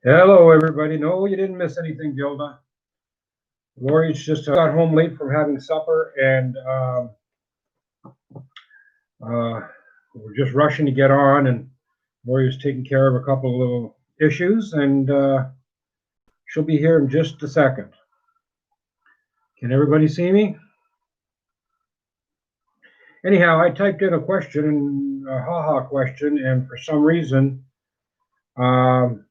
Hello, everybody. No, you didn't miss anything, Gilda. Lori's just got home late from having supper, and uh, we're just rushing to get on. And Lori was taking care of a couple of little issues, and she'll be here in just a second. Can everybody see me? Anyhow, I typed in a question, a ha-ha question, and for some reason, the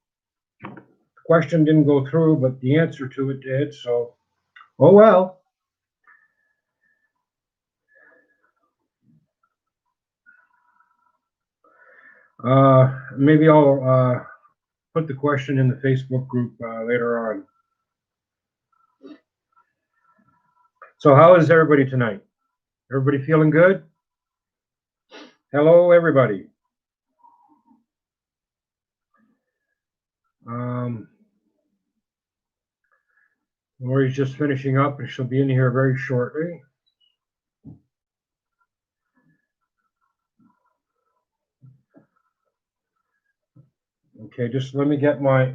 question didn't go through, but the answer to it did. So, oh well. Maybe I'll put the question in the Facebook group later on. So how is everybody tonight? Everybody feeling good? Hello, everybody. Lori's just finishing up, and she'll be in here very shortly. Okay, just let me get my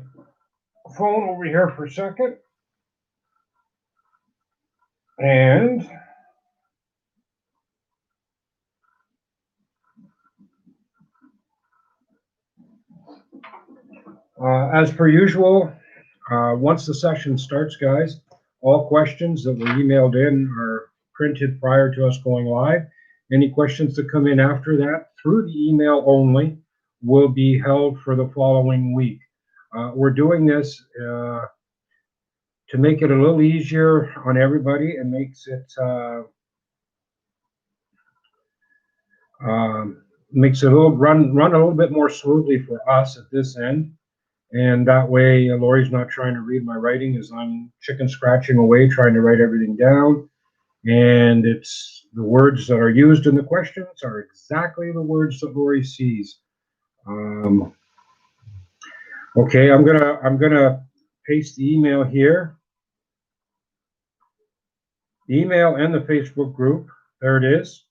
phone over here for a second. And as per usual, once the session starts, guys, all questions that were emailed in are printed prior to us going live. Any questions that come in after that through the email only will be held for the following week. We're doing this to make it a little easier on everybody and makes it run a little bit more smoothly for us at this end. And that way, Lori's not trying to read my writing as I'm chicken scratching away, trying to write everything down. And it's the words that are used in the questions are exactly the words that Lori sees. Okay, I'm gonna paste the email here. The email and the Facebook group. There it is.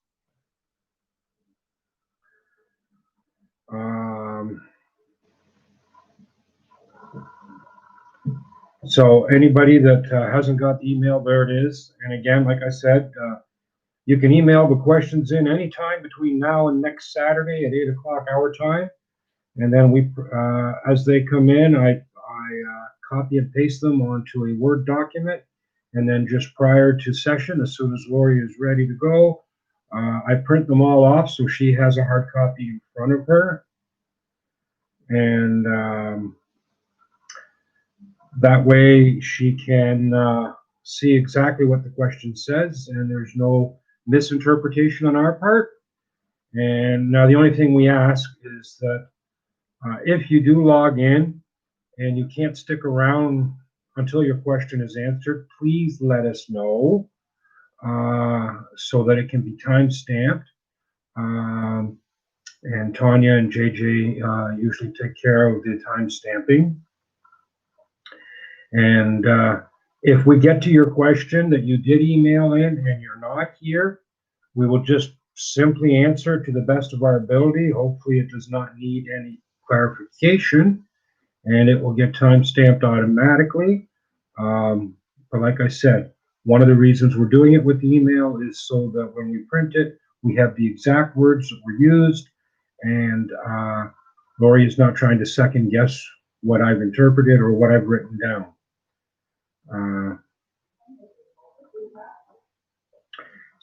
So anybody that hasn't got the email, there it is. And again, like I said, you can email the questions in anytime between now and next Saturday at 8 o'clock our time. And then we, as they come in, I copy and paste them onto a Word document. And then just prior to session, as soon as Lori is ready to go, I print them all off so she has a hard copy in front of her. And that way she can see exactly what the question says, and there's no misinterpretation on our part. And now the only thing we ask is that if you do log in and you can't stick around until your question is answered, please let us know so that it can be time-stamped. And Tanya and JJ usually take care of the time-stamping. And if we get to your question that you did email in and you're not here, we will just simply answer to the best of our ability. Hopefully it does not need any clarification, and it will get time-stamped automatically. But like I said, one of the reasons we're doing it with the email is so that when we print it, we have the exact words that were used, and Lori is not trying to second guess what I've interpreted or what I've written down.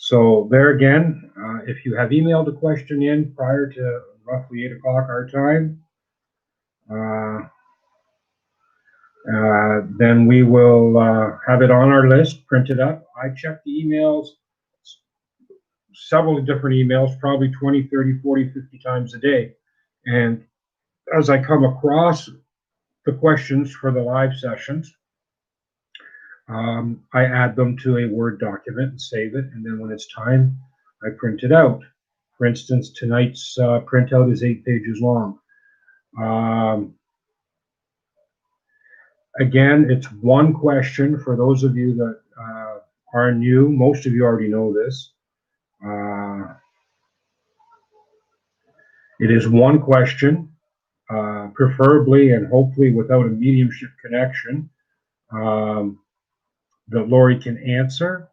So there again, if you have emailed a question in prior to roughly 8 o'clock our time, then we will have it on our list, printed up. I check the emails, several different emails, probably 20, 30, 40, 50 times a day. And as I come across the questions for the live sessions, I add them to a Word document and save it, and then when it's time, I print it out. For instance, tonight's printout is 8 pages long. Again, it's one question for those of you that are new. Most of you already know this. It is one question. preferably and hopefully without a mediumship connection, that Lori can answer.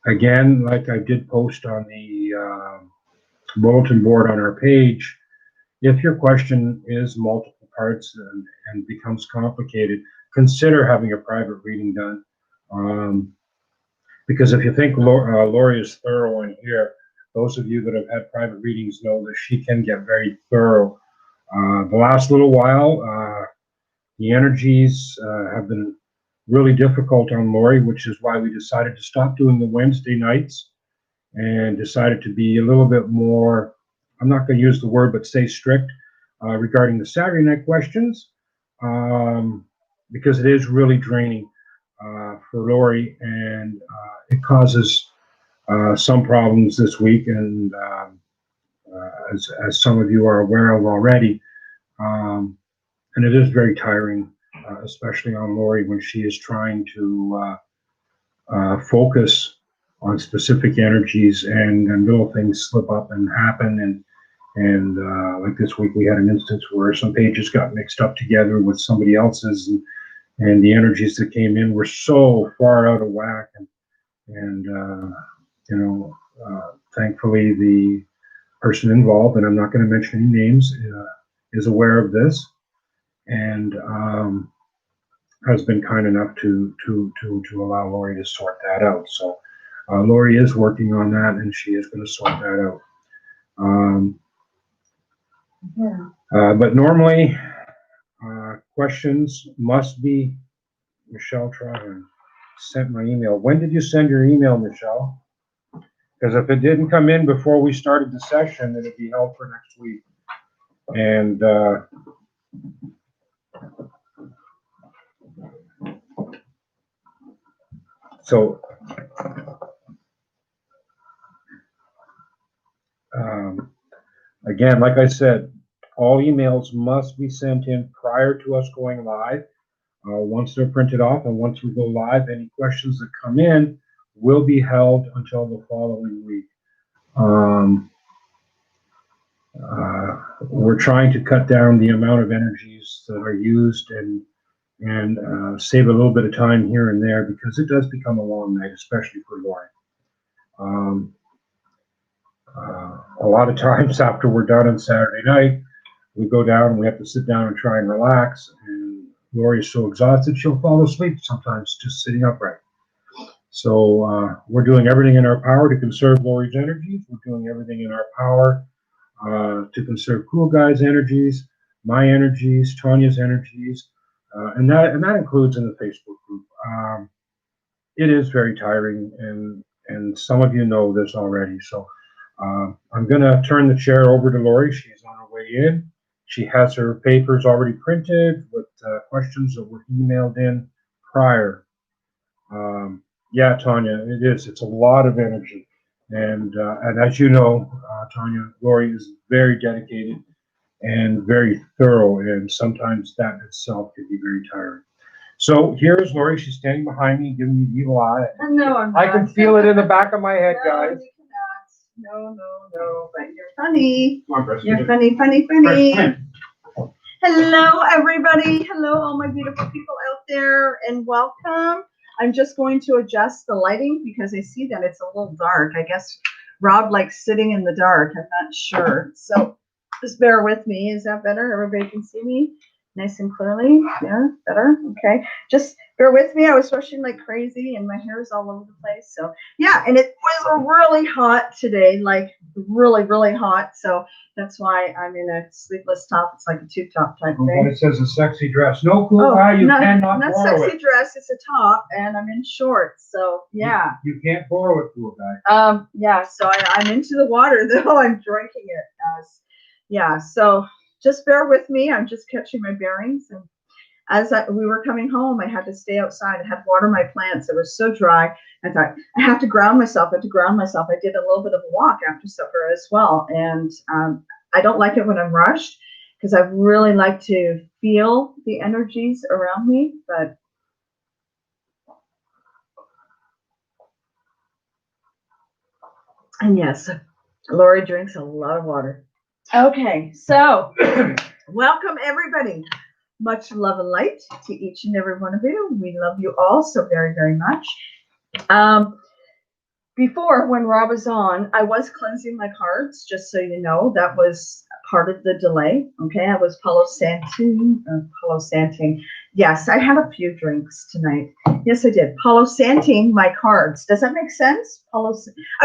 Again, like I did post on the bulletin board on our page, if your question is multiple parts and becomes complicated, consider having a private reading done. Because if you think Lori is thorough in here, those of you that have had private readings know that she can get very thorough. The last little while, the energies have been really difficult on Lori, which is why we decided to stop doing the Wednesday nights and decided to be a little bit more, I'm not going to use the word, but stay strict regarding the Saturday night questions, because it is really draining for Lori, and it causes some problems this week, and as some of you are aware of already, and it is very tiring, especially on Lori when she is trying to focus on specific energies, and little things slip up and happen, and like this week we had an instance where some pages got mixed up together with somebody else's, and the energies that came in were so far out of whack, and you know, thankfully the person involved, and I'm not going to mention any names, is aware of this, and has been kind enough to allow Lori to sort that out. So Lori is working on that, and she is going to sort that out. But normally, questions must be, Michelle Tryon sent my email. When did you send your email, Michelle? Because if it didn't come in before we started the session, it'd be held for next week. And so again, like I said, all emails must be sent in prior to us going live. Once they're printed off and once we go live, any questions that come in will be held until the following week. We're trying to cut down the amount of energies that are used and save a little bit of time here and there, because it does become a long night, especially for Lori. A lot of times after we're done on Saturday night, we go down and we have to sit down and try and relax, and Lori is so exhausted she'll fall asleep sometimes just sitting upright. So we're doing everything in our power to conserve Lori's energies. We're doing everything in our power to conserve Cool Guy's energies, my energies, Tanya's energies, and that includes in the Facebook group. It is very tiring, and some of you know this already. So I'm going to turn the chair over to Lori. She's on her way in. She has her papers already printed with questions that were emailed in prior. Yeah, Tanya, it is. It's a lot of energy. And as you know, Tanya, Lori is very dedicated and very thorough, and sometimes that itself can be very tiring. So here's Lori. She's standing behind me, giving me the evil eye. No, I'm not. I can feel it in the back of my head, guys. No, but you're funny. Come on, You're funny. Hello, everybody. Hello, all my beautiful people out there, and welcome. I'm just going to adjust the lighting because I see that it's a little dark. I guess Rob likes sitting in the dark. I'm not sure. So just bear with me. Is that better? Everybody can see me nice and clearly? Yeah, better? Okay. Just bear with me. I was rushing like crazy and my hair is all over the place. So yeah, and it was really hot today, like really, really hot. So that's why I'm in a sleeveless top. It's like a tube top type thing. But it says a sexy dress. No, Cool Guy, you cannot not borrow sexy it. dress. It's a top and I'm in shorts. So yeah. You can't borrow it, Cool Guy. Yeah, so I'm into the water though. I'm drinking it. Yeah, so just bear with me. I'm just catching my bearings. And as we were coming home, I had to stay outside. I had to water my plants. It was so dry. I thought, I have to ground myself. I did a little bit of a walk after supper as well. And I don't like it when I'm rushed because I really like to feel the energies around me. And yes, Lori drinks a lot of water. Okay, so welcome everybody. Much love and light to each and every one of you. We love you all so very, very much. Before, when Rob was on, I was cleansing my cards, just so you know. That was part of the delay. Okay, I was Palo Santing. Yes, I had a few drinks tonight. Yes, I did. Palo Santing my cards. Does that make sense? I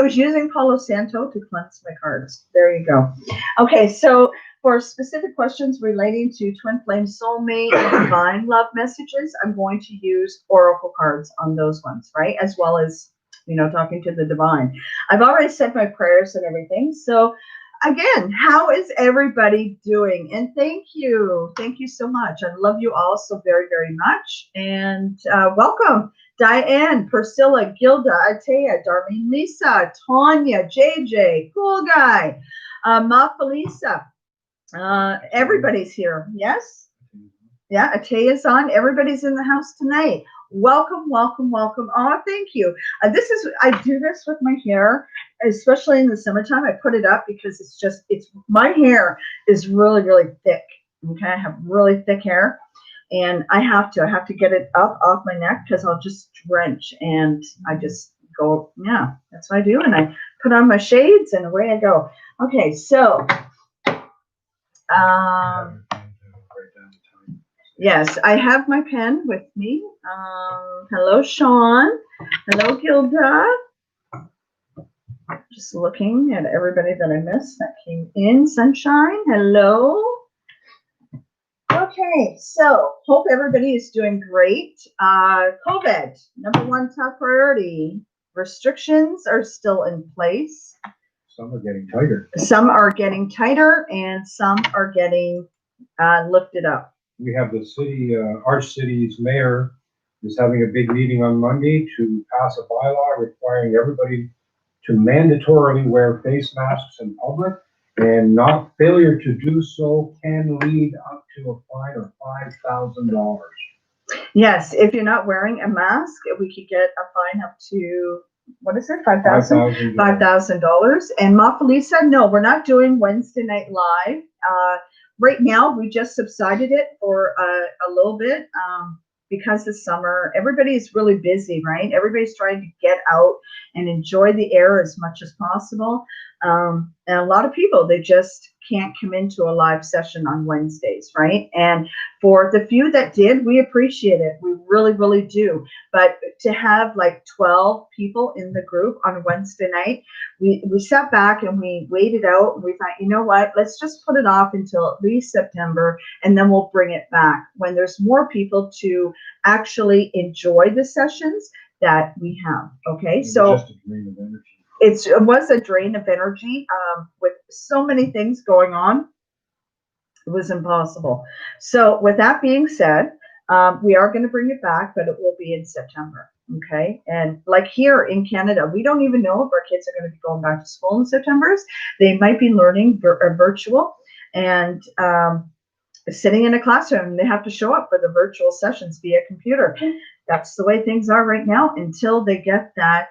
was using Palo Santo to cleanse my cards. There you go. Okay, so for specific questions relating to twin flame soulmate and divine love messages, I'm going to use oracle cards on those ones, right? As well as, you know, talking to the divine. I've already said my prayers and everything. So again, how is everybody doing? And thank you so much. I love you all so very, very much. And welcome, Diane, Priscilla, Gilda, Atea, Darlene, Lisa, Tanya, JJ, Cool Guy, Mafa, Lisa. Everybody's here. Yes. Yeah, Atea's on. Everybody's in the house tonight. Welcome, welcome, welcome. Oh, thank you. I do this with my hair, especially in the summertime. I put it up because my hair is really, really thick. Okay, I have really thick hair, and I have to get it up off my neck because I'll just drench, and I just go, yeah, that's what I do. And I put on my shades, and away I go. Okay, so, yes, I have my pen with me. Hello, Sean. Hello, Gilda. Just looking at everybody that I missed that came in. Sunshine, hello. Okay, so hope everybody is doing great. COVID, #1 top priority. Restrictions are still in place. Some are getting tighter. Some are getting tighter, and some are getting lifted up. We have the city, our city's mayor is having a big meeting on Monday to pass a bylaw requiring everybody to mandatorily wear face masks in public, and not failure to do so can lead up to a fine of $5,000. Yes, if you're not wearing a mask, we could get a fine up to, what is it, $5,000? $5,000. And Mafa, no, we're not doing Wednesday Night Live. Right now, we just subsided it for a little bit because this summer, everybody's really busy, right? Everybody's trying to get out and enjoy the air as much as possible. And a lot of people, they just can't come into a live session on Wednesdays, right? And for the few that did, we appreciate it. We really, really do. But to have like 12 people in the group on Wednesday night, we sat back and we waited out, and we thought, you know what, let's just put it off until at least September, and then we'll bring it back when there's more people to actually enjoy the sessions that we have. Okay, so just a drain of energy. It was a drain of energy with so many things going on. It was impossible. So with that being said, we are going to bring it back, but it will be in September. Okay. And like here in Canada, we don't even know if our kids are going to be going back to school in September. They might be learning virtual and sitting in a classroom. They have to show up for the virtual sessions via computer. That's the way things are right now until they get that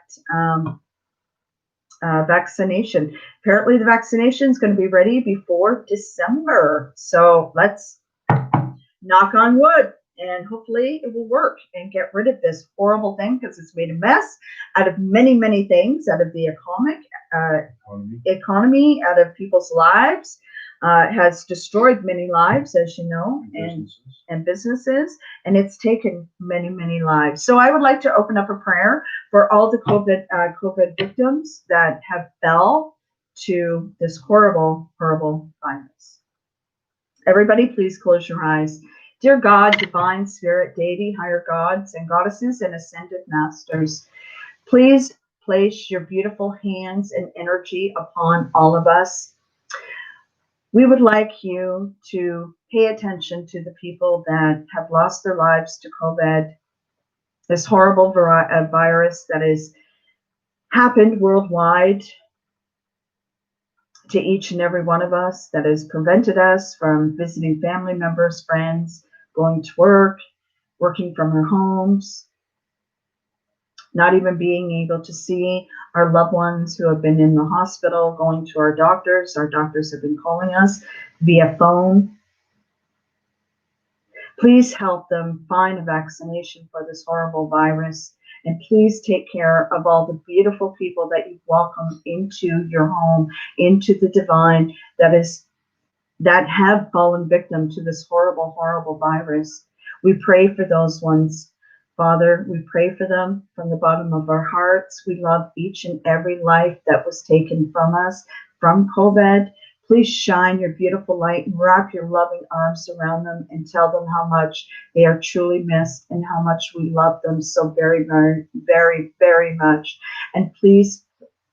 vaccination. Apparently the vaccination is going to be ready before December. So let's knock on wood, and hopefully it will work and get rid of this horrible thing, because it's made a mess out of many, many things, out of the economy, out of people's lives. Has destroyed many lives, as you know, and businesses, and it's taken many, many lives. So I would like to open up a prayer for all the COVID victims that have fell to this horrible, horrible virus. Everybody, please close your eyes. Dear God, divine spirit, deity, higher gods and goddesses and ascended masters, please place your beautiful hands and energy upon all of us. We would like you to pay attention to the people that have lost their lives to COVID, this horrible virus that has happened worldwide to each and every one of us, that has prevented us from visiting family members, friends, going to work, working from our homes, not even being able to see our loved ones who have been in the hospital, going to our doctors. Our doctors have been calling us via phone. Please help them find a vaccination for this horrible virus. And please take care of all the beautiful people that you welcome into your home, into the divine that have fallen victim to this horrible, horrible virus. We pray for those ones. Father, we pray for them from the bottom of our hearts. We love each and every life that was taken from us from COVID. Please shine your beautiful light and wrap your loving arms around them and tell them how much they are truly missed and how much we love them so very, very, very, very much. And please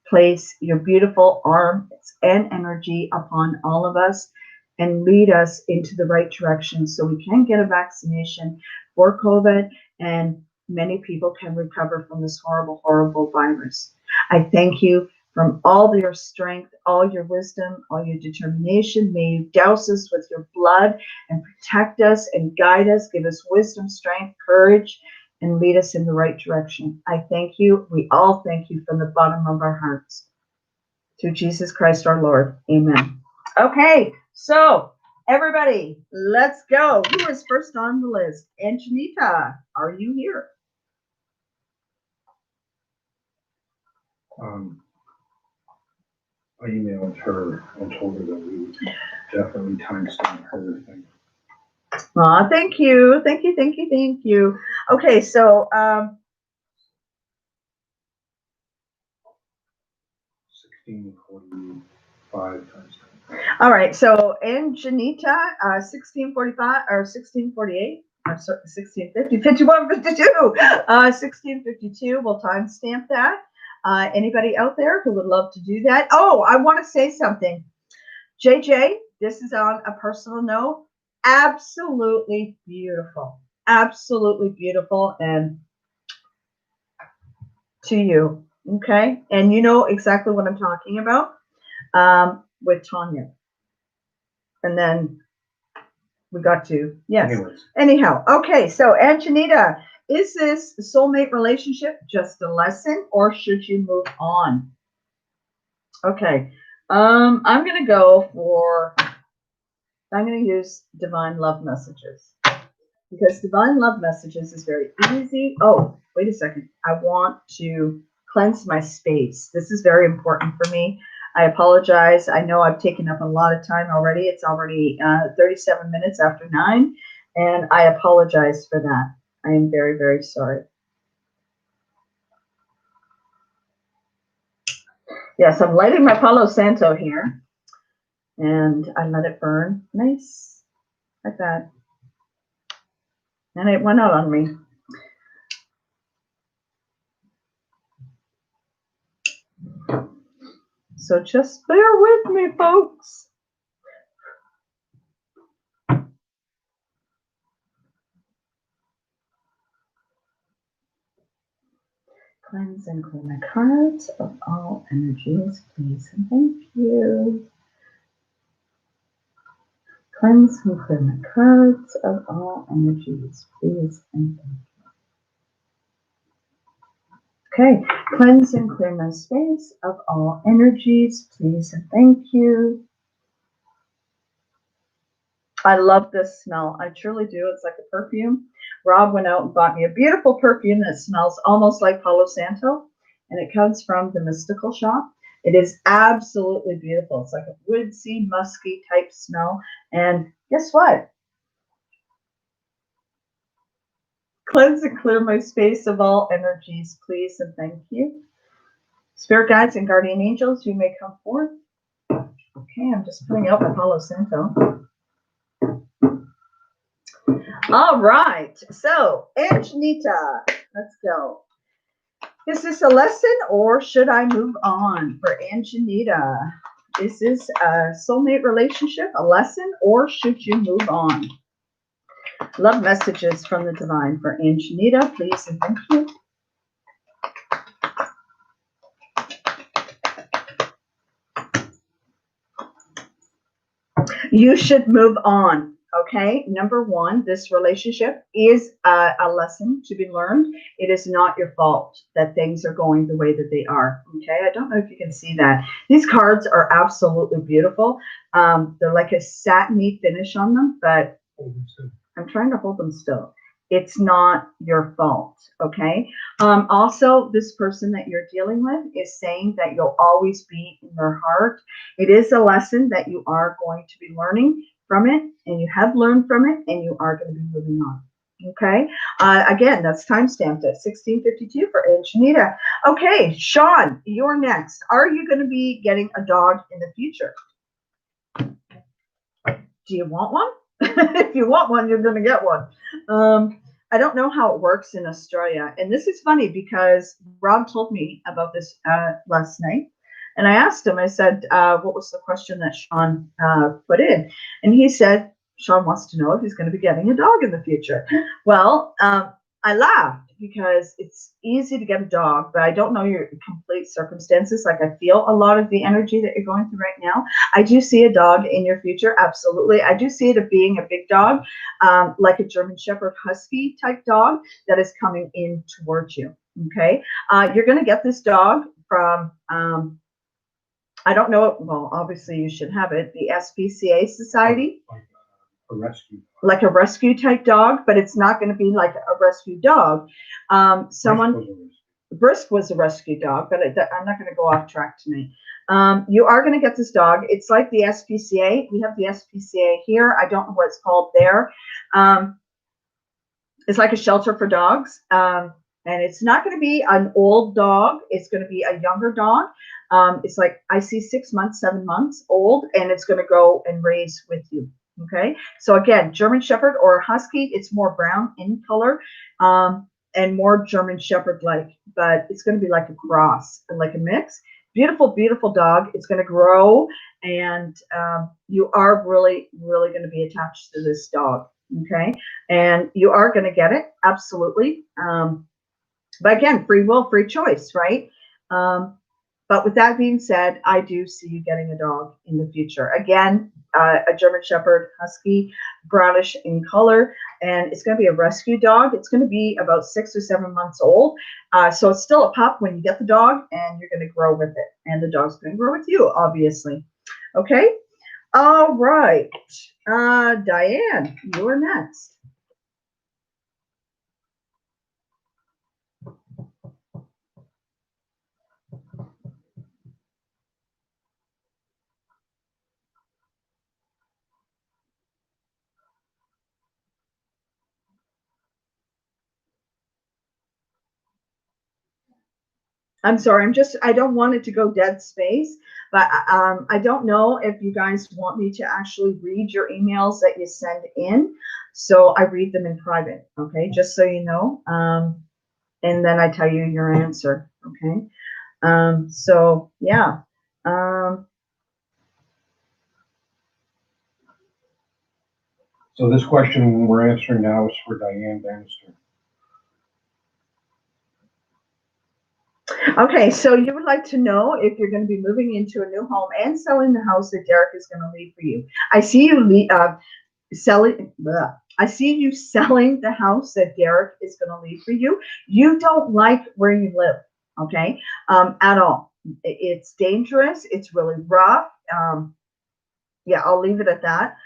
place your beautiful arms and energy upon all of us and lead us into the right direction so we can get a vaccination for COVID and many people can recover from this horrible, horrible virus. I thank you from all your strength, all your wisdom, all your determination. May you douse us with your blood and protect us and guide us, give us wisdom, strength, courage, and lead us in the right direction. I thank you. We all thank you from the bottom of our hearts. Through Jesus Christ our Lord. Amen. Okay, so everybody, let's go. Who is first on the list? Angelita, are you here? I emailed her and told her that we would definitely timestamp her thing. Aw, thank you. Thank you, thank you, thank you. Okay, so 1645 times 10. All right, so Angelita, 1645 or 1648, or 1650, 51, 52, 1652. We'll timestamp that. Anybody out there who would love to do that? Oh, I want to say something. JJ, this is on a personal note. Absolutely beautiful. Absolutely beautiful. And to you, okay? And you know exactly what I'm talking about with Tanya. And then we got to, yes. Anyhow, okay, so Angelita, is this soulmate relationship just a lesson or should you move on? Okay, I'm going to use divine love messages because divine love messages is very easy. Oh, wait a second. I want to cleanse my space. This is very important for me. I apologize. I know I've taken up a lot of time already. It's already 37 minutes after 9, and I apologize for that. I am very, very sorry. Yes, I'm lighting my Palo Santo here, and I let it burn nice like that. And it went out on me. So just bear with me, folks. Cleanse and clear my cards of all energies, please, and thank you. Cleanse and clear my cards of all energies, please, and thank you. Okay, cleanse and clear my space of all energies, please, and thank you. I love this smell. I truly do. It's like a perfume. Rob went out and bought me a beautiful perfume that smells almost like Palo Santo, and it comes from the Mystical Shop. It is absolutely beautiful. It's like a woodsy, musky type smell. And guess what? Cleanse and clear my space of all energies, please, and thank you. Spirit guides and guardian angels, you may come forth. Okay, I'm just putting out my Palo Santo. All right, so Angelita, let's go. Is this a lesson or should I move on for Angelita? Is this a soulmate relationship, a lesson, or should you move on? Love messages from the divine for Angelita, please and thank you. You should move on. Okay, number one, this relationship is a lesson to be learned. It is not your fault that things are going the way that they are. Okay, I don't know if you can see that. These cards are absolutely beautiful. They're like a satiny finish on them, but I'm trying to hold them still. It's not your fault. Okay. Also, this person that you're dealing with is saying that you'll always be in their heart. It is a lesson that you are going to be learning from it, and you have learned from it, and you are going to be moving on. Okay. Again, that's time stamped at 1652 for Angelita. Okay, Sean, you're next. Are you going to be getting a dog in the future? Do you want one? If you want one, you're going to get one. I don't know how it works in Australia. And this is funny because Rob told me about this last night. And I asked him, I said, what was the question that Sean put in? And he said, Sean wants to know if he's going to be getting a dog in the future. Well, I laughed because it's easy to get a dog, but I don't know your complete circumstances. Like, I feel a lot of the energy that you're going through right now. I do see a dog in your future. Absolutely. I do see it as being a big dog, like a German Shepherd Husky type dog that is coming in towards you. Okay. You're going to get this dog from, I don't know. Well, obviously you should have it. The SPCA Society. A rescue. Like a rescue type dog, but it's not going to be like a rescue dog. Brisk was a rescue dog, but I'm not going to go off track tonight. You are going to get this dog. It's like the SPCA. We have the SPCA here. I don't know what it's called there. It's like a shelter for dogs. And it's not going to be an old dog. It's going to be a younger dog. It's like, I see 6 months, 7 months old, and it's going to go and raise with you. Okay. So again, German Shepherd or Husky, it's more brown in color, and more German Shepherd like, but it's going to be like a cross, like a mix. Beautiful, beautiful dog. It's going to grow, and you are really, really going to be attached to this dog. Okay. And you are going to get it. Absolutely. But again, free will, free choice, right? But with that being said, I do see you getting a dog in the future. Again, a German Shepherd Husky, brownish in color, and it's going to be a rescue dog. It's going to be about 6 or 7 months old. So it's still a pup when you get the dog, and you're going to grow with it. And the dog's going to grow with you, obviously. Okay? All right. Diane, you're next. I'm sorry, I don't want it to go dead space, but I don't know if you guys want me to actually read your emails that you send in. So I read them in private, okay, just so you know. And then I tell you your answer, okay? So yeah. So this question we're answering now is for Diane Bannister. Okay, so you would like to know if you're going to be moving into a new home and selling the house that Derek is going to leave for you. I see you selling. I see you selling the house that Derek is going to leave for you. You don't like where you live, okay, at all. It's dangerous. It's really rough. Yeah, I'll leave it at that.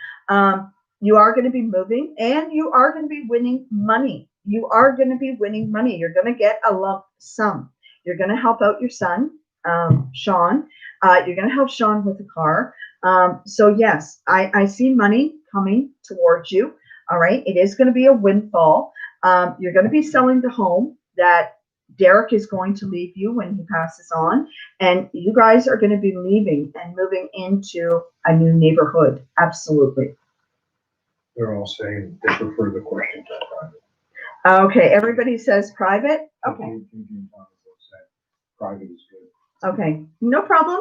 You are going to be moving, and you are going to be winning money. You are going to be winning money. You're going to get a lump sum. You're going to help out your son, Sean. You're going to help Sean with the car. So yes, I see money coming towards you. All right. It is going to be a windfall. You're going to be selling the home that Derek is going to leave you when he passes on. And you guys are going to be leaving and moving into a new neighborhood. Absolutely. They're all saying they prefer the question to private. Okay. Everybody says private. Okay. Private is good. Okay, no problem.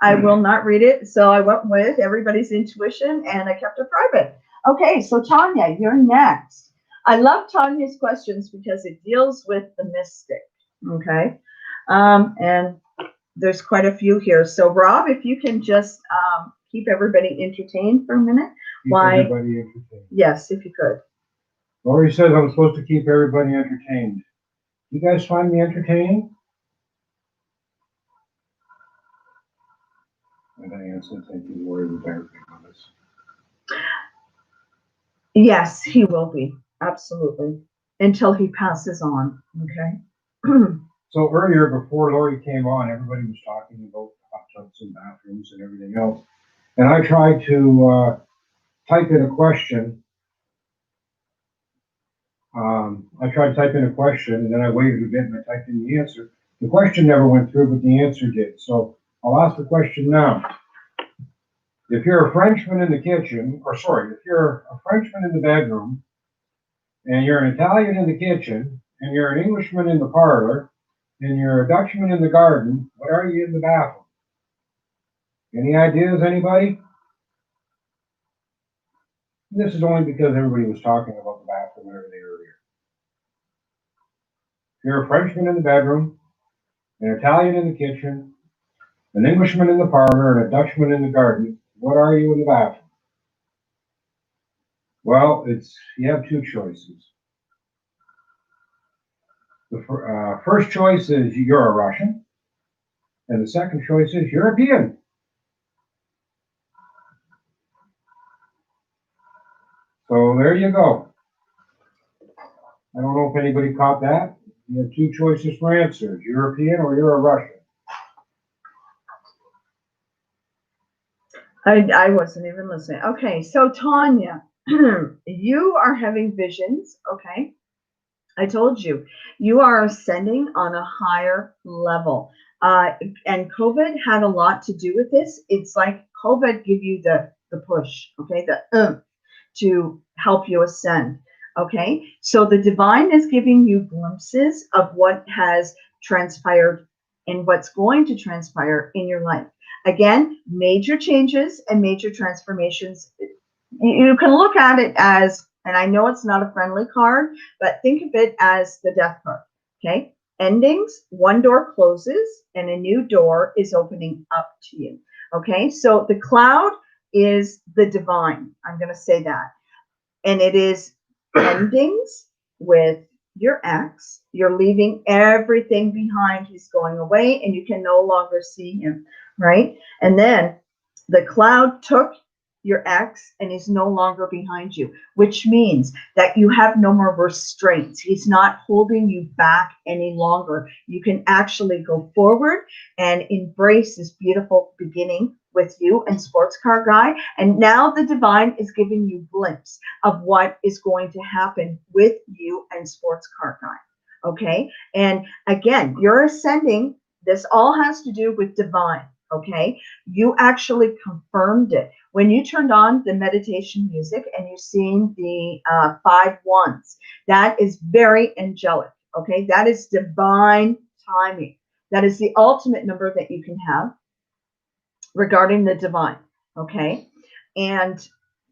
I will not read it. So I went with everybody's intuition, and I kept it private. Okay, so Tanya, you're next. I love Tanya's questions because it deals with the mystic. Okay, and there's quite a few here. So Rob, if you can just keep everybody entertained for a minute Keep Why? everybody entertained. Yes, if you could. Lori says I'm supposed to keep everybody entertained. You guys find me entertaining? And Diane said, thank you, Lori, with everything on this. Yes, he will be. Absolutely. Until he passes on. Okay. So earlier, before Lori came on, everybody was talking about hot tubs and bathrooms and everything else. And I tried to type in a question. I tried to type in a question, and then I waited a bit and I typed in the answer. The question never went through, but the answer did. So I'll ask the question now. If you're a Frenchman in the kitchen, or sorry, if you're a Frenchman in the bedroom, and you're an Italian in the kitchen, and you're an Englishman in the parlor, and you're a Dutchman in the garden, what are you in the bathroom? Any ideas, anybody? This is only because everybody was talking about the bathroom and everything earlier. If you're a Frenchman in the bedroom, an Italian in the kitchen, an Englishman in the parlor, and a Dutchman in the garden, what are you in the bathroom? Well, you have two choices. The first choice is you're a Russian, and the second choice is European. So there you go. I don't know if anybody caught that. You have two choices for answers, European or you're a Russian. I wasn't even listening. Okay, so Tanya, you are having visions, okay? I told you, you are ascending on a higher level. And COVID had a lot to do with this. It's like COVID give you the push, okay, the to help you ascend, okay? So the divine is giving you glimpses of what has transpired and what's going to transpire in your life. Again, major changes and major transformations. You can look at it as, and I know it's not a friendly card, but think of it as the death card, okay? Endings, one door closes and a new door is opening up to you, okay? So the cloud is the divine. I'm going to say that. And it is endings with your ex. You're leaving everything behind. He's going away and you can no longer see him, right? And then the cloud took your ex and he's no longer behind you, which means that you have no more restraints. He's not holding you back any longer. You can actually go forward and embrace this beautiful beginning with you and Sports Car Guy. And now the divine is giving you a glimpse of what is going to happen with you and Sports Car Guy. Okay. And again, you're ascending. This all has to do with divine. Okay. You actually confirmed it. When you turned on the meditation music and you're seeing the 5 wands, that is very angelic. Okay. That is divine timing. That is the ultimate number that you can have regarding the divine, okay? And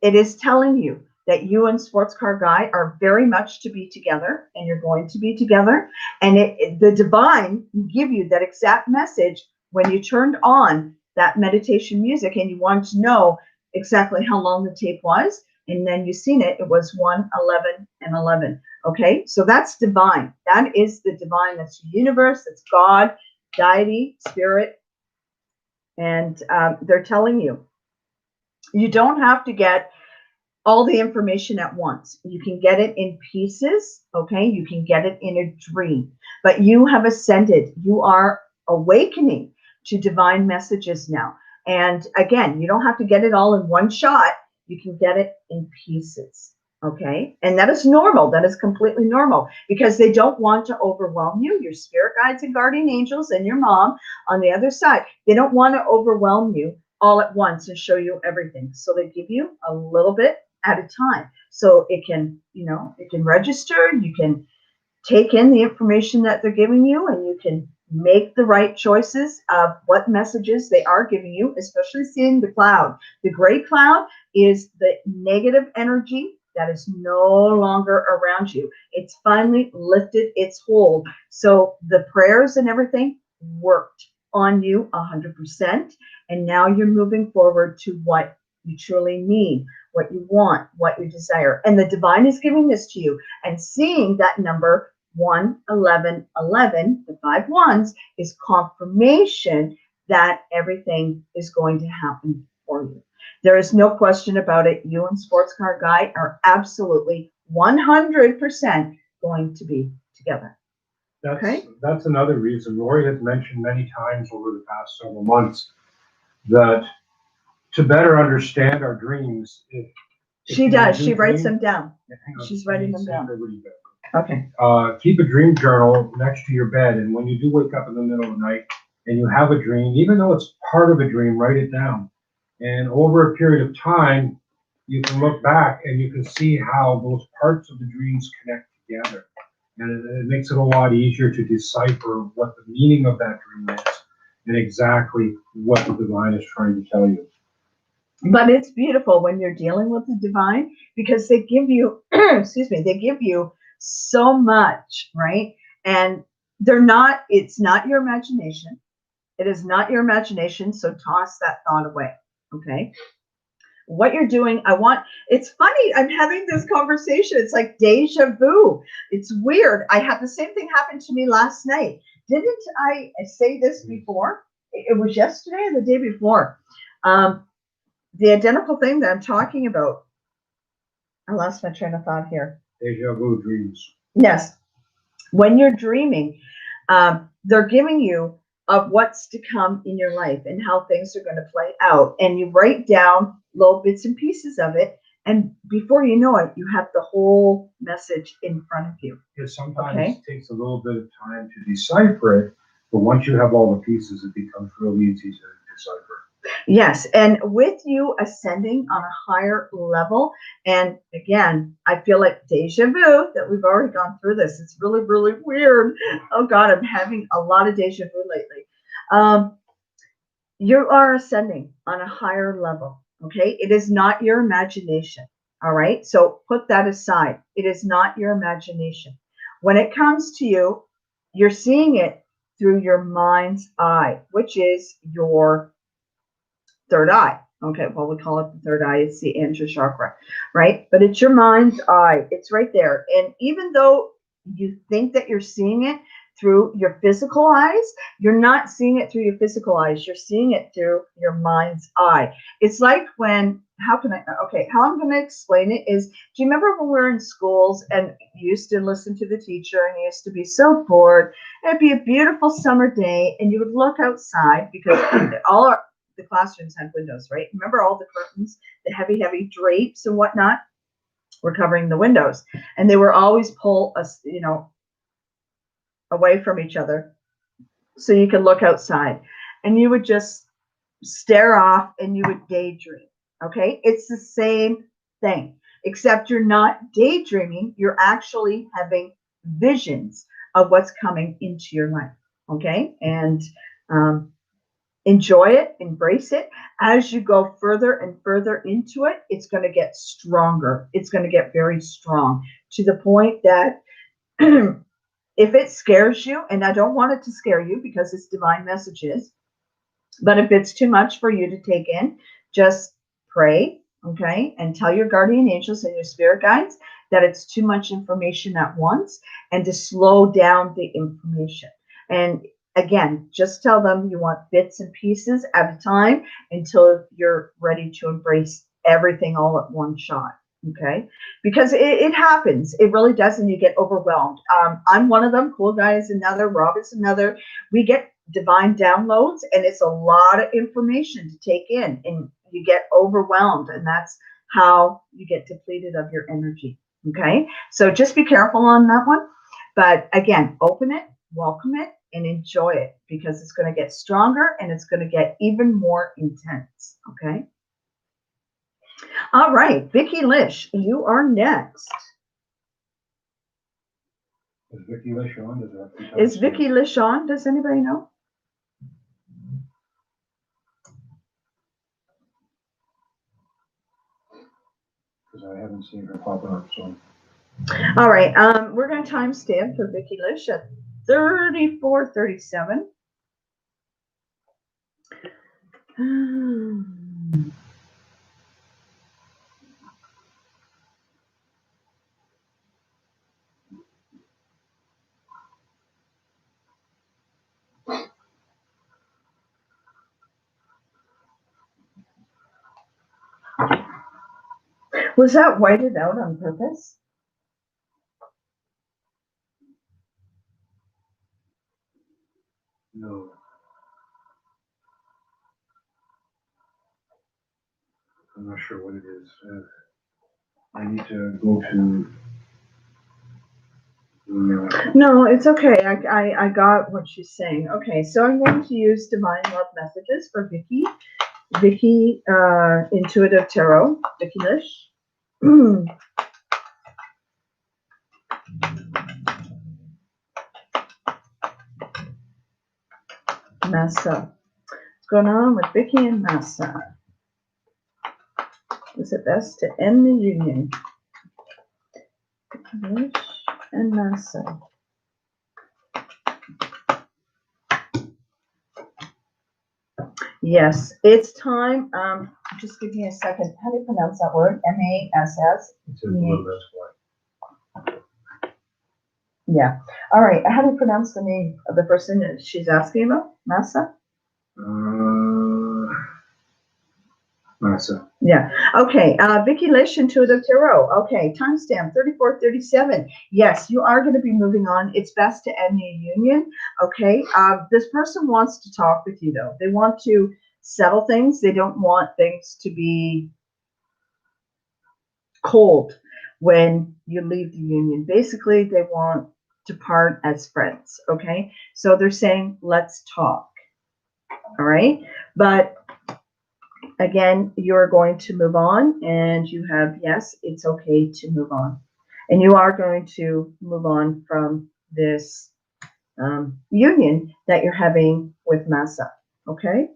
it is telling you that you and Sports Car Guy are very much to be together, and you're going to be together. And the divine give you that exact message when you turned on that meditation music and you wanted to know exactly how long the tape was. And then you seen it, it was 1, 11, and 11. Okay, so that's divine. That is the divine. That's the universe. That's God, deity, spirit. And they're telling you, you don't have to get all the information at once. You can get it in pieces, okay? You can get it in a dream. But you have ascended. You are awakening to divine messages now. And again, you don't have to get it all in one shot. You can get it in pieces, okay? And that is normal. That is completely normal because they don't want to overwhelm you, your spirit guides and guardian angels and your mom on the other side. They don't want to overwhelm you all at once and show you everything. So they give you a little bit at a time. So it can, it can register, you can take in the information that they're giving you, and you can make the right choices of what messages they are giving you, especially seeing the cloud. The gray cloud is the negative energy that is no longer around you. It's finally lifted its hold. So the prayers and everything worked on you 100%. And now you're moving forward to what you truly need, what you want, what you desire. And the divine is giving this to you. And seeing that number 11111, the 5 ones, is confirmation that everything is going to happen for you. There is no question about it. You and Sports Car Guy are absolutely 100% going to be together. That's another reason. Lori has mentioned many times over the past several months that to better understand our dreams, she does. She writes them down. She's writing them down. Okay. Keep a dream journal next to your bed, and when you do wake up in the middle of the night and you have a dream, even though it's part of a dream, write it down. And over a period of time, you can look back and you can see how those parts of the dreams connect together. And it makes it a lot easier to decipher what the meaning of that dream is and exactly what the divine is trying to tell you. But it's beautiful when you're dealing with the divine, because they give you, excuse me, they give you so much, right? And it's not your imagination. It is not your imagination. So toss that thought away. Okay. What you're doing, it's funny. I'm having this conversation. It's like deja vu. It's weird. I had the same thing happen to me last night. Didn't I say this before? It was yesterday or the day before. The identical thing that I'm talking about. I lost my train of thought here. Deja vu dreams. Yes. When you're dreaming, they're giving you of what's to come in your life and how things are going to play out. And you write down little bits and pieces of it. And before you know it, you have the whole message in front of you. Because sometimes it takes a little bit of time to decipher it. But once you have all the pieces, it becomes really easy to decipher. Yes, and with you ascending on a higher level, and again, I feel like deja vu that we've already gone through this. It's really, really weird. Oh God, I'm having a lot of deja vu lately. You are ascending on a higher level, okay? It is not your imagination, all right? So put that aside. It is not your imagination. When it comes to you, you're seeing it through your mind's eye, which is your third eye. Okay, well, we call it the third eye. It's the Angelita chakra, right? But it's your mind's eye. It's right there. And even though you think that you're seeing it through your physical eyes, you're not seeing it through your physical eyes. You're seeing it through your mind's eye. It's like how I'm going to explain it is, do you remember when we were in schools and you used to listen to the teacher and you used to be so bored? It'd be a beautiful summer day and you would look outside because the classrooms had windows, right? Remember all the curtains, the heavy drapes and whatnot were covering the windows, and they were always pull us, away from each other so you could look outside, and you would just stare off and you would daydream. Okay, it's the same thing, except you're not daydreaming. You're actually having visions of what's coming into your life. Okay, and enjoy it, embrace it. As you go further and further into it, it's going to get stronger. It's going to get very strong to the point that if it scares you, and I don't want it to scare you because it's divine messages, but if it's too much for you to take in, just pray, okay, and tell your guardian angels and your spirit guides that it's too much information at once and to slow down the information. And again, just tell them you want bits and pieces at a time until you're ready to embrace everything all at one shot. Okay, because it happens. It really does, and you get overwhelmed. I'm one of them. Cool Guy is another. Rob is another. We get divine downloads, and it's a lot of information to take in, and you get overwhelmed, and that's how you get depleted of your energy. Okay, so just be careful on that one. But again, open it, welcome it, and enjoy it because it's going to get stronger and it's going to get even more intense. Okay. All right, Vicky Lish, you are next. Is Vicky Lish on? Is Vicky Lish on? Does anybody know? Because I haven't seen her pop up. So. All right, we're going to timestamp for Vicky Lish at 34:37. Was that whited out on purpose? No. I'm not sure what it is. I need to go to. No, it's okay. I got what she's saying. Okay, so I'm going to use Divine Love Messages for Vicky. Vicky, Intuitive Tarot, Vicky Lish. Mafa. What's going on with Vicky and Mafa? Is it best to end the union? Vicky Lish and Mafa. Yes, it's time. Just give me a second. How do you pronounce that word? M-A-S-S? It's in blue, that's why. Yeah. All right. How do you pronounce the name of the person that she's asking about? Mafa? Mafa. Yeah. Okay. Vicky Lish, Intuitive Tarot. Okay. Timestamp 3437. Yes, you are going to be moving on. It's best to end the union. Okay. This person wants to talk with you, though. They want to settle things. They don't want things to be cold when you leave the union. Basically, they want to part as friends. Okay. So they're saying, let's talk. All right. But again, you're going to move on, and you have, yes, it's okay to move on. And you are going to move on from this union that you're having with Mafa. Okay?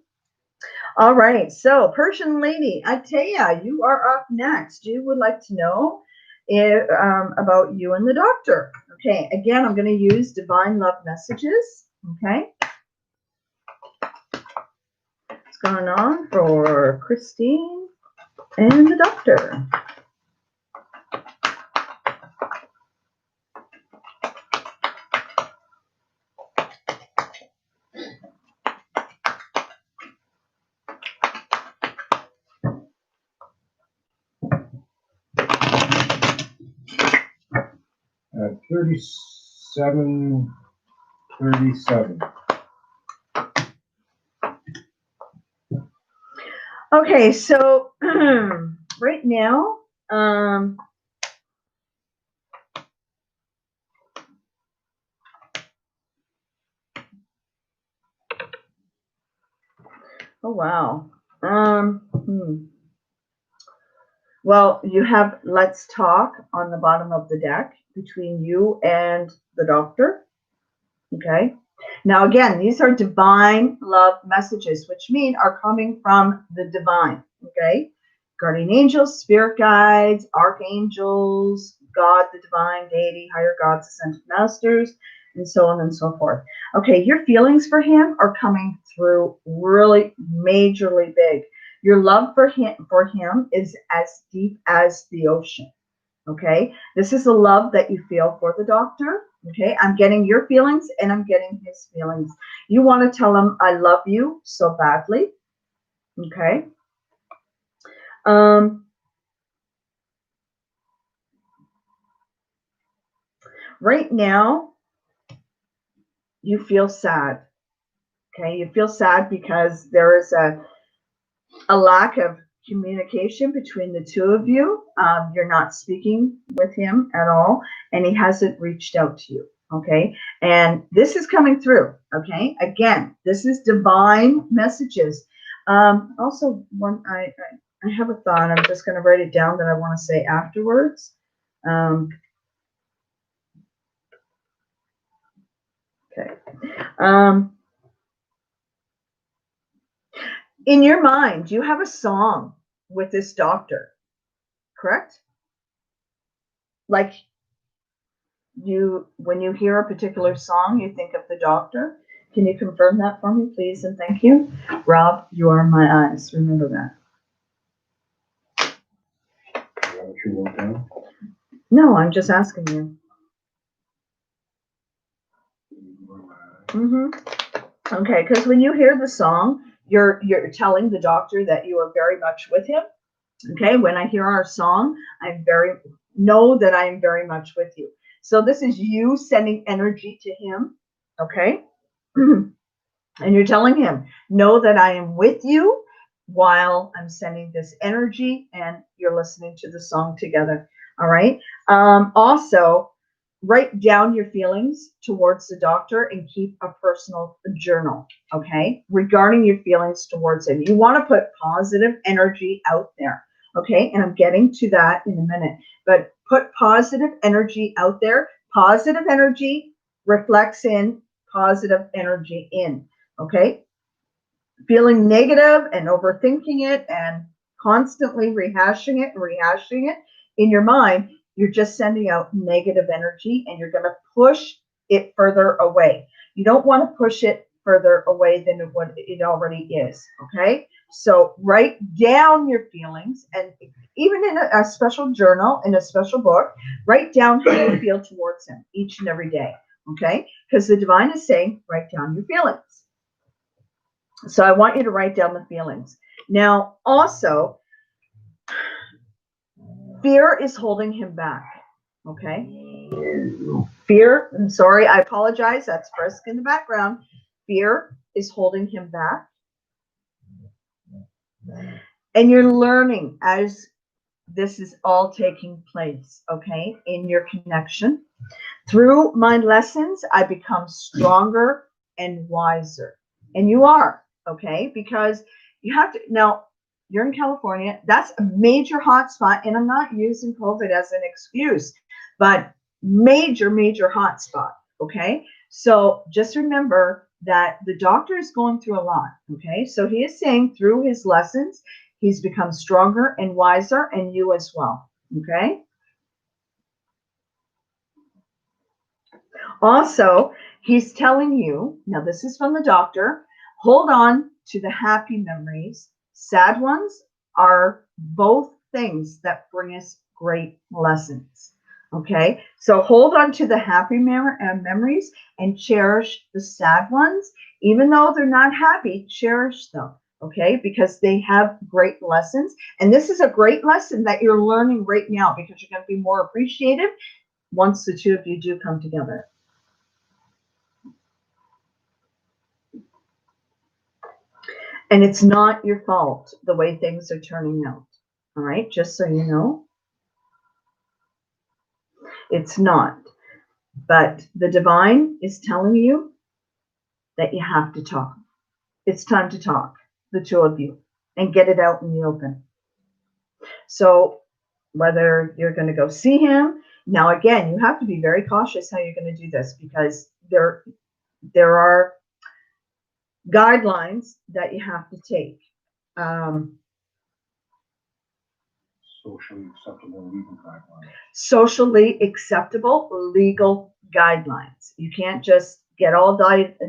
All right. So, Persian lady, Tanya, you are up next. You would like to know about you and the doctor. Okay. Again, I'm going to use Divine Love Messages. Okay. What's going on for Christine and the doctor? At 37. Okay, so right now, oh wow. Well, you have let's talk on the bottom of the deck between you and the doctor. Okay. Now, again, these are divine love messages, which mean are coming from the divine. Okay. Guardian angels, spirit guides, archangels, God, the divine deity, higher gods, ascended masters, and so on and so forth. Okay. Your feelings for him are coming through really majorly big. Your love for him is as deep as the ocean. Okay. This is a love that you feel for the doctor. Okay. I'm getting your feelings and I'm getting his feelings. You want to tell him, I love you so badly. Okay. Right now, you feel sad. Okay. You feel sad because there is a lack of communication between the two of you. You're not speaking with him at all, and he hasn't reached out to you. Okay. And this is coming through. Okay. Again, this is divine messages. Also, I have a thought. I'm just going to write it down that I want to say afterwards. Okay. In your mind, you have a song with this doctor, correct? Like when you hear a particular song, you think of the doctor. Can you confirm that for me, please? And thank you. Rob, you are my eyes. Remember that. Is that what you wrote down? No, I'm just asking you. Okay, because when you hear the song, you're telling the doctor that you are very much with him. Okay, when I hear our song, know that I am very much with you. So this is you sending energy to him, okay? And you're telling him, know that I am with you while I'm sending this energy and you're listening to the song together. All right. Also, write down your feelings towards the doctor and keep a personal journal. Okay. Regarding your feelings towards him, you want to put positive energy out there. Okay. And I'm getting to that in a minute, but put positive energy out there. Positive energy reflects in positive energy in. Okay. Feeling negative and overthinking it and constantly rehashing it in your mind, you're just sending out negative energy and you're going to push it further away. You don't want to push it further away than what it already is. Okay. So write down your feelings, and even in a special journal, in a special book, write down how you feel towards him each and every day. Okay. Because the divine is saying, write down your feelings. So I want you to write down the feelings. Now, also, fear is holding him back. Okay? Fear, I'm sorry, I apologize. That's Frisk in the background. Fear is holding him back. And you're learning as this is all taking place, okay, in your connection. Through my lessons, I become stronger and wiser. And you are, okay, because you have to. Now, you're in California. That's a major hotspot, and I'm not using COVID as an excuse, but major, major hotspot, okay? So just remember that the doctor is going through a lot, okay? So he is saying through his lessons, he's become stronger and wiser, and you as well, okay? Also, he's telling you, now this is from the doctor, hold on to the happy memories. Sad ones are both things that bring us great lessons. Okay, so hold on to the happy memories and cherish the sad ones. Even though they're not happy, cherish them. Okay, because they have great lessons. And this is a great lesson that you're learning right now because you're going to be more appreciative once the two of you do come together. And it's not your fault the way things are turning out. All right, just so you know. It's not. But the divine is telling you that you have to talk. It's time to talk, the two of you, and get it out in the open. So whether you're going to go see him, now again, you have to be very cautious how you're going to do this because there are guidelines that you have to take. Socially acceptable legal guidelines. Socially acceptable legal guidelines. You can't just get all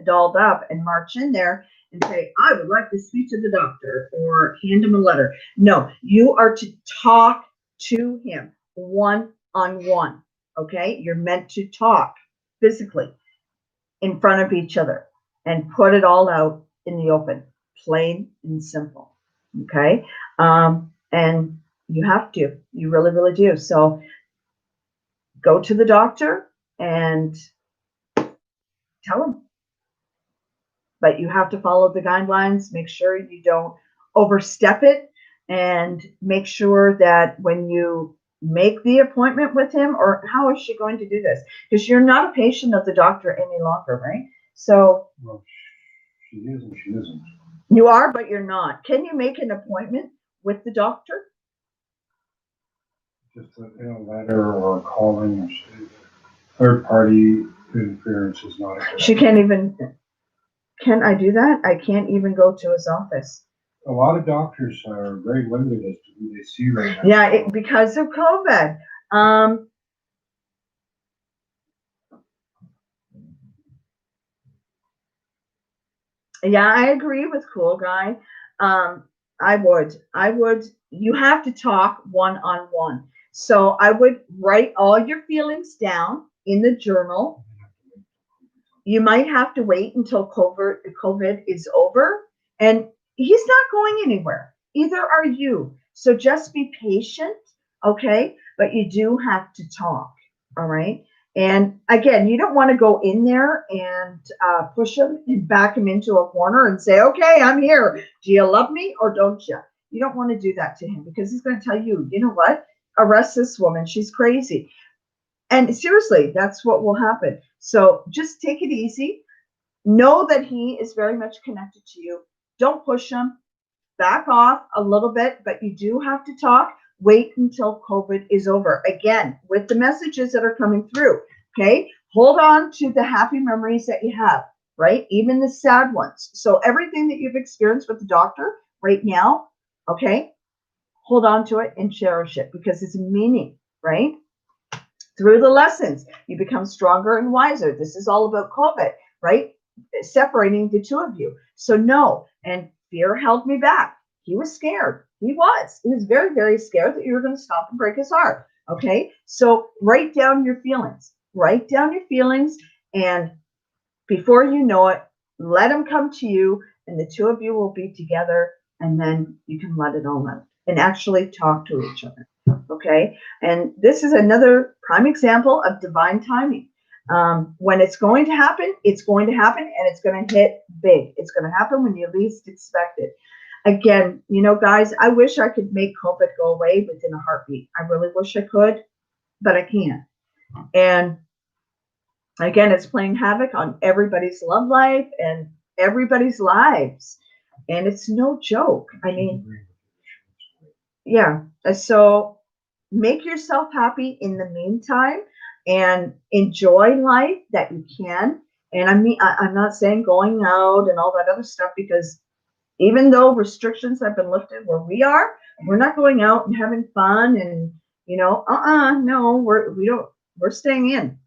dolled up and march in there and say, I would like to speak to the doctor or hand him a letter. No, you are to talk to him one-on-one. Okay? You're meant to talk physically in front of each other and put it all out in the open, plain and simple. Okay? And you have to. You really, really do. So go to the doctor and tell him. But you have to follow the guidelines. Make sure you don't overstep it. And make sure that when you make the appointment with him, or how is she going to do this? Because you're not a patient of the doctor any longer, right? So. Well, she is and she isn't. You are, but you're not. Can you make an appointment with the doctor? Just a letter or calling or third party interference is not a She can't even. Can I do that? I can't even go to his office. A lot of doctors are very limited as to who they see right now. Yeah, because of COVID. Yeah, I agree with Cool Guy. I would, you have to talk one-on-one. So I would write all your feelings down in the journal. You might have to wait until COVID is over, and he's not going anywhere. Either are you. So just be patient, okay? But you do have to talk, all right? And again, you don't want to go in there and push him and back him into a corner and say, okay, I'm here. Do you love me or don't you? You don't want to do that to him because he's going to tell you, you know what? Arrest this woman. She's crazy. And seriously, that's what will happen. So just take it easy. Know that he is very much connected to you. Don't push him. Back off a little bit, but you do have to talk. Wait until COVID is over. Again, with the messages that are coming through, okay? Hold on to the happy memories that you have, right? Even the sad ones. So everything that you've experienced with the doctor right now, okay? Hold on to it and cherish it because it's meaning, right? Through the lessons, you become stronger and wiser. This is all about COVID, right? Separating the two of you. So no, and fear held me back. He was scared. He was very, very scared that you were going to stop and break his heart. Okay. So write down your feelings. Write down your feelings. And before you know it, let him come to you and the two of you will be together. And then you can let it all out and actually talk to each other. Okay. And this is another prime example of divine timing. When it's going to happen, it's going to happen and it's going to hit big. It's going to happen when you least expect it. Again, you know, guys, I wish I could make COVID go away within a heartbeat. I really wish I could, but I can't. And again, it's playing havoc on everybody's love life and everybody's lives. And it's no joke. I mean, yeah. So make yourself happy in the meantime and enjoy life that you can. And I'm not saying going out and all that other stuff because even though restrictions have been lifted where we are, we're not going out and having fun and, you know, no, we're staying in.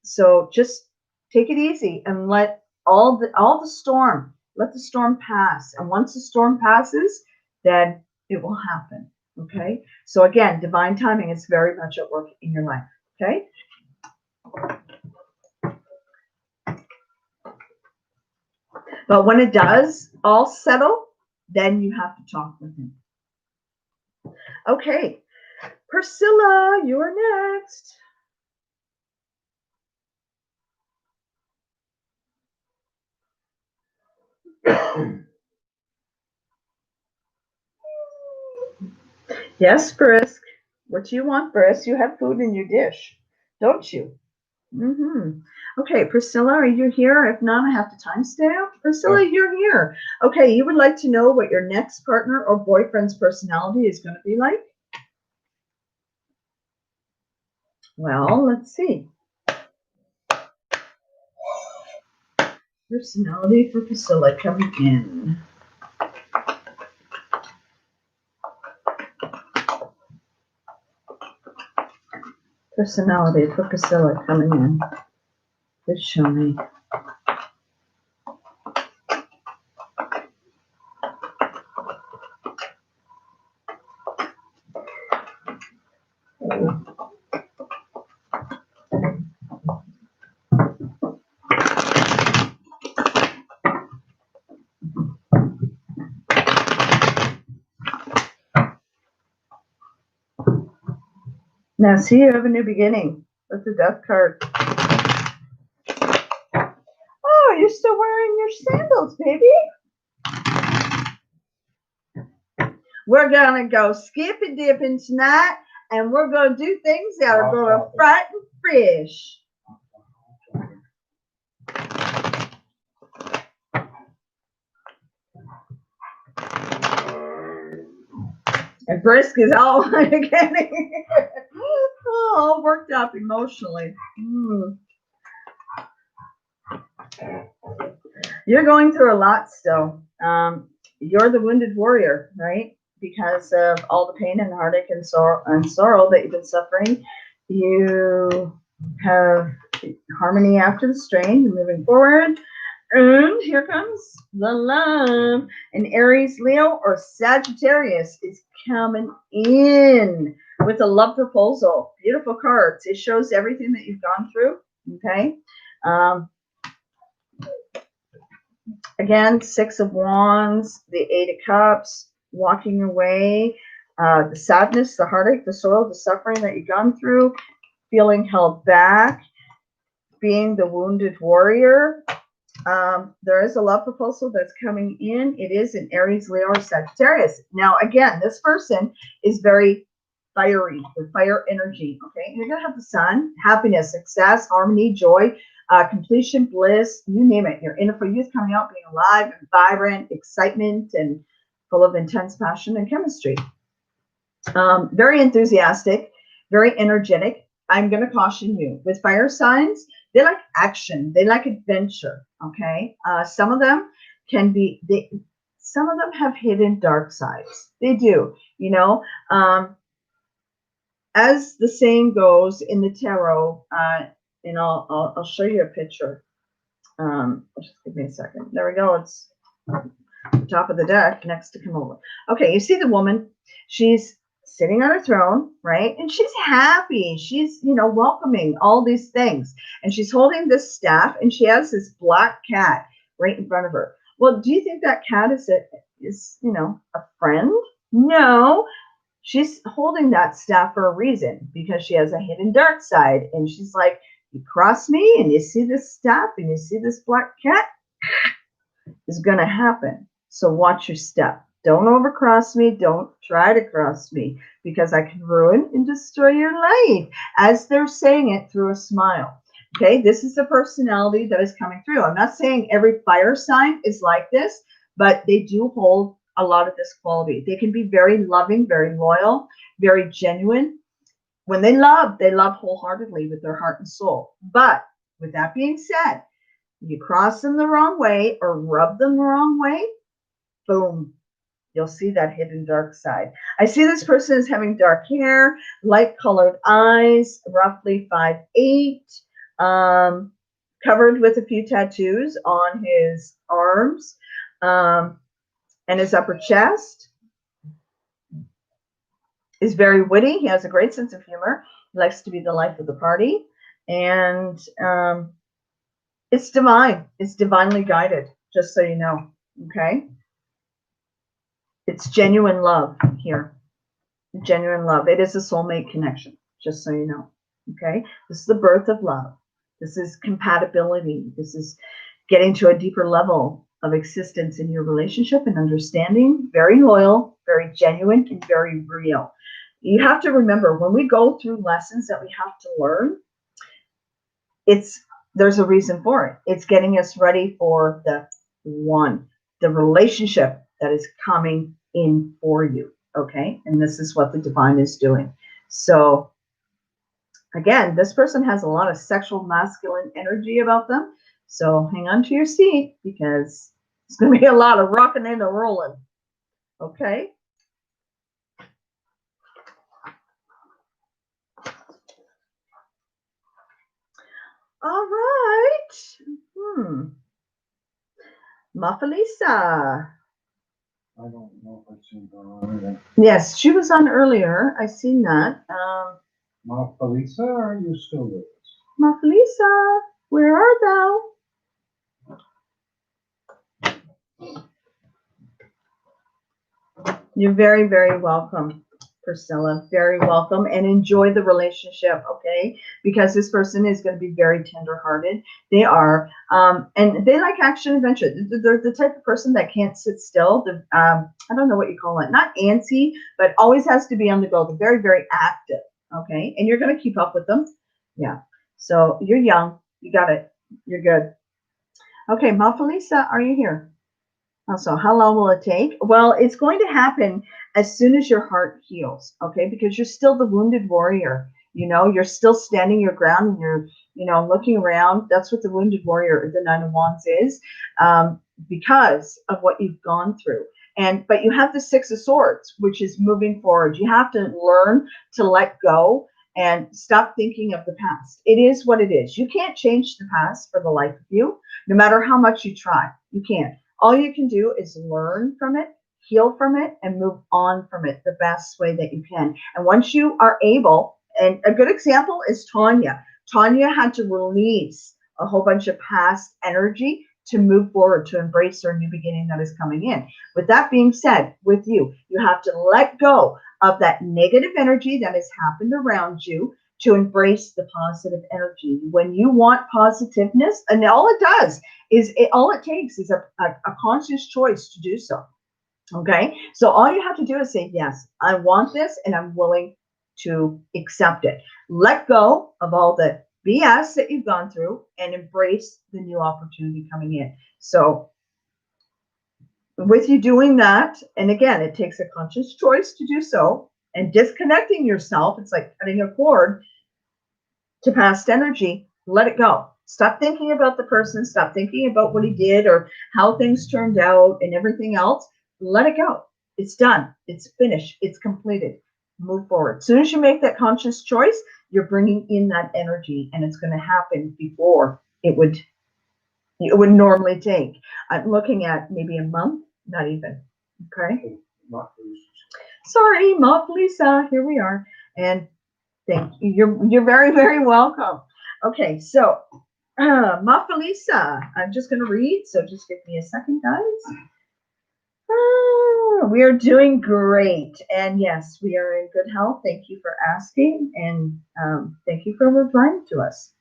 So just take it easy and let let the storm pass. And once the storm passes, then it will happen. Okay. So again, divine timing is very much at work in your life. Okay. But when it does all settle, then you have to talk with him. Okay. Priscilla, you're next. Yes, Brisk. What do you want, Brisk? You have food in your dish, don't you? Mm-hmm. Okay, Priscilla, are you here? If not, I have to timestamp. Priscilla, you're here. Okay, you would like to know what your next partner or boyfriend's personality is going to be like? Well, let's see. Personality for Priscilla coming in. Personality for Priscilla coming in. Please show me. Now, see, you have a new beginning. That's the death card. Oh, you're still wearing your sandals, baby. We're going to go skipping dipping tonight, and we're going to do things that are going to frighten fish. And Brisk is all getting all worked up emotionally. You're going through a lot still. You're the wounded warrior, right? Because of all the pain and heartache and sorrow that you've been suffering. You have harmony after the strain. You're moving forward. And here comes the love. And Aries, Leo, or Sagittarius is coming in with a love proposal. Beautiful cards. It shows everything that you've gone through. Okay. Again, Six of Wands, the Eight of Cups, walking away, the sadness, the heartache, the sorrow, the suffering that you've gone through, feeling held back, being the wounded warrior. There is a love proposal that's coming in. It is in Aries, Leo, or Sagittarius. Now, again, this person is very fiery, with fire energy. Okay, you're gonna have the sun, happiness, success, harmony, joy, completion, bliss, you name it. You're in it for youth, coming out, being alive and vibrant, excitement, and full of intense passion and chemistry. Very enthusiastic, very energetic. I'm going to caution you with fire signs. They like action. They like adventure. Okay. Some of them can be, some of them have hidden dark sides. They do, you know, as the saying goes in the tarot, and I'll show you a picture. Just give me a second. There we go. It's the top of the deck next to come over. Okay. You see the woman, she's sitting on her throne, right? And she's happy. She's, you know, welcoming all these things. And she's holding this staff, and she has this black cat right in front of her. Well, do you think that cat is, you know, a friend? No. She's holding that staff for a reason, because she has a hidden dark side. And she's like, you cross me and you see this staff and you see this black cat, it's going to happen. So watch your step. Don't overcross me. Don't try to cross me, because I can ruin and destroy your life, as they're saying it through a smile. Okay, this is the personality that is coming through. I'm not saying every fire sign is like this, but they do hold a lot of this quality. They can be very loving, very loyal, very genuine. When they love wholeheartedly with their heart and soul. But with that being said, you cross them the wrong way or rub them the wrong way, boom, you'll see that hidden dark side. I see this person is having dark hair, light colored eyes, roughly 5'8", covered with a few tattoos on his arms, and his upper chest. Is very witty. He has a great sense of humor. He likes to be the life of the party. And it's divine. It's divinely guided, just so you know. Okay? It's genuine love here. Genuine love. It is a soulmate connection, just so you know. Okay? This is the birth of love. This is compatibility. This is getting to a deeper level of existence in your relationship and understanding. Very loyal, very genuine, and very real. You have to remember, when we go through lessons that we have to learn, there's a reason for it. It's getting us ready for the relationship that is coming in for you. Okay. And this is what the divine is doing. So again, this person has a lot of sexual masculine energy about them. So hang on to your seat, because it's going to be a lot of rocking and rolling. Okay. All right. Mafa Lisa. I don't know if I've seen her on. Yes, she was on earlier. I seen that. Mafa Lisa, are you still with us? Mafa Lisa, where are thou? You're very, very welcome, Priscilla. Very welcome, and enjoy the relationship, okay? Because this person is going to be very tender-hearted. They are, and they like action adventure. They're the type of person that can't sit still. I don't know what you call it. Not antsy, but always has to be on the go. They're very, very active, okay? And you're going to keep up with them. Yeah. So you're young. You got it. You're good. Okay, Mafa Lisa, are you here? So how long will it take? Well, it's going to happen as soon as your heart heals, okay? Because you're still the wounded warrior. You know, you're still standing your ground, and you're, you know, looking around. That's what the wounded warrior, the Nine of Wands is, because of what you've gone through. But you have the Six of Swords, which is moving forward. You have to learn to let go and stop thinking of the past. It is what it is. You can't change the past for the life of you, no matter how much you try. You can't. All you can do is learn from it, heal from it, and move on from it the best way that you can. And once you are able, and a good example is Tanya. Tanya had to release a whole bunch of past energy to move forward, to embrace our new beginning that is coming in. With that being said, with you, you have to let go of that negative energy that has happened around you to embrace the positive energy. When you want positiveness, and all it does is, all it takes is a conscious choice to do so. Okay, so all you have to do is say, yes, I want this and I'm willing to accept it. Let go of all the BS that you've gone through and embrace the new opportunity coming in. So with you doing that, and again, it takes a conscious choice to do so, and disconnecting yourself, it's like cutting a cord to past energy. Let it go. Stop thinking about the person. Stop thinking about what he did or how things turned out and everything else. Let it go. It's done. It's finished. It's completed. Move forward. As soon as you make that conscious choice, you're bringing in that energy, and it's going to happen before it would normally take. I'm looking at maybe a month, not even. Okay. Sorry, Mafa Lisa. Here we are. And thank you. You're very, very welcome. Okay, so Mafa Lisa, I'm just going to read. So just give me a second, guys. We are doing great. And yes, we are in good health. Thank you for asking. And thank you for replying to us.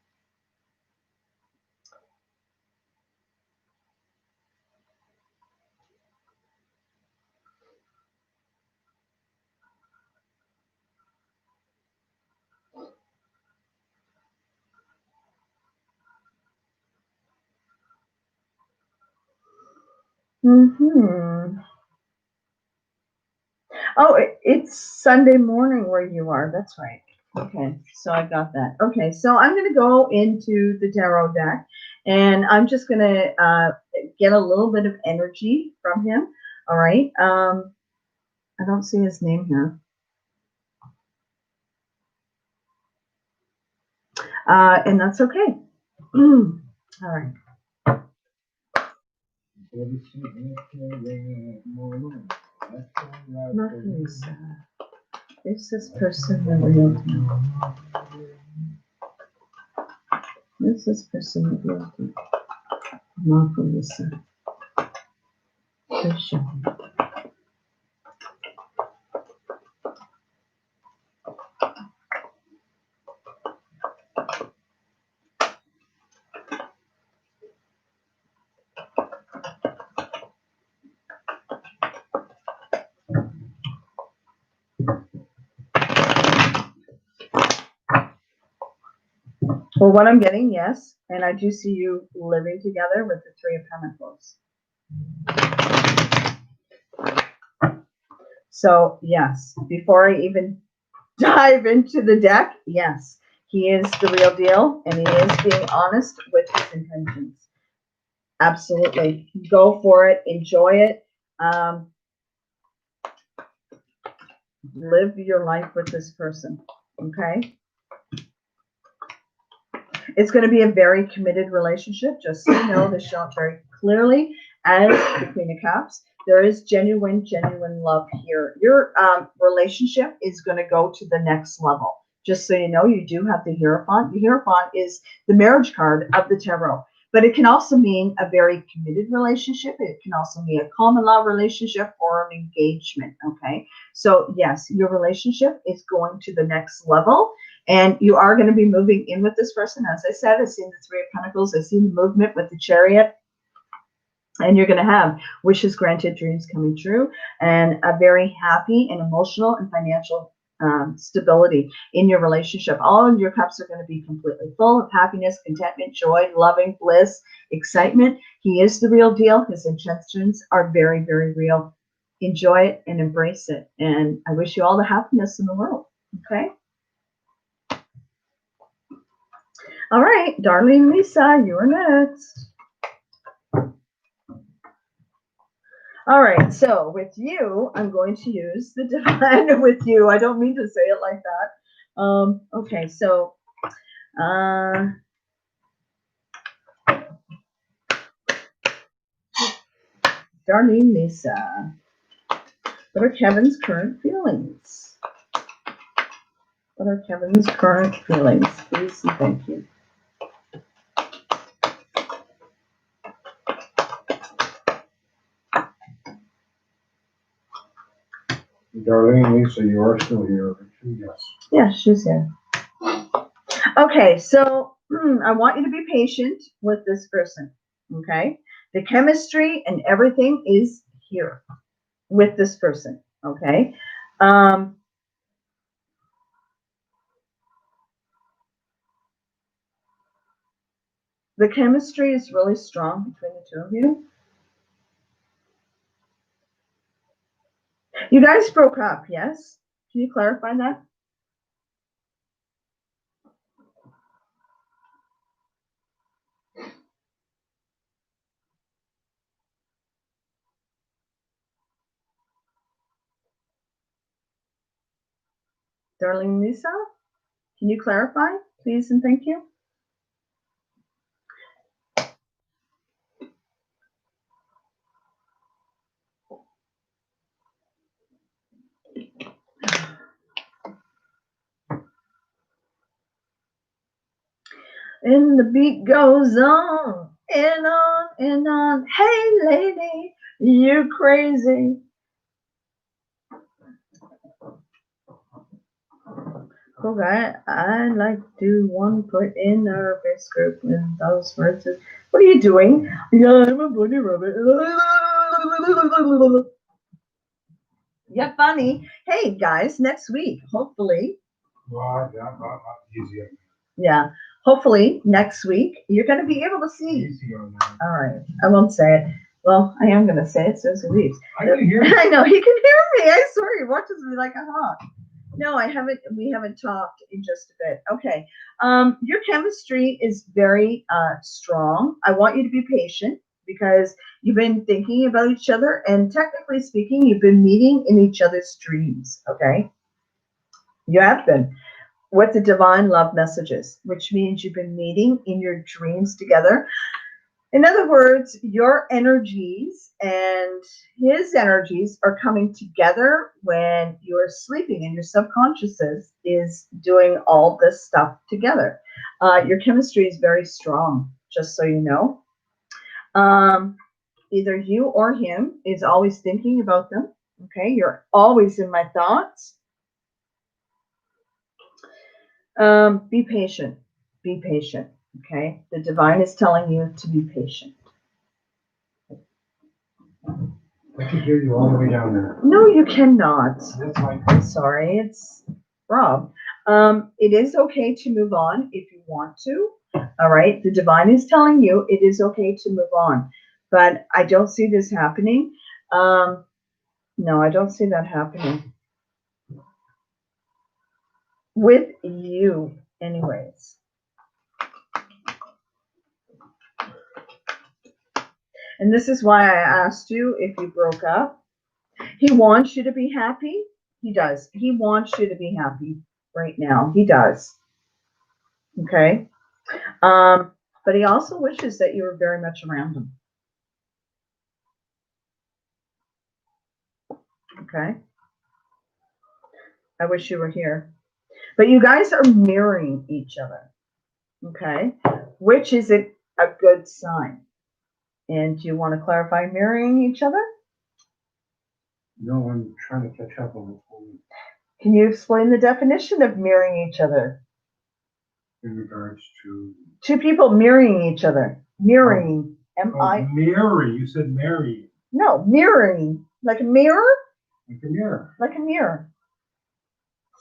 Oh, it's Sunday morning where you are. That's right. Okay, so I got that. Okay, so I'm going to go into the tarot deck, and I'm just going to get a little bit of energy from him. All right. I don't see his name here. And that's okay. All right. Is this person revealed? Is this person revealed? Mafa Lisa. Well, what I'm getting, yes, and I do see you living together with the Three of Pentacles. So, yes, before I even dive into the deck, yes, he is the real deal, and he is being honest with his intentions. Absolutely. Go for it. Enjoy it. Live your life with this person, okay? It's going to be a very committed relationship. Just so you know, this shot very clearly as the Queen of Cups. There is genuine love here. Your relationship is going to go to the next level. Just so you know, you do have the Hierophant. The Hierophant is the marriage card of the tarot. But it can also mean a very committed relationship. It can also mean a common law relationship or an engagement, okay? So, yes, your relationship is going to the next level. And you are going to be moving in with this person. As I said, I've seen the Three of Pentacles. I've seen the movement with the Chariot. And you're going to have wishes granted, dreams coming true, and a very happy and emotional and financial stability in your relationship. All of your cups are going to be completely full of happiness, contentment, joy, loving, bliss, excitement. He is the real deal. His intentions are very, very real. Enjoy it and embrace it. And I wish you all the happiness in the world. Okay? All right, darling Lisa, you're next. All right, so with you, I'm going to use the divine with you. I don't mean to say it like that. Okay, so darling Lisa, what are Kevin's current feelings? What are Kevin's current feelings? Please and thank you. Darlene, Lisa, you are still here. Yes. Yeah, she's here. Okay, so I want you to be patient with this person. Okay, the chemistry and everything is here with this person. Okay. The chemistry is really strong between the two of you. You guys broke up, yes? Can you clarify that? Darling Lisa, can you clarify, please and thank you? And the beat goes on and on and on. Hey, lady, you crazy. Okay, I like to one put in our base group with those verses. What are you doing? Yeah, I'm a bunny rabbit. Yeah, funny. Hey, guys, next week, hopefully. Well, yeah, not easy. Yeah, hopefully next week you're going to be able to see. Easy on that. All right, I won't say it. Well, I am going to say it, so it leaves. I can hear you. I know, he can hear me. I swear, he watches me like a hawk. No, I haven't. We haven't talked in just a bit. Okay. Your chemistry is very strong. I want you to be patient because you've been thinking about each other, and technically speaking, you've been meeting in each other's dreams. Okay. You have been with the divine love messages, which means you've been meeting in your dreams together. In other words, your energies and his energies are coming together when you're sleeping and your subconscious is doing all this stuff together. Your chemistry is very strong, just so you know. Either you or him is always thinking about them. Okay, you're always in my thoughts. Be patient. Be patient. Okay, the divine is telling you to be patient. I can hear you all the way down there. No, you cannot. That's fine. I'm sorry, it's Rob. It is okay to move on if you want to. All right, the divine is telling you it is okay to move on, but I don't see this happening. No, I don't see that happening with you, anyways. And this is why I asked you if you broke up. He wants you to be happy. He does. He wants you to be happy right now. He does. Okay. But he also wishes that you were very much around him. Okay. I wish you were here. But you guys are mirroring each other. Okay. Which is a good sign. And do you want to clarify mirroring each other? No, I'm trying to catch up on the phone. Can you explain the definition of mirroring each other? In regards to Two people mirroring each other. Mirroring. Mirroring. You said marry. No, mirroring. Like a mirror? Like a mirror. Like a mirror.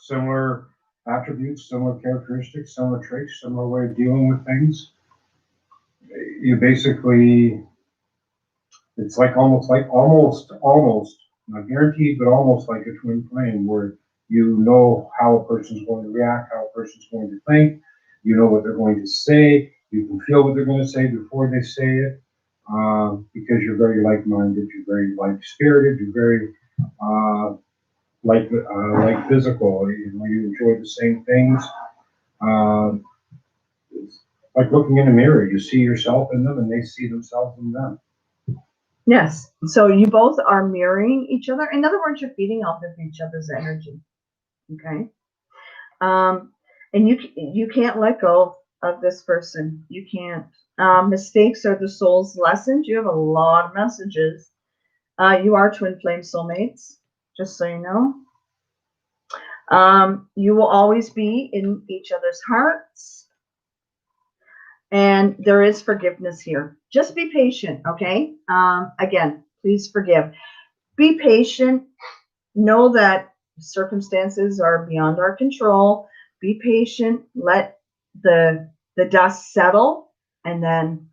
Similar attributes, similar characteristics, similar traits, similar way of dealing with things. You basically, it's like almost, not guaranteed, but almost like a twin flame where you know how a person's going to react, how a person's going to think, you know what they're going to say, you can feel what they're going to say before they say it, because you're very like-minded, you're very like-spirited, you're very like physical, you enjoy the same things. It's like looking in a mirror, you see yourself in them and they see themselves in them. Yes. So you both are mirroring each other. In other words, you're feeding off of each other's energy. Okay. And you can't let go of this person. You can't. Mistakes are the soul's lessons. You have a lot of messages. You are twin flame soulmates, just so you know. You will always be in each other's hearts. And there is forgiveness here. Just be patient, okay? Again, please forgive. Be patient. Know that circumstances are beyond our control. Be patient. Let the dust settle. And then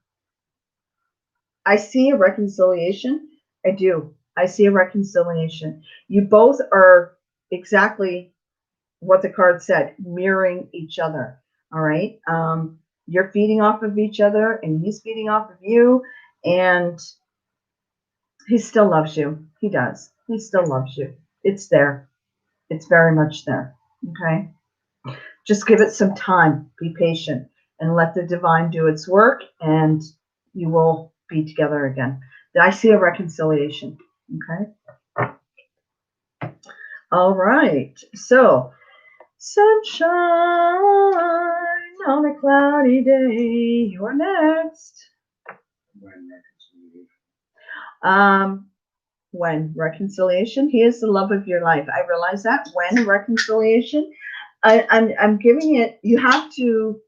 I see a reconciliation. I do. I see a reconciliation. You both are exactly what the card said, mirroring each other. All right. You're feeding off of each other and he's feeding off of you. And he still loves you. He does. He still loves you. It's there. It's very much there. Okay. Just give it some time. Be patient and let the divine do its work and you will be together again. I see a reconciliation. Okay. All right. So, sunshine on a cloudy day. You're next. When reconciliation, he is the love of your life. I realize that. When reconciliation, I'm giving it. You have to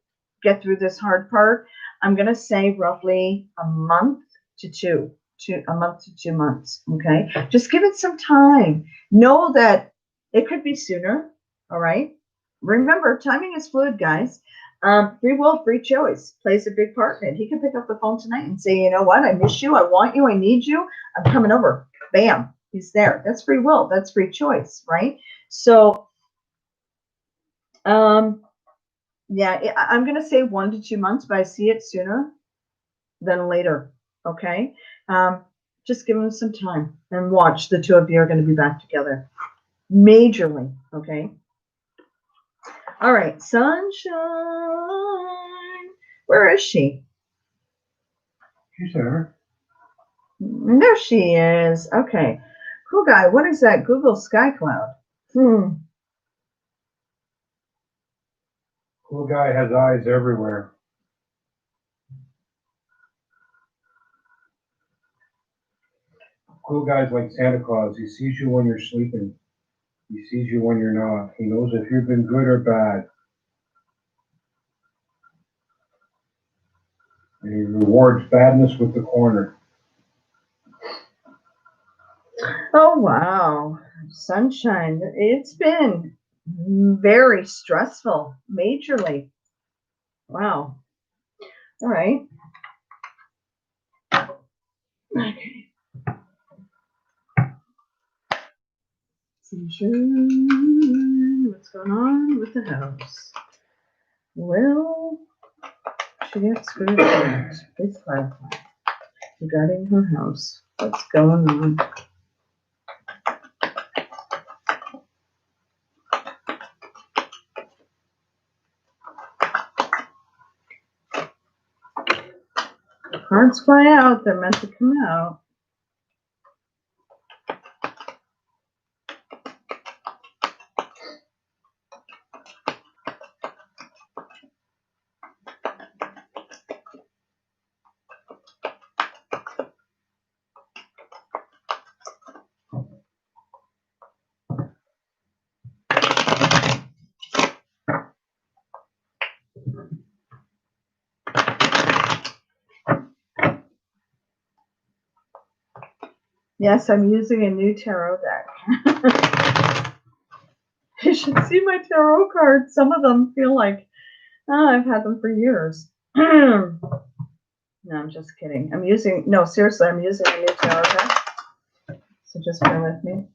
get through this hard part. I'm gonna say roughly a month to 2 months. Okay, just give it some time. Know that it could be sooner. All right. Remember, timing is fluid, guys. Free will, free choice plays a big part in it. He can pick up the phone tonight and say, you know what, I miss you, I want you, I need you, I'm coming over. Bam, he's there. That's free will. That's free choice, right? So, yeah, I'm going to say 1 to 2 months, but I see it sooner than later. Okay. Just give him some time and watch. The two of you are going to be back together majorly. Okay. All right. Sunshine. Where is she? She's there. There she is. Okay. Cool guy. What is that? Google Sky Cloud. Cool guy has eyes everywhere. Cool guy's like Santa Claus. He sees you when you're sleeping. He sees you when you're not. He knows if you've been good or bad. And he rewards badness with the corner. Oh, wow. Sunshine. It's been very stressful, majorly. Wow. All right. Okay. Sunshine. What's going on with the house? Well, she gets screwed out. Please clarify. Regarding her house. What's going on? Cards fly out. They're meant to come out. Yes, I'm using a new tarot deck. You should see my tarot cards. Some of them feel like, oh, I've had them for years. No, I'm just kidding. No, seriously, I'm using a new tarot deck. So just bear with me.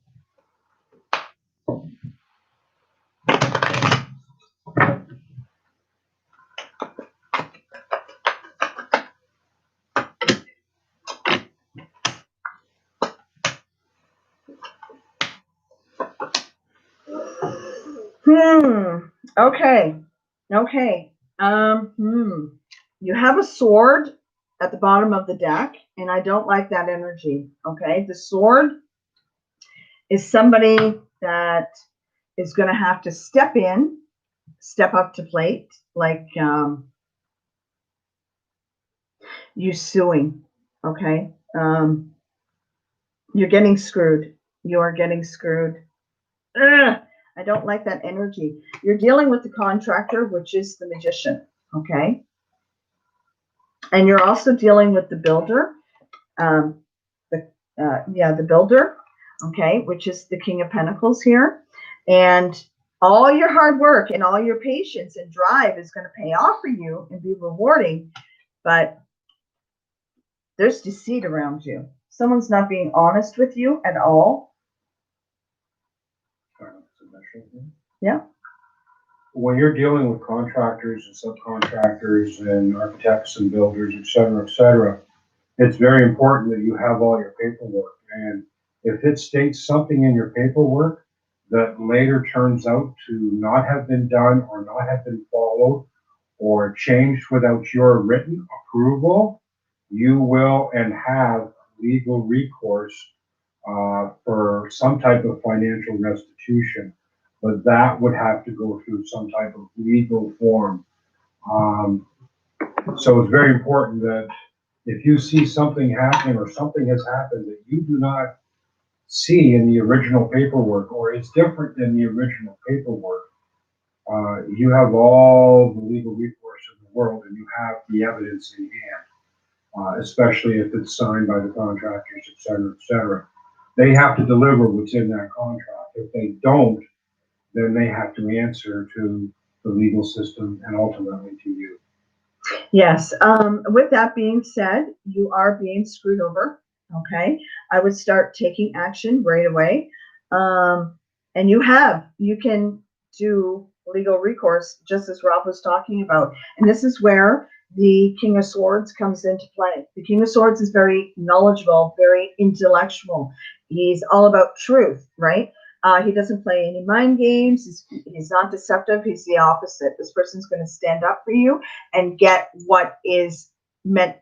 Okay. Okay. You have a sword at the bottom of the deck, and I don't like that energy. Okay. The sword is somebody that is going to have to step up to plate, like you suing. Okay. You're getting screwed. You are getting screwed. Ugh. I don't like that energy. You're dealing with the contractor, which is the magician, okay? And you're also dealing with the builder, the builder, okay, which is the King of Pentacles here. And all your hard work and all your patience and drive is going to pay off for you and be rewarding, but there's deceit around you. Someone's not being honest with you at all. Yeah. When you're dealing with contractors and subcontractors and architects and builders, et cetera, it's very important that you have all your paperwork. And if it states something in your paperwork that later turns out to not have been done or not have been followed or changed without your written approval, you will and have legal recourse for some type of financial restitution. But that would have to go through some type of legal form. So it's very important that if you see something happening or something has happened that you do not see in the original paperwork or is different than the original paperwork, you have all the legal recourse in the world and you have the evidence in hand, especially if it's signed by the contractors, et cetera. They have to deliver what's in that contract. If they don't, then they have to answer to the legal system and ultimately to you. Yes. With that being said, you are being screwed over. Okay. I would start taking action right away. And you can do legal recourse, just as Rob was talking about. And this is where the King of Swords comes into play. The King of Swords is very knowledgeable, very intellectual. He's all about truth, right? He doesn't play any mind games. He's not deceptive. He's the opposite. This person's going to stand up for you and get what is meant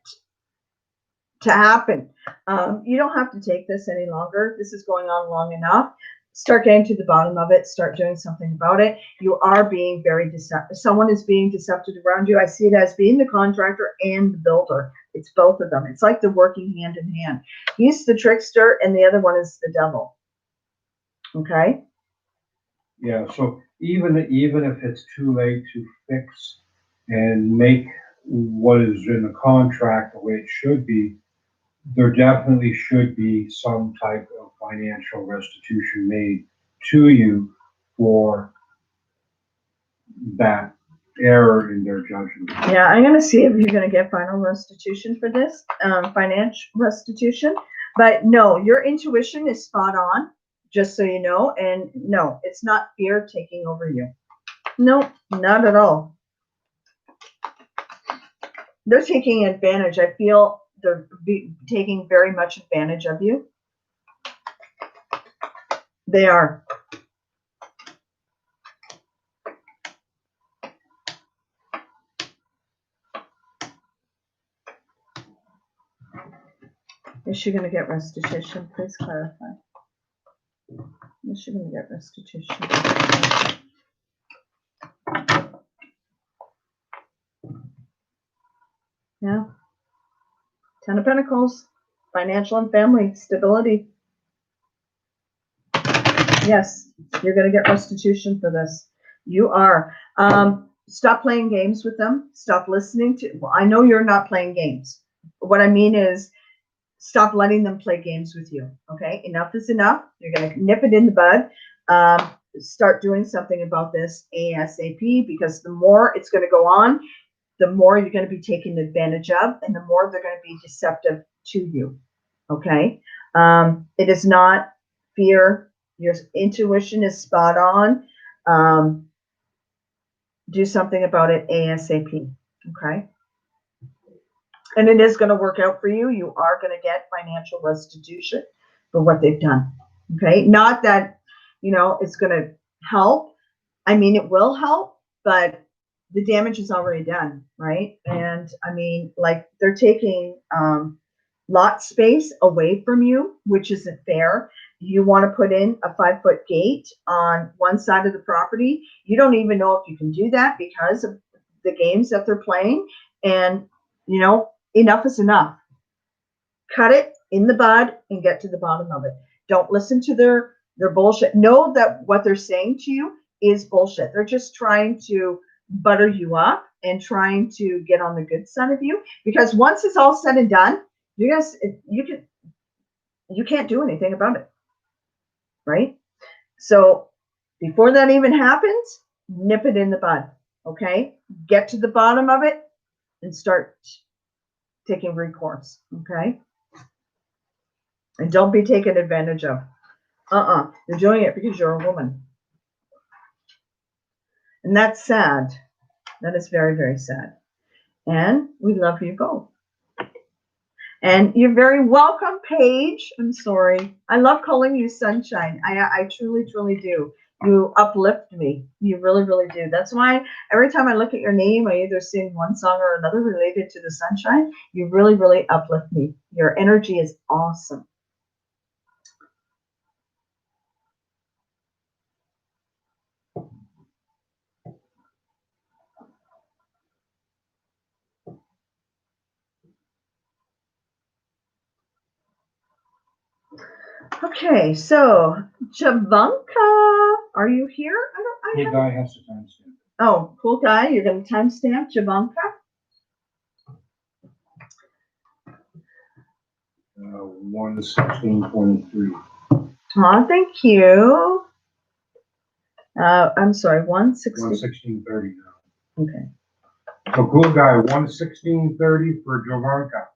to happen. You don't have to take this any longer. This is going on long enough. Start getting to the bottom of it. Start doing something about it. You are being very deceptive. Someone is being deceptive around you. I see it as being the contractor and the builder. It's both of them. It's like they're working hand in hand. He's the trickster and the other one is the devil. Okay. Yeah, so even if it's too late to fix and make what is in the contract the way it should be, there definitely should be some type of financial restitution made to you for that error in their judgment. Yeah, I'm going to see if you're going to get final restitution for this, financial restitution. But no, your intuition is spot on, just so you know. And no, it's not fear taking over you. No, not at all. They're taking advantage. I feel they're taking very much advantage of you. They are. Is she going to get restitution? Please clarify. Is she going to get restitution? Yeah. 10 of Pentacles. Financial and family stability. Yes, you're going to get restitution for this. You are. Stop playing games with them. Stop listening to. Well, I know you're not playing games. What I mean is, stop letting them play games with you. Okay, enough is enough. You're going to nip it in the bud. Start doing something about this ASAP, because the more it's going to go on, the more you're going to be taken advantage of, and the more they're going to be deceptive to you. Okay, it is not fear. Your intuition is spot on. Do something about it ASAP. Okay. And it is going to work out for you. You are going to get financial restitution for what they've done. Okay. Not that, it's going to help. I mean, it will help, but the damage is already done. Right. And I mean, like, they're taking lot space away from you, which isn't fair. You want to put in a 5-foot gate on one side of the property. You don't even know if you can do that because of the games that they're playing. And, enough is enough. Cut it in the bud and get to the bottom of it. Don't listen to their They're bullshit. Know that what they're saying to you is bullshit. They're just trying to butter you up and trying to get on the good side of you, because once it's all said and done, you can't do anything about it, right? So before that even happens, nip it in the bud, okay? Get to the bottom of it and start taking recourse, okay? And don't be taken advantage of. You're doing it because you're a woman. And that's sad. That is very, very sad. And we love you both. And you're very welcome, Paige. I'm sorry. I love calling you Sunshine. I truly, truly do. You uplift me. You really, really do. That's why every time I look at your name, I either sing one song or another related to the sunshine. You really, really uplift me. Your energy is awesome. Okay, so Ivanka, are you here? Cool guy has to timestamp. Oh, cool guy. You're going to timestamp Ivanka? 1:16:23. Oh, thank you. I'm sorry, 1:16:30 now. Okay. So cool guy, 1:16:30 for Jovanka.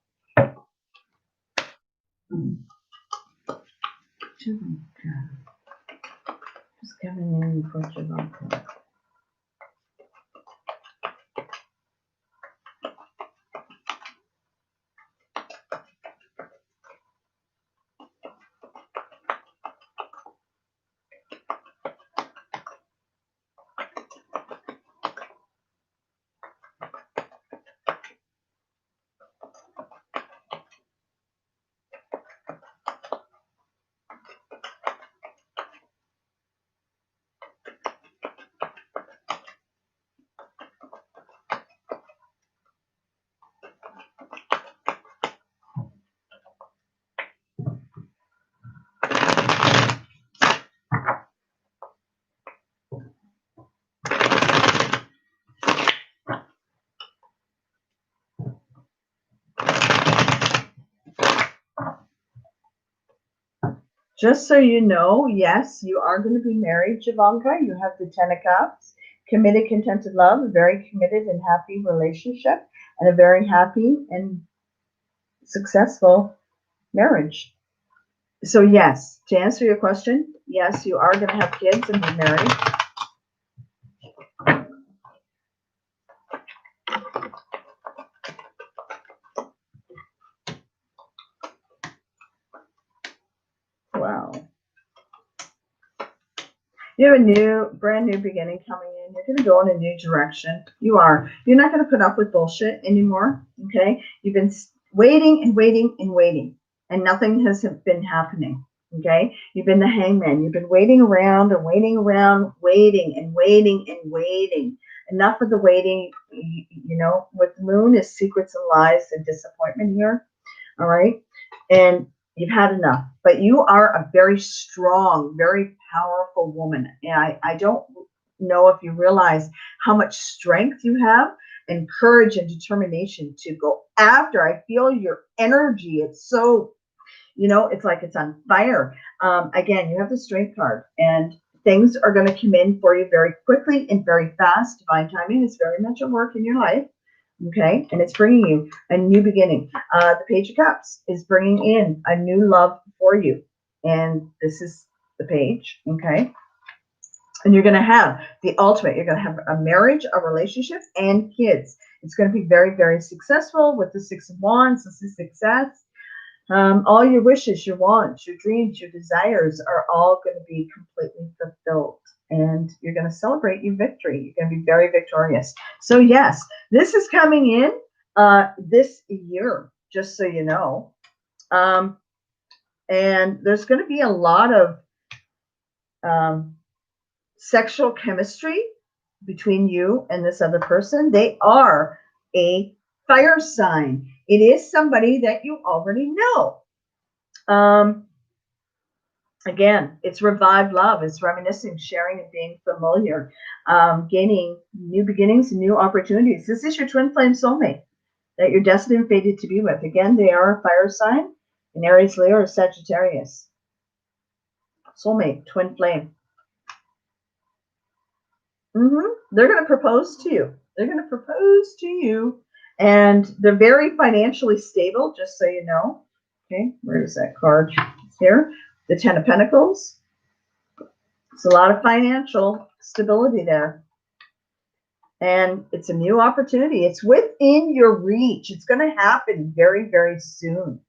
Just coming in for Ivanka. Just so you know, yes, you are going to be married, Ivanka. You have the 10 of Cups, committed, contented love, a very committed and happy relationship, and a very happy and successful marriage. So yes, to answer your question, yes, you are going to have kids and be married. Wow. You have a brand new beginning coming in. You're going to go in a new direction. You are. You're not going to put up with bullshit anymore, okay? You've been waiting and waiting and waiting, and nothing has been happening, okay? You've been the hangman. You've been waiting around and waiting around, waiting and waiting and waiting. Enough of the waiting. You know, with the moon is secrets and lies and disappointment here, all right? And you've had enough, but you are a very strong, very powerful woman. And I don't know if you realize how much strength you have and courage and determination to go after. I feel your energy. It's so, you know, it's like it's on fire. Again, you have the strength card, and things are going to come in for you very quickly and very fast. Divine timing is very much at work in your life. Okay, and it's bringing you a new beginning. The Page of Cups is bringing in a new love for you, and this is the page. Okay, and you're going to have the ultimate. You're going to have a marriage, a relationship, and kids. It's going to be very, very successful with the Six of Wands. This is success. All your wishes, your wants, your dreams, your desires are all going to be completely fulfilled. And you're going to celebrate your victory. You're going to be very victorious. So yes, this is coming in this year, just so you know. And there's going to be a lot of sexual chemistry between you and this other person. They are a fire sign. It is somebody that you already know. Again, it's revived love. It's reminiscing, sharing, and being familiar, gaining new beginnings and new opportunities. This is your twin flame soulmate that you're destined and fated to be with. Again, they are a fire sign, an Aries, Leo, or Sagittarius. Soulmate, twin flame. They're going to propose to you. They're going to propose to you. And they're very financially stable, just so you know. Okay, where is that card? It's here. The Ten of Pentacles. It's a lot of financial stability there. And it's a new opportunity. It's within your reach. It's going to happen very, very soon.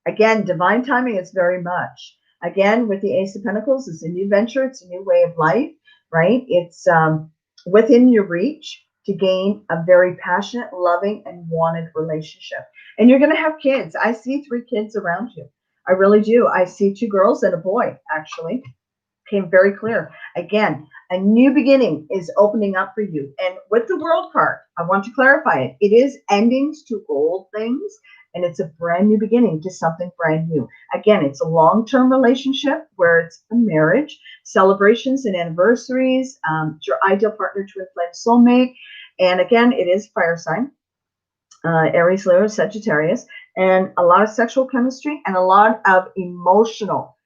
Again, divine timing is very much. Again, with the Ace of Pentacles, it's a new venture. It's a new way of life, right? It's within your reach to gain a very passionate, loving, and wanted relationship. And you're going to have kids. I see 3 kids around you. I really do. I see 2 girls and a boy, actually. Came very clear. Again, a new beginning is opening up for you. And with the World card, I want to clarify it. It is endings to old things, and it's a brand new beginning to something brand new. Again, it's a long-term relationship where it's a marriage, celebrations and anniversaries, your ideal partner, twin flame soulmate. And again, it is fire sign, Aries, Leo, Sagittarius, and a lot of sexual chemistry and a lot of emotional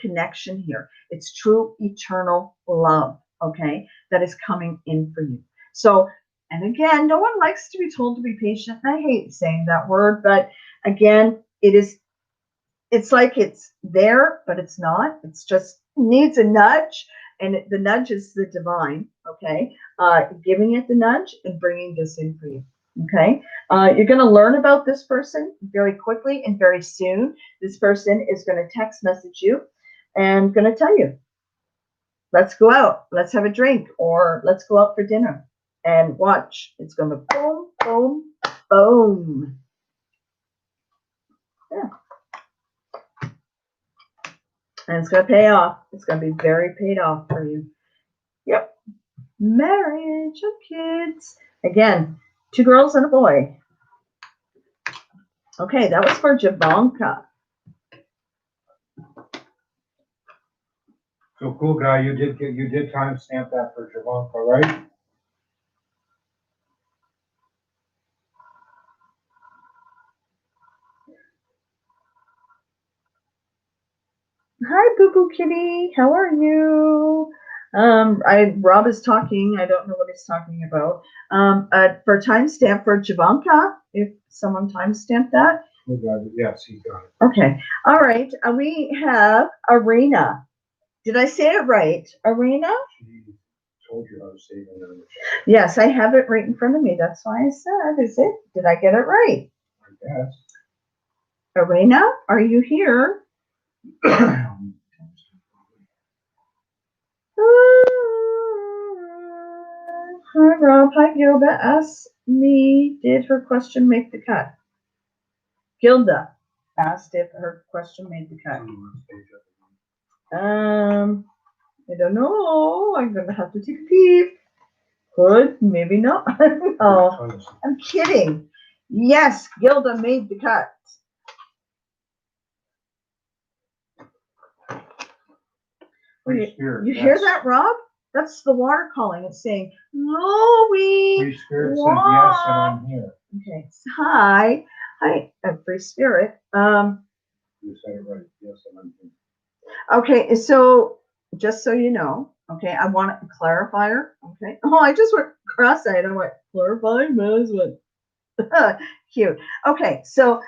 connection here. It's true eternal love, okay, that is coming in for you. So, and again, no one likes to be told to be patient. And I hate saying that word, but again, it's like it's there, but it's not. It's just needs a nudge, and the nudge is the divine, okay, giving it the nudge and bringing this in for you. Okay, you're going to learn about this person very quickly and very soon. This person is going to text message you and going to tell you, let's go out, let's have a drink, or let's go out for dinner. And watch, it's going to boom, boom, boom. Yeah. And it's going to pay off. It's going to be very paid off for you. Yep. Marriage and kids. Again, 2 girls and a boy. Okay, that was for Ivanka. So cool guy, you did timestamp that for Ivanka, right? Hi, Boo Boo Kitty. How are you? Rob is talking. I don't know what he's talking about. For timestamp for Ivanka, if someone timestamped that. Yes, he got it. Okay. All right. We have Irena. Did I say it right? Irena? She told you how to say it. Yes, I have it right in front of me. That's why I said, did I get it right? I guess. Irena, are you here? Hi, Rob. Hi, Gilda. Asked me, did her question make the cut? Gilda asked if her question made the cut. I don't know. I'm going to have to take a peek. Could, maybe not. Oh, I'm kidding. Yes, Gilda made the cut. You hear that, Rob? That's the water calling. It's saying, Louie. Free Spirit said yes, and I'm here. Okay. Hi. Hi, Free Spirit. You said it right. Yes, and I'm here. Okay, so just so you know, okay, I want a clarifier. Okay. Oh, I just went cross-eyed. I went clarify, what? Cute. Okay, so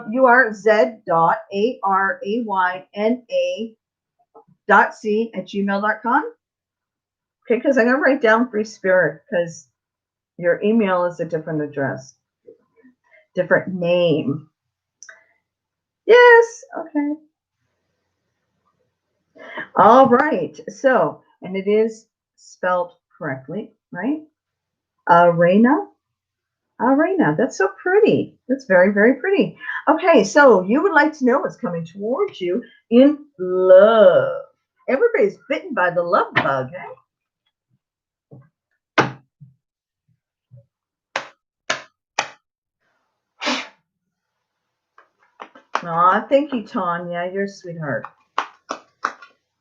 you are z.arayna.c@gmail.com. Okay, because I'm gonna write down Free Spirit because your email is a different address, different name. Yes. Okay. All right. So, and it is spelled correctly, right? Irena. Irena. That's so pretty. That's very, very pretty. Okay, so you would like to know what's coming towards you in love. Everybody's bitten by the love bug, eh? Aw, thank you, Tanya. You're a sweetheart.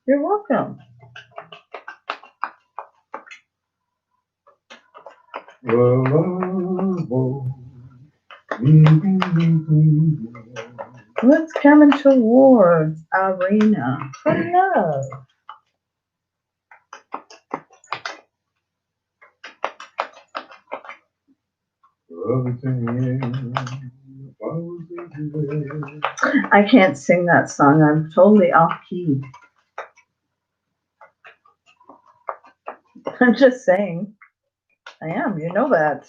You're welcome. Whoa, whoa, whoa. What's coming towards Irena for love? I can't sing that song. I'm totally off key. I'm just saying. I am. You know that.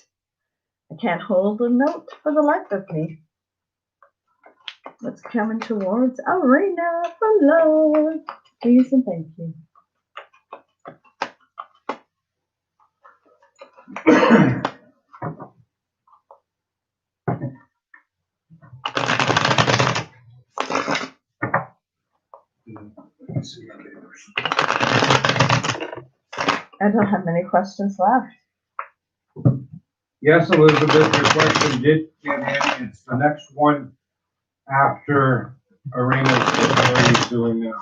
I can't hold a note for the life of me. What's coming towards Irena for love? Please and thank you. I don't have many questions left. Yes, Elizabeth, your question did get in. It's the next one after Arena's already doing now.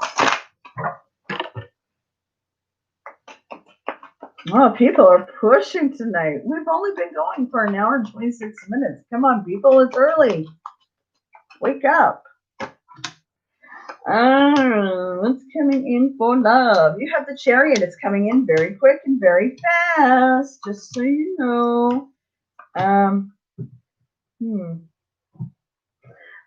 Oh, people are pushing tonight. We've only been going for an hour and 26 minutes. Come on, people, it's early. Wake up. What's coming in for love? You have the Chariot. It's coming in very quick and very fast, just so you know.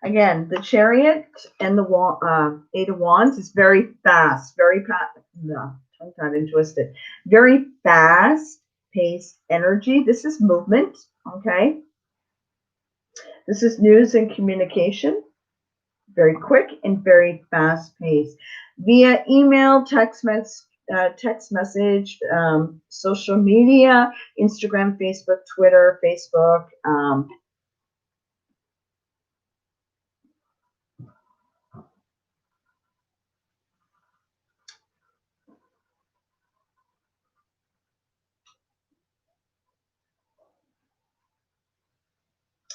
Again, the Chariot and the Eight of Wands is very fast, very tongue-tied and twisted. Very fast-paced energy. This is movement, okay? This is news and communication. Very quick and very fast-paced. Via email, text message, social media, Instagram, Facebook, Twitter, Facebook.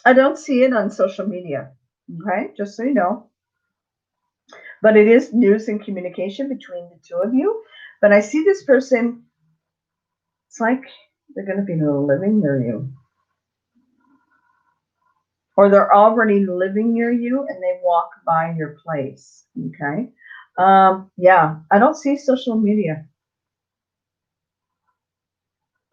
I don't see it on social media, okay? Just so you know. But it is news and communication between the two of you. But I see this person, it's like they're going to be living near you. Or they're already living near you and they walk by your place, okay? Yeah, I don't see social media.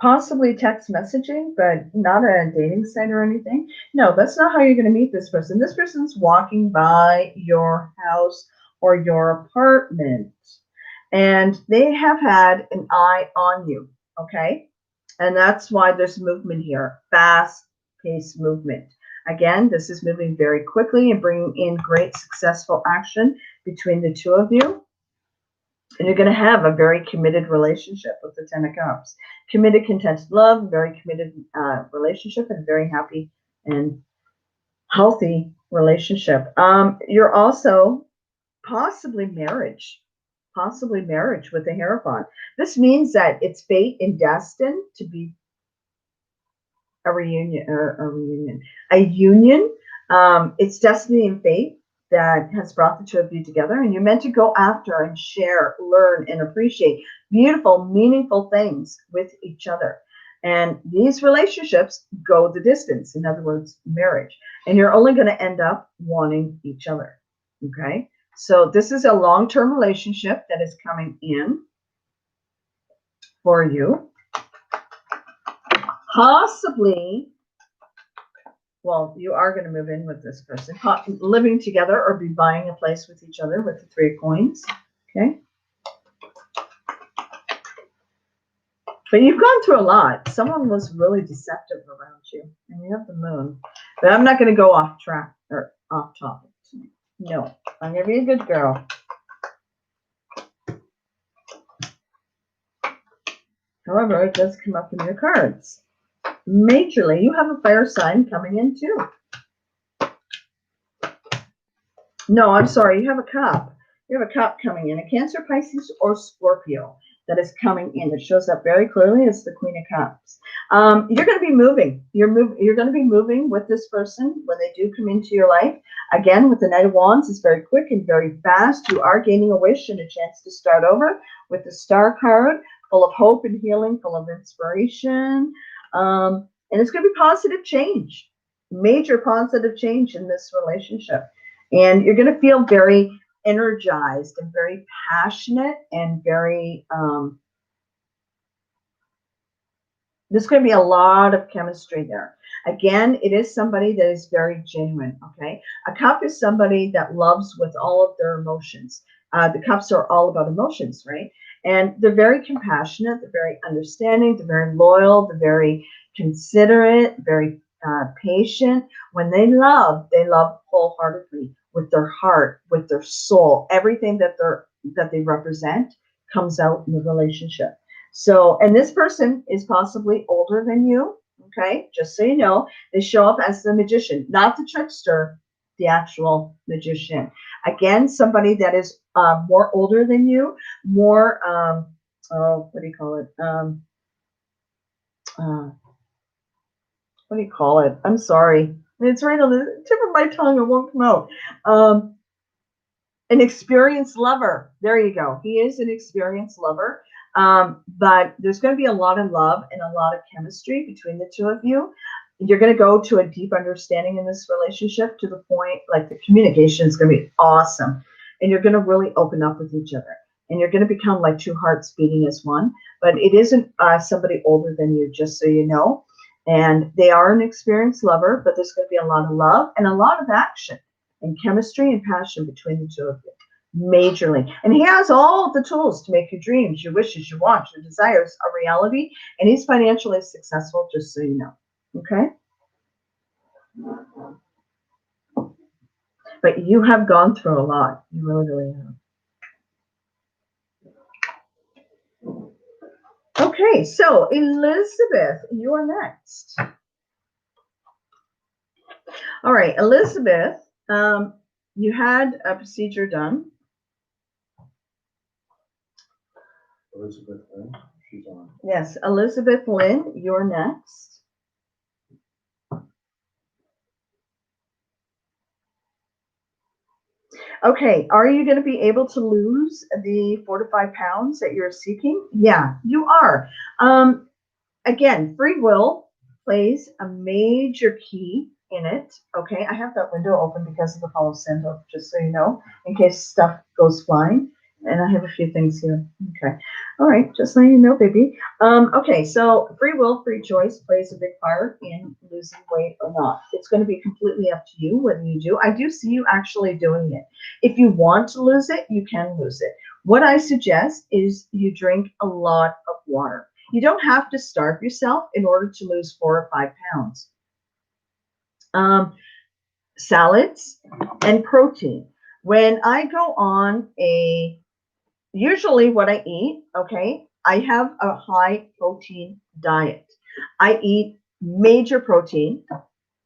Possibly text messaging, but not a dating site or anything. No, that's not how you're going to meet this person. This person's walking by your house or your apartment, and they have had an eye on you, okay? And that's why there's movement here, fast-paced movement. Again, this is moving very quickly and bringing in great successful action between the two of you. And you're going to have a very committed relationship with the Ten of Cups. Committed, contented love, very committed relationship, and very happy and healthy relationship. You're also possibly marriage with the Hierophant. This means that it's fate and destined to be a union. It's destiny and fate that has brought the two of you together, and you're meant to go after and share, learn, and appreciate beautiful, meaningful things with each other. And these relationships go the distance, in other words, marriage. And you're only going to end up wanting each other, okay? So this is a long-term relationship that is coming in for you. Possibly, well, you are going to move in with this person, living together or be buying a place with each other with the Three of Coins, okay? But you've gone through a lot. Someone was really deceptive around you, and you have the Moon. But I'm not going to go off track or off topic. No, I'm going to be a good girl. However, it does come up in your cards. Majorly, you have a fire sign coming in too. No, I'm sorry, you have a cup. You have a cup coming in, a Cancer, Pisces, or Scorpio. that is coming in. It shows up very clearly. It's the Queen of Cups. You're going to be moving. You're going to be moving with this person when they do come into your life. Again, with the Knight of Wands, it's very quick and very fast. You are gaining a wish and a chance to start over with the Star card, full of hope and healing, full of inspiration. And it's going to be positive change, major positive change in this relationship. And you're going to feel very energized and very passionate and very, there's going to be a lot of chemistry there. Again, it is somebody that is very genuine, okay? A cup is somebody that loves with all of their emotions. The cups are all about emotions, right? And they're very compassionate, they're very understanding, they're very loyal, they're very considerate, very patient. When they love wholeheartedly with their heart, with their soul. Everything that they represent comes out in the relationship. So, and this person is possibly older than you, okay? Just so you know, they show up as the magician, not the trickster, the actual magician. Again, somebody that is more older than you, more, what do you call it? What do you call it? I'm sorry. It's right on the tip of my tongue. It won't come out. An experienced lover. There you go. He is an experienced lover. But there's going to be a lot of love and a lot of chemistry between the two of you. You're going to go to a deep understanding in this relationship to the point, like the communication is going to be awesome. And you're going to really open up with each other. And you're going to become like two hearts beating as one. But it isn't somebody older than you, just so you know. And they are an experienced lover, but there's going to be a lot of love and a lot of action and chemistry and passion between the two of you, majorly. And he has all the tools to make your dreams, your wishes, your wants, your desires a reality. And he's financially successful, just so you know. Okay? But you have gone through a lot. You really, really have. Okay, so Elizabeth, you are next. All right, Elizabeth, you had a procedure done. Elizabeth Lynn, she's on. Yes, Elizabeth Lynn, you're next. Okay, are you going to be able to lose the 4 to 5 pounds that you're seeking? Yeah, you are. Again, free will plays a major key in it. Okay, I have that window open because of the Palo Santo, just so you know, in case stuff goes flying. And I have a few things here. Okay. All right. Just letting you know, baby. Okay. So free will, free choice plays a big part in losing weight or not. It's going to be completely up to you whether you do. I do see you actually doing it. If you want to lose it, you can lose it. What I suggest is you drink a lot of water. You don't have to starve yourself in order to lose 4 or 5 pounds. Salads and protein. When I go on usually what I eat, okay, I have a high protein diet. I eat major protein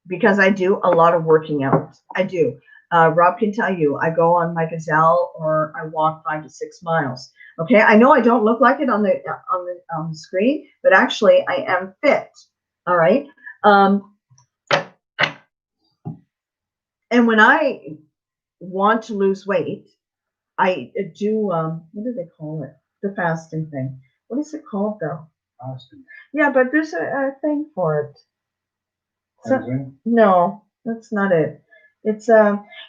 because I do a lot of working out. I do. Rob can tell you, I go on my Gazelle or I walk 5 to 6 miles. Okay, I know I don't look like it on the screen, but actually I am fit. All right. And when I want to lose weight, I do, what do they call it? The fasting thing. What is it called though? Fasting. Yeah, but there's a thing for it. So, no, that's not it. It's,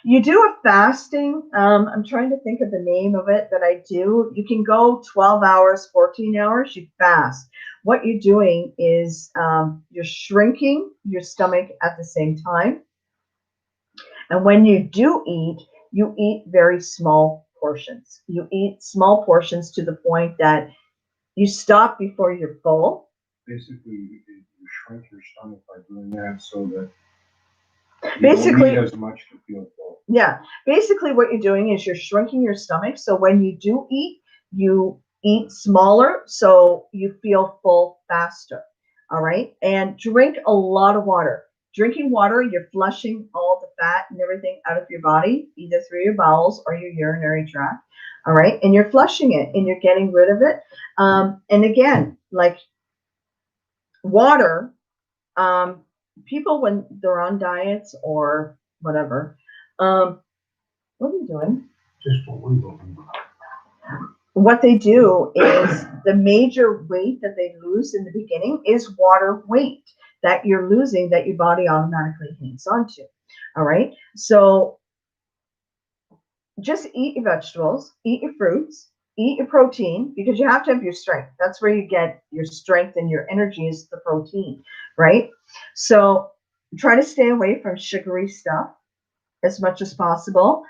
you do a fasting. I'm trying to think of the name of it that I do. You can go 12 hours, 14 hours, you fast. What you're doing is you're shrinking your stomach at the same time. And when you do eat, you eat very small portions. You eat small portions to the point that you stop before you're full. Basically, you shrink your stomach by doing that so that you basically don't eat as much to feel full. Yeah. Basically, what you're doing is you're shrinking your stomach. So when you do eat, you eat smaller so you feel full faster. All right. And drink a lot of water. Drinking water, you're flushing all the fat and everything out of your body, either through your bowels or your urinary tract. All right. And you're flushing it and you're getting rid of it. And again, like water, people when they're on diets or whatever, what are you doing? Just what we will do. What they do is the major weight that they lose in the beginning is water weight that you're losing that your body automatically hangs onto. All right. So just eat your vegetables, eat your fruits, eat your protein because you have to have your strength. That's where you get your strength and your energy is the protein, right? So try to stay away from sugary stuff as much as possible.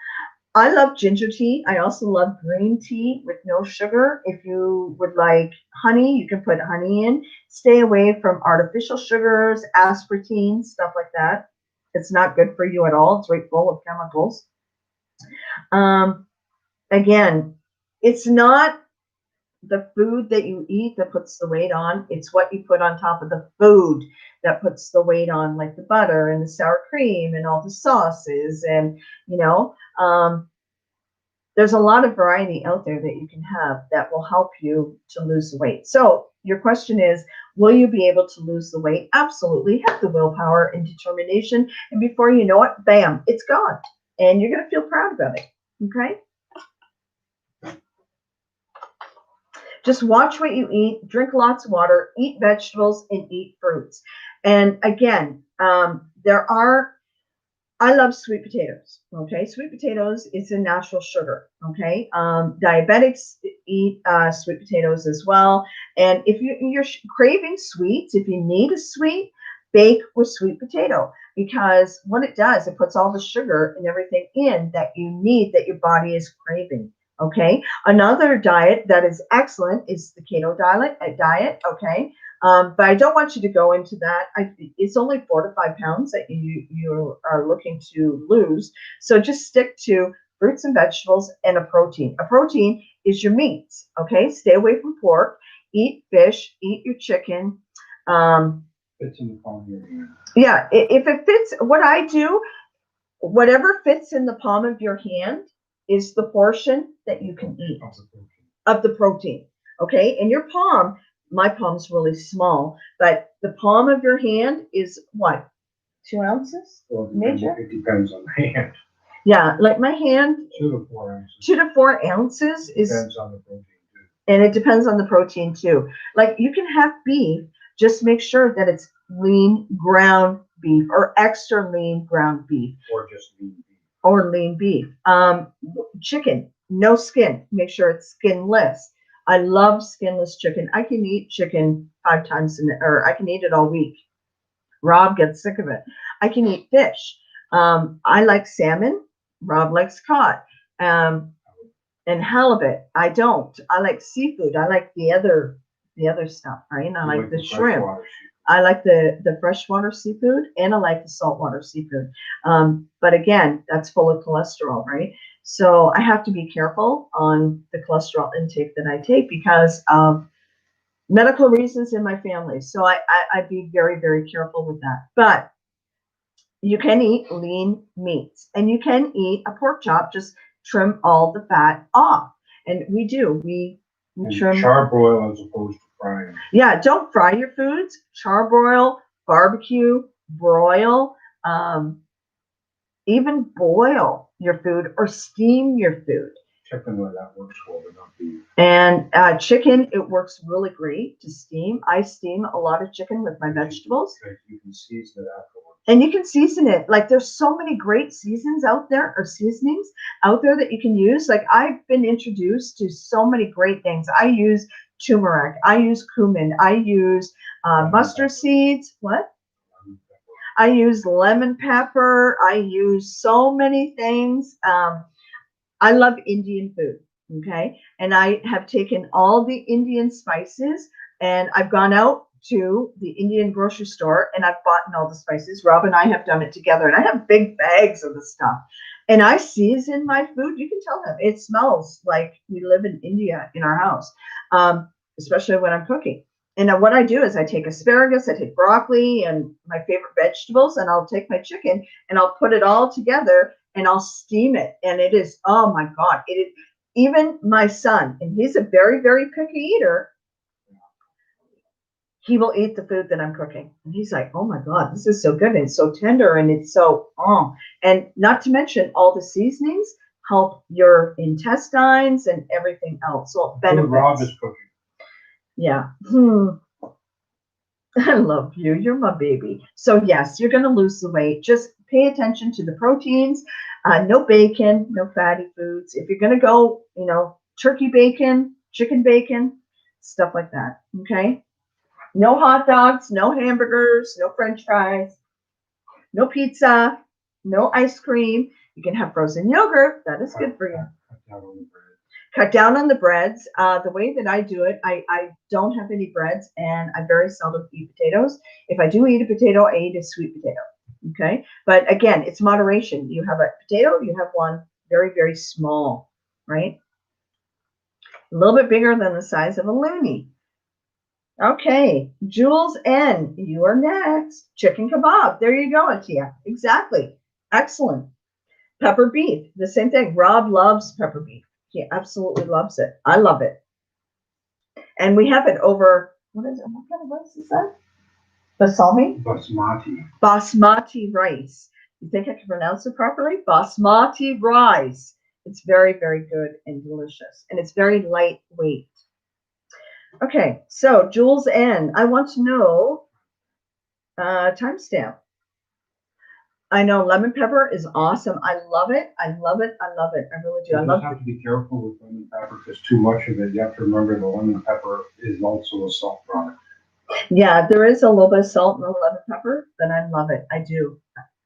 I love ginger tea. I also love green tea with no sugar. If you would like honey, you can put honey in. Stay away from artificial sugars, aspartame, stuff like that. It's not good for you at all. It's right full of chemicals. Again, it's not the food that you eat that puts the weight on. It's what you put on top of the food that puts the weight on, like the butter and the sour cream and all the sauces. And, there's a lot of variety out there that you can have that will help you to lose the weight. So your question is, will you be able to lose the weight? Absolutely. Have the willpower and determination. And before you know it, bam, it's gone. And you're going to feel proud about it. Okay? Just watch what you eat, drink lots of water, eat vegetables, and eat fruits. And again, I love sweet potatoes. Okay, sweet potatoes is a natural sugar. Okay, diabetics eat sweet potatoes as well. And if you're craving sweets, if you need a sweet, bake with sweet potato because what it does, it puts all the sugar and everything in that you need that your body is craving. Okay, another diet that is excellent is the keto diet. Okay, but I don't want you to go into that. It's only 4 to 5 pounds that you are looking to lose. So just stick to fruits and vegetables and a protein. A protein is your meats. Okay, stay away from pork. Eat fish. Eat your chicken. Fits in the palm of your hand. Yeah, if it fits, what I do, whatever fits in the palm of your hand is the portion that you can eat of the protein. Okay, and your palm. My palm's really small, but the palm of your hand is what? 2 ounces? Well, Major? it depends on the hand. Yeah, like my hand. 2 to 4 ounces. 2 to 4 ounces is. Depends on the protein too. And it depends on the protein too. Like you can have beef, just make sure that it's lean ground beef or extra lean ground beef. Or just lean beef. Or lean beef. Chicken, no skin. Make sure it's skinless. I love skinless chicken. I can eat chicken 5 times or I can eat it all week. Rob gets sick of it. I can eat fish. I like salmon. Rob likes cod. And halibut. I don't. I like seafood. I like the other stuff, right? And I like the shrimp. I like the freshwater seafood and I like the saltwater seafood. But again, that's full of cholesterol, right? So I have to be careful on the cholesterol intake that I take because of medical reasons in my family. So I'd be very, very careful with that. But you can eat lean meats and you can eat a pork chop, just trim all the fat off. And we do. We trim. Charbroil as opposed to frying. Yeah, don't fry your foods. Charbroil, barbecue, broil, even boil your food or steam your food. Chicken, where that works well, but not beef. And chicken, it works really great to steam. I steam a lot of chicken with my vegetables. You can season it afterwards. And you can season it. Like there's so many great seasons out there or seasonings out there that you can use. Like I've been introduced to so many great things. I use turmeric. I use cumin. I use mustard seeds. What? I use lemon pepper. I use so many things. I love Indian food. Okay. And I have taken all the Indian spices and I've gone out to the Indian grocery store and I've bought all the spices. Rob and I have done it together and I have big bags of the stuff and I season my food. You can tell them it smells like we live in India in our house, especially when I'm cooking. And what I do is I take asparagus, I take broccoli and my favorite vegetables and I'll take my chicken and I'll put it all together and I'll steam it. And it is, oh my God, even my son, and he's a very, very picky eater, he will eat the food that I'm cooking. And he's like, oh my God, this is so good. And it's so tender and it's so, and not to mention all the seasonings help your intestines and everything else. So it benefits. Rob is cooking. Yeah. I love you. You're my baby. So yes, you're going to lose the weight. Just pay attention to the proteins. No bacon, no fatty foods. If you're going to go, turkey bacon, chicken bacon, stuff like that. Okay. No hot dogs, no hamburgers, no French fries, no pizza, no ice cream. You can have frozen yogurt. That is good for you. Cut down on the breads. The way that I do it, I don't have any breads, and I very seldom eat potatoes. If I do eat a potato, I eat a sweet potato. Okay. But again, it's moderation. You have a potato, you have one very, very small, right? A little bit bigger than the size of a loonie. Okay, Jules N., you are next. Chicken kebab. There you go, Atia. Exactly. Excellent. Pepper beef. The same thing. Rob loves pepper beef. He absolutely loves it. I love it. And we have it over, what is it? What kind of rice is that? Basmati? Basmati rice. You think I can pronounce it properly? Basmati rice. It's very, very good and delicious. And it's very lightweight. Okay, so Jules N., I want to know timestamp. I know lemon pepper is awesome. I love it. I love it. I love it. I really do. You just have to be careful with lemon pepper because too much of it, you have to remember the lemon pepper is also a salt product. Yeah, there is a little bit of salt in the lemon pepper, but I love it. I do.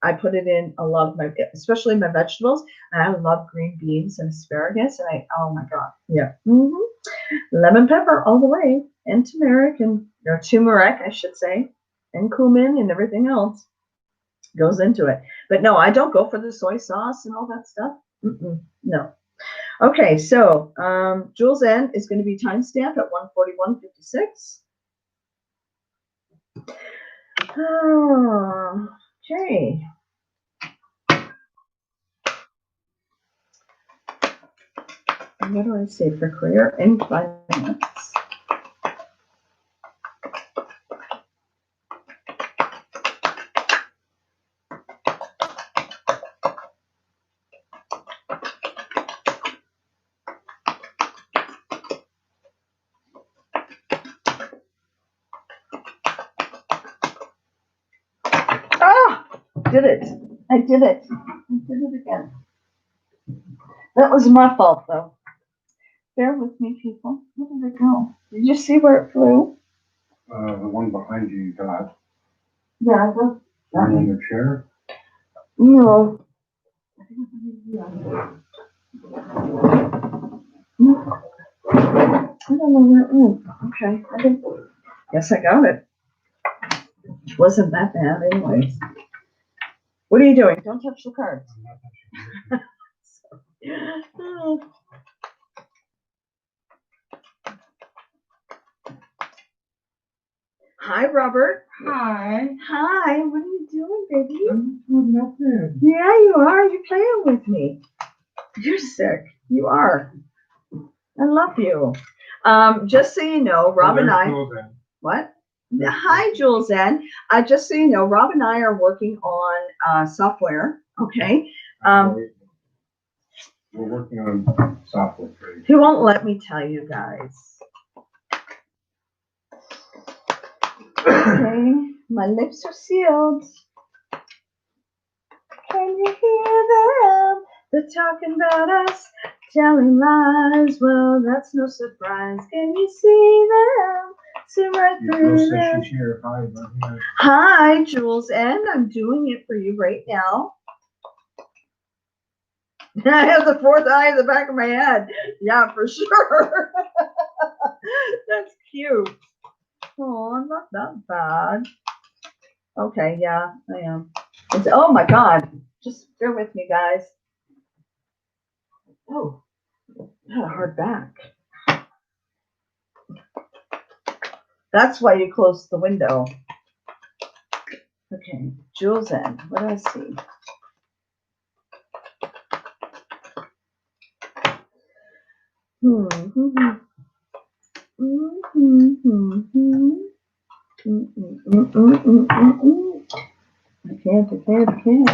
I put it in a lot of my, especially my vegetables. And I love green beans and asparagus. And oh my God. Yeah. Lemon pepper all the way, and turmeric, turmeric, I should say, and cumin and everything else goes into it. But no, I don't go for the soy sauce and all that stuff. No. Okay, so Jules N. is going to be timestamped at 1:41:56. Okay. What do I say for career and finance? Did it. I did it. I did it again. That was my fault, though. Bear with me, people. Where did it go? Did you see where it flew? The one behind you got. Yeah, I got that one. In the chair? No. I don't know where it went. Okay. Guess I got it. It wasn't that bad, anyways. What are you doing? Don't touch the cards. I'm not touching. Hi, Robert. Hi. Hi. What are you doing, baby? I'm doing nothing. Yeah, you are. You're playing with me. You're sick. You are. I love you. Just so you know, Rob and I. What? Hi, Jules N. Just so you know, Rob and I are working on software. Okay. We're working on software. He won't let me tell you guys. Okay, my lips are sealed. Can you hear them? They're talking about us, telling lies. Well, that's no surprise. Can you see them? See right through them. She's here. Hi, here. Hi, Jules N. I'm doing it for you right now. I have the fourth eye in the back of my head. Yeah, for sure. That's cute. Oh, not that bad. Okay, yeah, I am. Oh my God. Just bear with me, guys. Oh, I had a hard back. That's why you closed the window. Okay, Jules N. What do I see? I can't.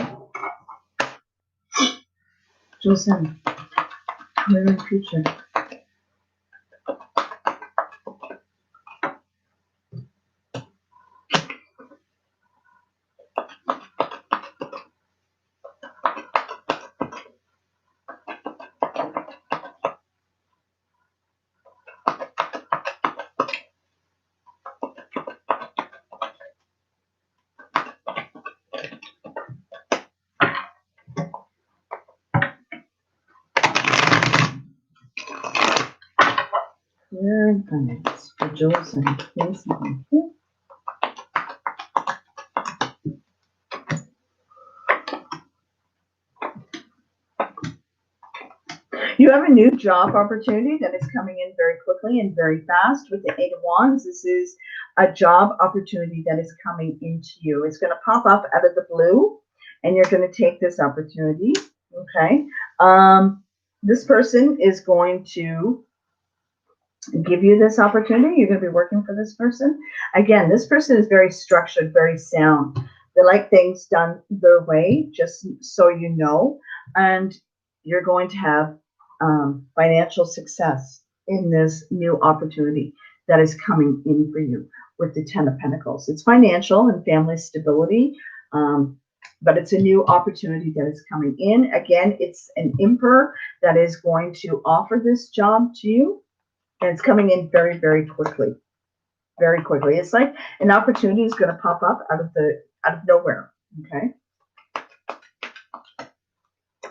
Jules, we're in the future. We're in finance for Jules and please. You have a new job opportunity that is coming in very quickly and very fast with the Eight of Wands. This is a job opportunity that is coming into you. It's going to pop up out of the blue, and you're going to take this opportunity. Okay. This person is going to give you this opportunity. You're going to be working for this person. Again, this person is very structured, very sound. They like things done their way, just so you know. And you're going to have financial success in this new opportunity that is coming in for you with the Ten of Pentacles. It's financial and family stability, but it's a new opportunity that is coming in. Again, it's an emperor that is going to offer this job to you, and it's coming in very, very quickly. Very quickly. It's like an opportunity is going to pop up out of nowhere. Okay.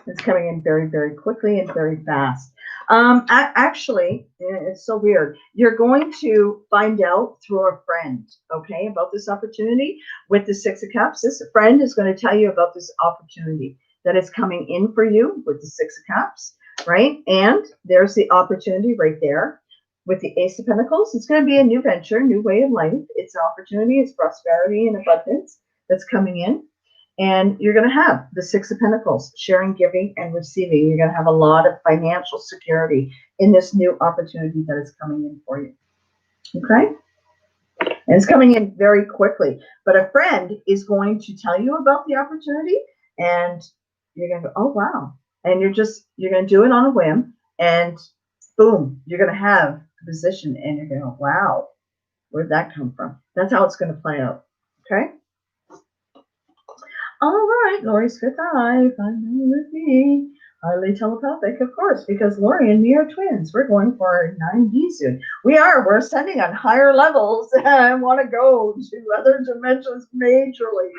It's coming in very, very quickly and very fast. Actually, it's so weird. You're going to find out through a friend, okay, about this opportunity with the Six of Cups. This friend is going to tell you about this opportunity that is coming in for you with the Six of Cups, right? And there's the opportunity right there with the Ace of Pentacles. It's going to be a new venture, new way of life. It's an opportunity, it's prosperity and abundance that's coming in. And you're going to have the Six of Pentacles, sharing, giving, and receiving. You're going to have a lot of financial security in this new opportunity that is coming in for you. Okay? And it's coming in very quickly. But a friend is going to tell you about the opportunity, and you're going to go, oh, wow. And you're going to do it on a whim, and boom, you're going to have the position, and you're going to go, wow, where'd that come from? That's how it's going to play out. Okay? All right, Lori's fifth eye, find with me. Highly telepathic, of course, because Lori and me are twins. We're going for 9D soon. We're ascending on higher levels. I want to go to other dimensions majorly.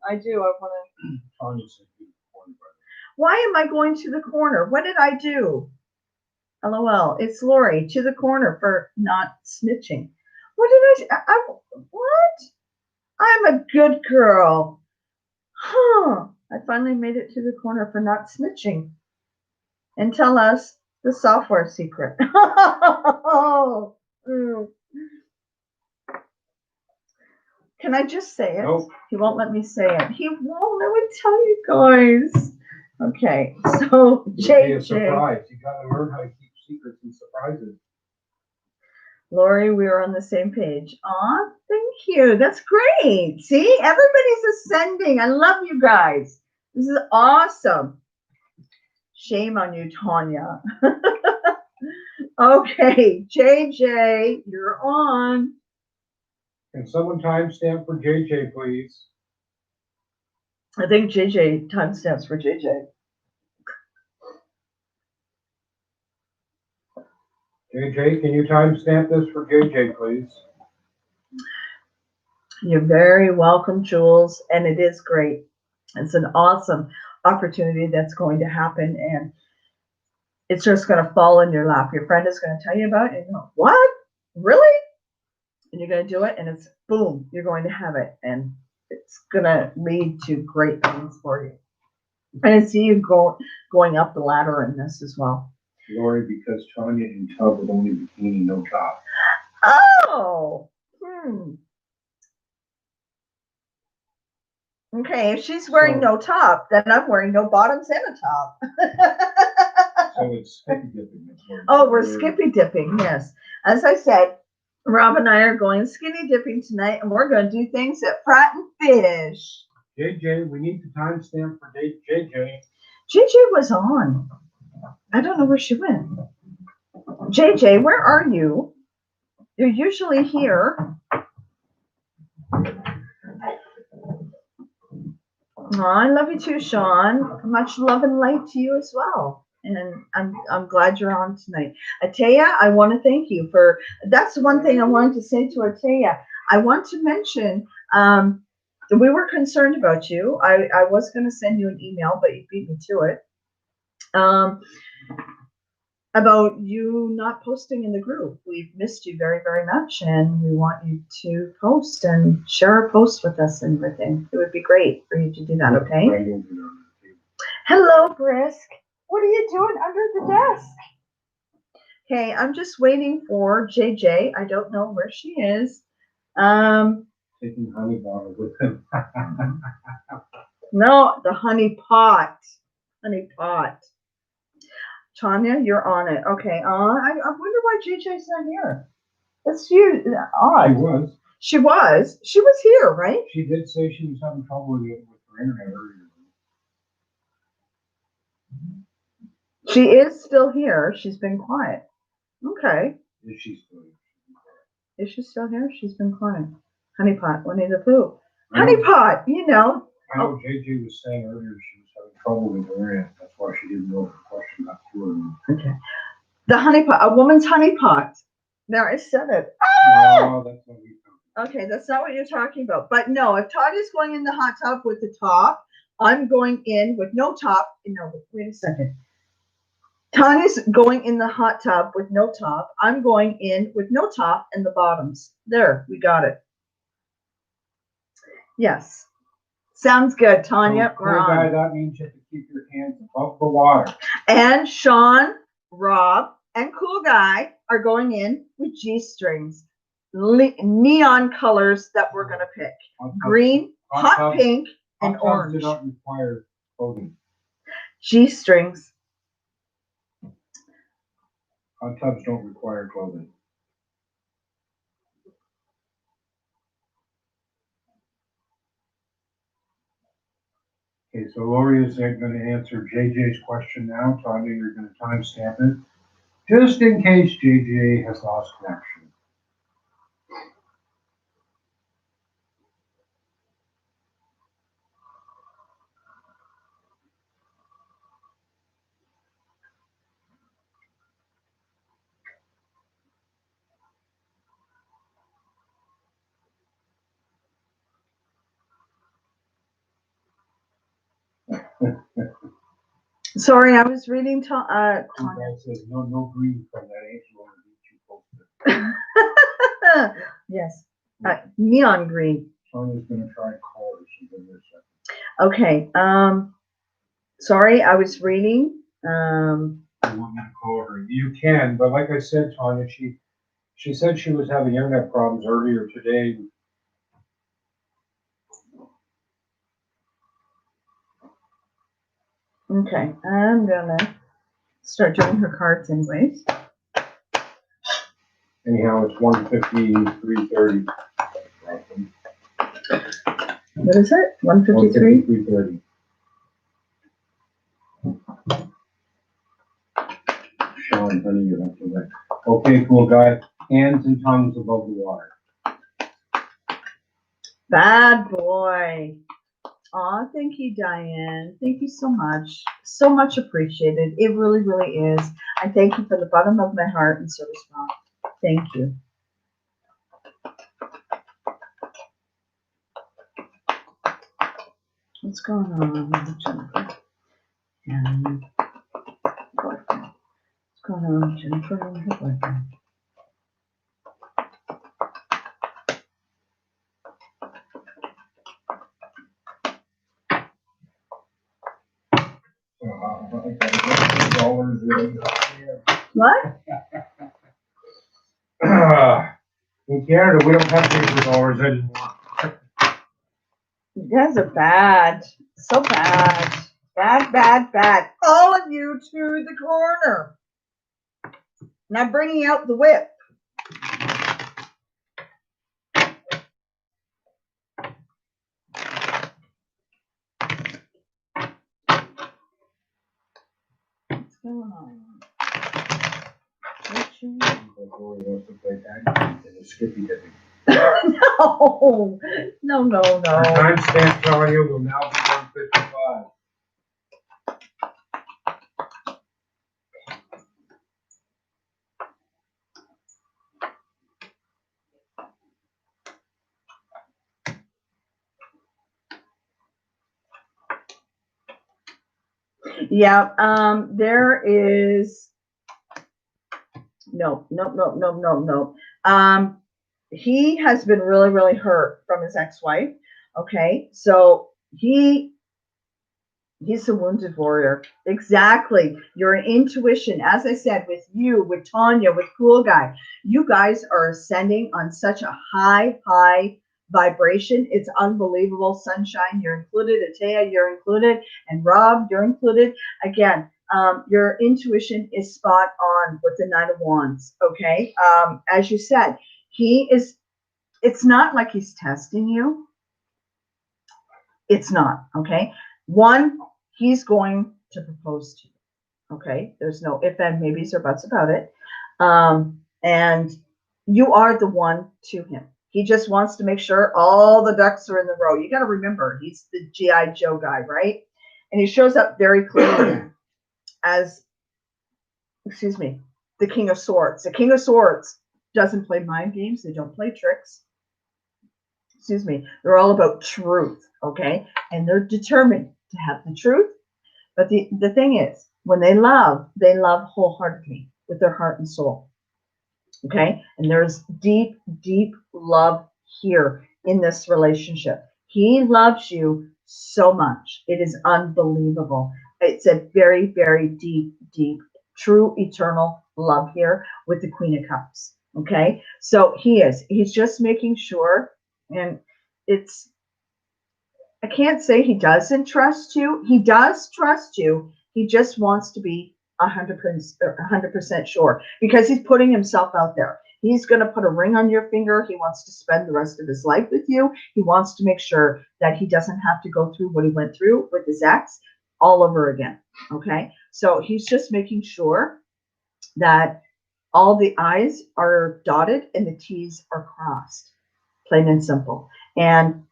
I do. I want to. Tanya said you were born, brother. Why am I going to the corner? What did I do? LOL. It's Lori to the corner for not snitching. What did what? I'm a good girl. Huh, I finally made it to the corner for not snitching. And tell us the software secret. Can I just say it? Nope. He won't let me say it. He won't let me tell you guys. Okay, so JJ. JJ. You got to learn how to keep secrets and surprises. Lori, we are on the same page. Aw, thank you. That's great. See, everybody's ascending. I love you guys. This is awesome. Shame on you, Tanya. Okay, JJ, you're on. Can someone timestamp for JJ, please? I think JJ timestamps for JJ. JJ, can you timestamp this for JJ, please? You're very welcome, Jules, and it is great. It's an awesome opportunity that's going to happen, and it's just going to fall in your lap. Your friend is going to tell you about it, and you go, what? Really? And you're going to do it, and it's boom, you're going to have it, and it's going to lead to great things for you. And I see you going up the ladder in this as well. Lori, because Tanya in tub with only bikini, no top. Oh, Okay, if she's wearing no top, then I'm wearing no bottoms and a top. So it's skippy dipping. Oh, we're skippy dipping, yes. As I said, Rob and I are going skinny dipping tonight, and we're going to do things at Pratt and Fish. JJ, we need the timestamp for date JJ. JJ was on. I don't know where she went. JJ, where are you? You're usually here. Oh, I love you too, Sean. Much love and light to you as well. And I'm glad you're on tonight. Ataya, I want to thank you for, that's one thing I wanted to say to Ataya. I want to mention, we were concerned about you. I was going to send you an email, but you beat me to it. About you not posting in the group. We've missed you very, very much, and we want you to post and share a post with us and everything. It would be great for you to do that, okay? Hello, Brisk. What are you doing under the desk? Okay, I'm just waiting for JJ. I don't know where she is. Taking honey bottle with him. No, the honey pot. Honey pot. Tanya, you're on it. Okay. I wonder why JJ's not here. That's odd. She was. She was here, right? She did say she was having trouble with her internet earlier. She is still here. She's been quiet. Okay. Is she still here? Is she still here? She's been quiet. Honey pot, Winnie the Pooh. Honey pot, you know. I know JJ was saying earlier she was having trouble with her internet. That's why she didn't know if the question got to her. Okay. The honey pot, a woman's honey pot. There, I said it. Oh, that's what we found. Okay, that's not what you're talking about. But no, if Tanya's going in the hot tub with the top, I'm going in with no top. No, wait a second. Tanya's going in the hot tub with no top. I'm going in with no top and the bottoms. There, we got it. Yes. Sounds good, Tanya. So, guy, that means you have to keep your hands above the water. And Sean, Rob, and Cool Guy are going in with G-strings. Neon colors that we're going to pick. Green, hot pink, and orange. Do not require clothing. G-strings. Hot tubs don't require clothing. Okay, so Lori is going to answer JJ's question now. Tanya, you're going to timestamp it, just in case JJ has lost connection. Sorry, I was reading Tanya. Says no green from that Angel on the beach you posted. Yes, neon green. Tanya's going to try and call her. She's in there. Okay. Sorry, I was reading. You want me to call her? You can, but like I said, Tanya, she said she was having internet problems earlier today. Okay, I'm gonna start doing her cards anyways. Anyhow, it's 1:53:30. What is it? 1:53? 1:53:30. Sean, honey, you have to wait. Okay, cool guy. Hands and tongues above the water. Bad boy. Aw, thank you, Diane. Thank you so much. So much appreciated. It really, really is. I thank you from the bottom of my heart, and so does Rob. Thank you. What's going on with Jennifer? And boyfriend. What's going on with Jennifer and her boyfriend? What? In Canada, we don't have paper dollars anymore. You guys are bad. So bad. Bad, bad, bad. All of you to the corner. Now bringing out the whip. What's going on? No, no, no, Our no. timestamp, Tanya, will now be 1:55. Yeah, there is no. He has been really, really hurt from his ex-wife. Okay, so he's a wounded warrior. Exactly. Your intuition, as I said, with you, with Tanya, with Cool Guy, you guys are ascending on such a high vibration. It's unbelievable. Sunshine, you're included. Atea, you're included. And Rob, you're included. Again, your intuition is spot on with the Knight of Wands. Okay. As you said, it's not like he's testing you. It's not. Okay. One, he's going to propose to you. Okay. There's no if and maybes or buts about it. And you are the one to him. He just wants to make sure all the ducks are in the row. You got to remember, he's the G.I. Joe guy, right? And he shows up very clearly as, the King of Swords. The King of Swords doesn't play mind games. They don't play tricks. They're all about truth, okay? And they're determined to have the truth. But the thing is, when they love wholeheartedly with their heart and soul, okay? And there's deep, deep love here in this relationship. He loves you so much. It is unbelievable. It's a very, very deep, deep, true, eternal love here with the Queen of Cups, okay? So he's just making sure. And I can't say he doesn't trust you. He does trust you. He just wants to be 100% sure because he's putting himself out there. He's going to put a ring on your finger. He wants to spend the rest of his life with you. He wants to make sure that he doesn't have to go through what he went through with his ex all over again. Okay. So he's just making sure that all the I's are dotted and the T's are crossed. Plain and simple. And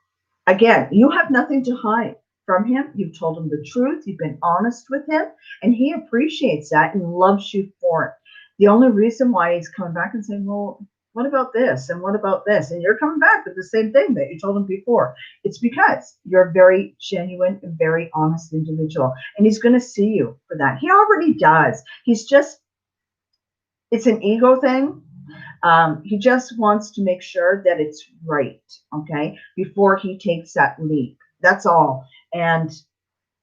again, you have nothing to hide from him. You've told him the truth. You've been honest with him, and he appreciates that and loves you for it. The only reason why he's coming back and saying, well, what about this? And what about this? And you're coming back with the same thing that you told him before. It's because you're a very genuine and very honest individual. And he's going to see you for that. He already does. It's an ego thing. He just wants to make sure that it's right, okay, before he takes that leap. That's all. And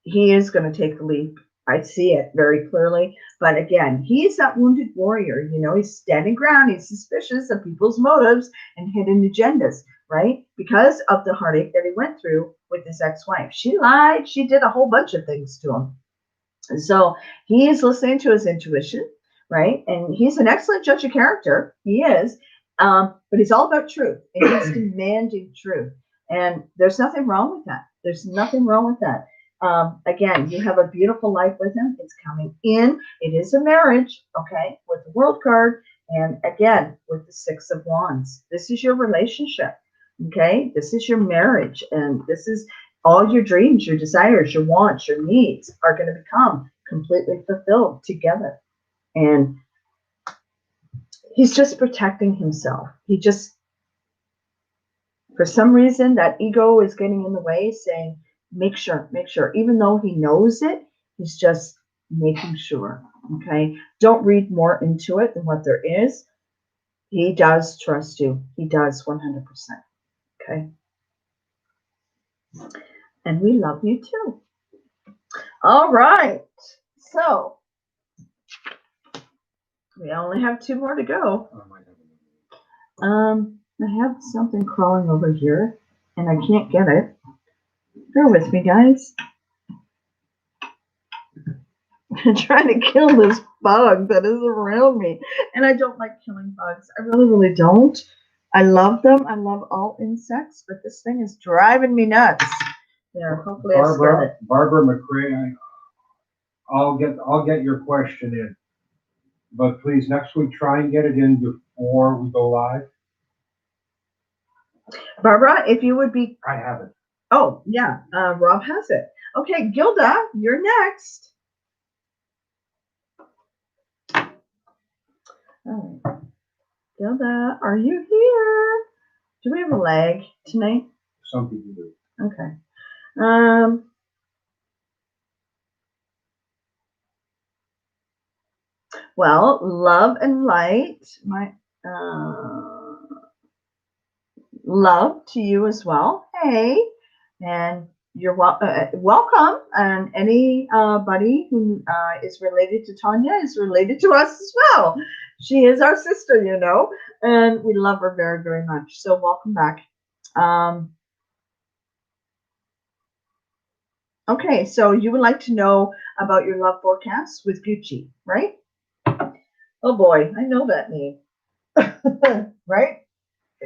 he is going to take the leap. I see it very clearly. But again, he's that wounded warrior. You know, he's standing ground. He's suspicious of people's motives and hidden agendas, right? Because of the heartache that he went through with his ex-wife. She lied. She did a whole bunch of things to him. So he is listening to his intuition. Right? And he's an excellent judge of character. He is. But he's all about truth. And he's demanding truth. And there's nothing wrong with that. There's nothing wrong with that. Again, you have a beautiful life with him. It's coming in. It is a marriage, okay, with the World card. And again, with the Six of Wands. This is your relationship, okay? This is your marriage. And this is all your dreams, your desires, your wants, your needs are going to become completely fulfilled together. And he's just protecting himself. For some reason, that ego is getting in the way, saying, make sure. Even though he knows it, he's just making sure, okay? Don't read more into it than what there is. He does trust you. He does 100%, okay? And we love you too. All right. So, we only have 2 more to go. I have something crawling over here, and I can't get it. Bear with me, guys. trying to kill this bug that is around me. And I don't like killing bugs. I really, really don't. I love them. I love all insects, but this thing is driving me nuts. There, hopefully I scared it. Barbara McCray, I'll get your question in. But please, next week, try and get it in before we go live. Barbara, if you would be... I have it. Oh, yeah, Rob has it. Okay, Gilda, you're next. All right. Gilda, are you here? Do we have a lag tonight? Some people do. Okay. Well, love and light. My love to you as well. Hey, and you're welcome. And anybody who is related to Tanya is related to us as well. She is our sister, you know, and we love her very, very much. So welcome back. Okay, so you would like to know about your love forecast with Gucci, right? Oh boy, I know that name. Right?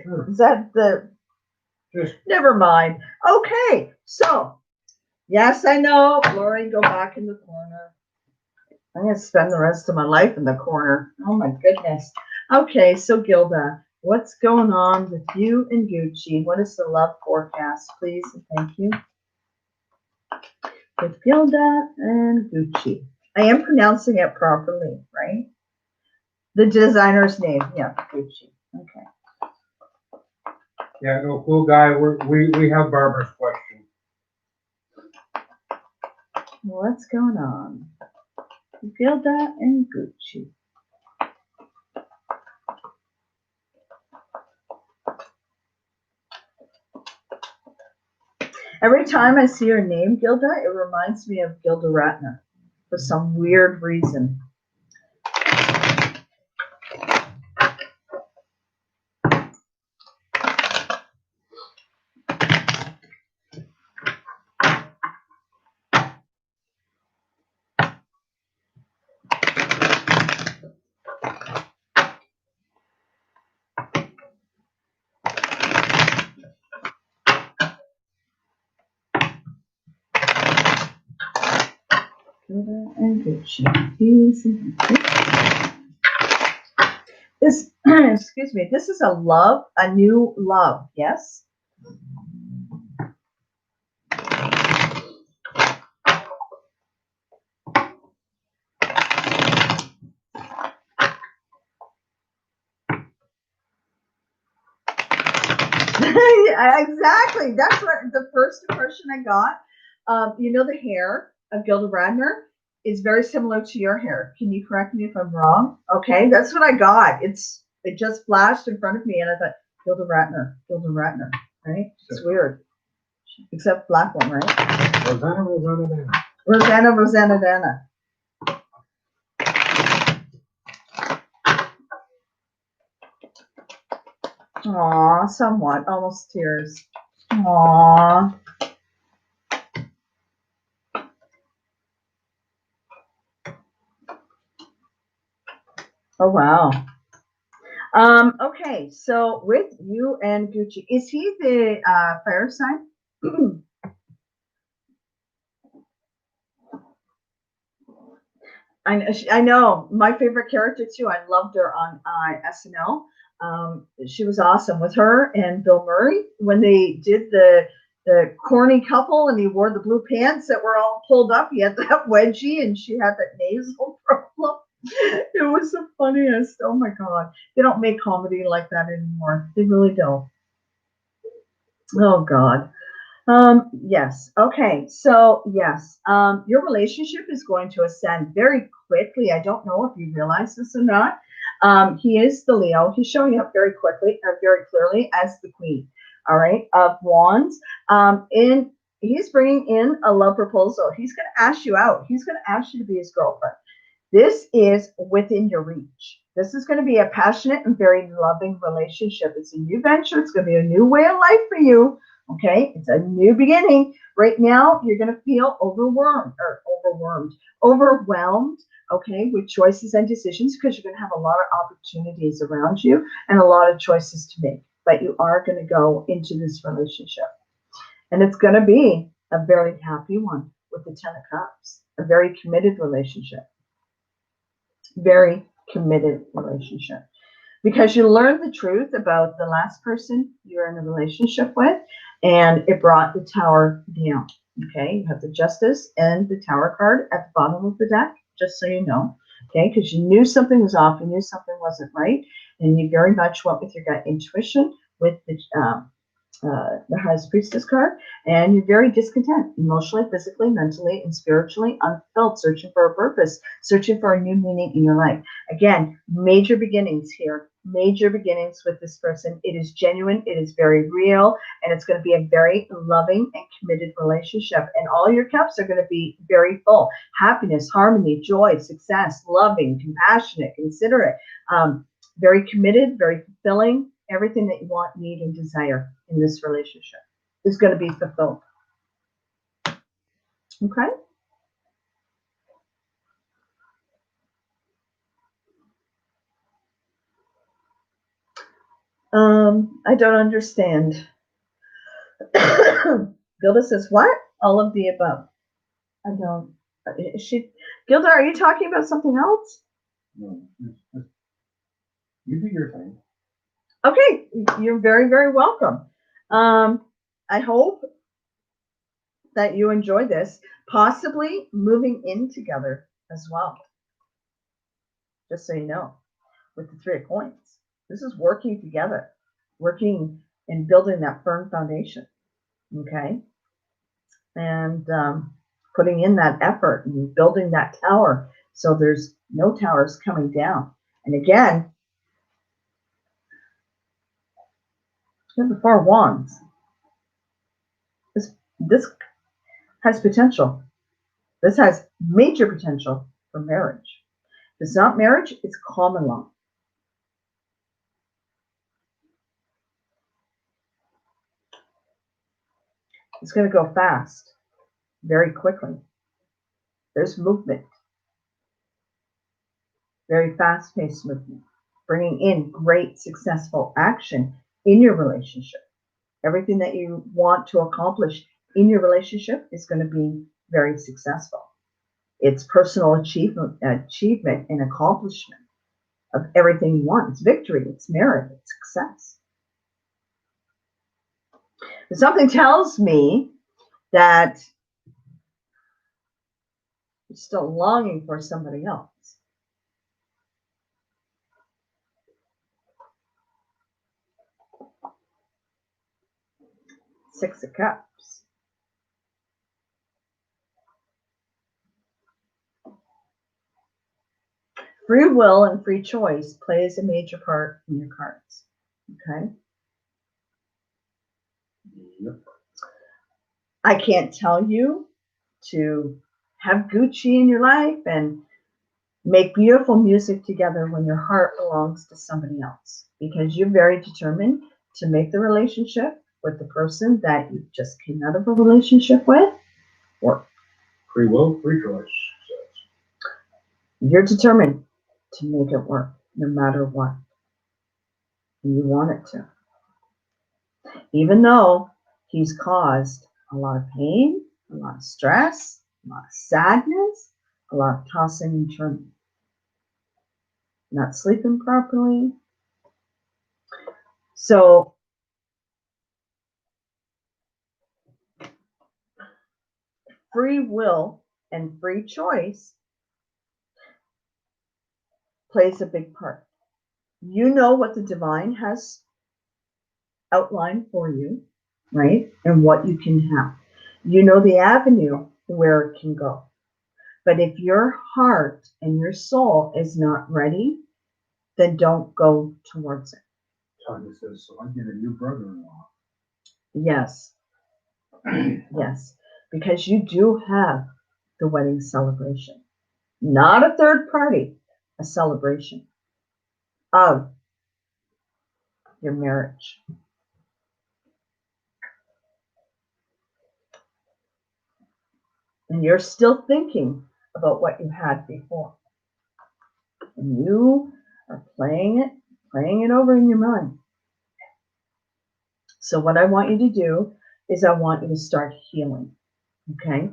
Sure. Is that the... Never mind. Okay, so yes, I know. Lori, go back in the corner. I'm going to spend the rest of my life in the corner. Oh my goodness. Okay, so Gilda, what's going on with you and Gucci? What is the love forecast, please? And thank you. With Gilda and Gucci. I am pronouncing it properly, right? The designer's name. Yeah, Gucci. Okay. Yeah, no, cool guy. We have Barbara's question. What's going on? Gilda and Gucci. Every time I see her name, Gilda, it reminds me of Gilda Radner for some weird reason. And Gucci. This, excuse me, this is a new love, yes? Yeah, exactly. That's what the first impression I got. You know, the hair of Gilda Radner is very similar to your hair. Can you correct me if I'm wrong? Okay, that's what I got. It just flashed in front of me, and I thought Gilda Radner, right? It's weird, except black one, right? Rosanna Dana. Aw, somewhat, almost tears. Aw. Oh, wow. Okay, so with you and Gucci, is he the fire sign? I know, my favorite character too. I loved her on SNL. She was awesome with her and Bill Murray when they did the corny couple, and he wore the blue pants that were all pulled up. He had that wedgie, and she had that nasal problem. It was the funniest. Oh my God. They don't make comedy like that anymore. They really don't. Oh God. Yes. Okay. So yes, your relationship is going to ascend very quickly. I don't know if you realize this or not. He is the Leo. He's showing up very quickly, very clearly as the Queen. All right, of Wands. He's bringing in a love proposal. He's going to ask you out. He's going to ask you to be his girlfriend. This is within your reach. This is going to be a passionate and very loving relationship. It's a new venture. It's going to be a new way of life for you. Okay, it's a new beginning. Right now, you're going to feel overwhelmed, okay, with choices and decisions because you're going to have a lot of opportunities around you and a lot of choices to make. But you are going to go into this relationship. And it's going to be a very happy one with the Ten of Cups, a very committed relationship. Very committed relationship. Because you learned the truth about the last person you're in a relationship with, and it brought the Tower down. Okay, you have the Justice and the Tower card at the bottom of the deck, just so you know. Okay, because you knew something was off, you knew something wasn't right, and you very much went with your gut intuition with the High Priestess card, and you're very discontent emotionally, physically, mentally, and spiritually, unfulfilled, searching for a purpose, searching for a new meaning in your life. Again, major beginnings here, major beginnings with this person. It is genuine, it is very real, and it's going to be a very loving and committed relationship. And all your cups are going to be very full: happiness, harmony, joy, success, loving, compassionate, considerate, very committed, very fulfilling. Everything that you want, need, and desire in this relationship is going to be fulfilled. Okay? I don't understand. Gilda says, what? All of the above. I don't. Gilda, are you talking about something else? No, you do your thing. Okay, you're very, very welcome. I hope that you enjoy this, possibly moving in together as well. Just so you know, with the Three of Coins, this is working together, working and building that firm foundation. Okay, and putting in that effort and building that tower so there's no towers coming down. And again, the Four of Wands. This has potential. This has major potential for marriage. If it's not marriage, it's common law. It's going to go fast, very quickly. There's movement, very fast-paced movement, bringing in great successful action in your relationship. Everything that you want to accomplish in your relationship is going to be very successful. It's personal achievement and accomplishment of everything you want. It's victory, it's merit, it's success. But something tells me that you're still longing for somebody else. Six of Cups. Free will and free choice plays a major part in your cards. Okay? Yep. I can't tell you to have Gucci in your life and make beautiful music together when your heart belongs to somebody else, because you're very determined to make the relationship with the person that you just came out of a relationship with work. Free will, free choice. You're determined to make it work no matter what. And you want it to. Even though he's caused a lot of pain, a lot of stress, a lot of sadness, a lot of tossing and turning. Not sleeping properly. So free will and free choice plays a big part. You know what the divine has outlined for you, right? And what you can have. You know the avenue where it can go. But if your heart and your soul is not ready, then don't go towards it. Tanya says, so I get a new brother-in-law. Yes. Yes. Because you do have the wedding celebration. Not a third party, a celebration of your marriage. and you're still thinking about what you had before. And you are playing it over in your mind. So what I want you to do is I want you to start healing, okay?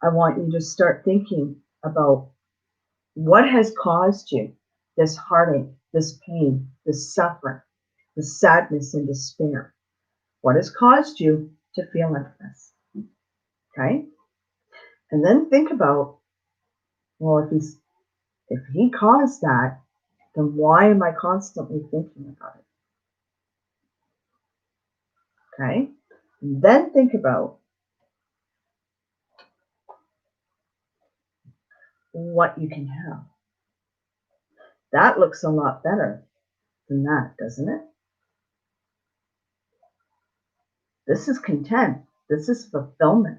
I want you to start thinking about what has caused you this heartache, this pain, this suffering, this sadness and despair. What has caused you to feel like this, okay? And then think about, well, if he caused that, then why am I constantly thinking about it? Okay? And then think about what you can have. That looks a lot better than that, doesn't it? This is content. This is fulfillment.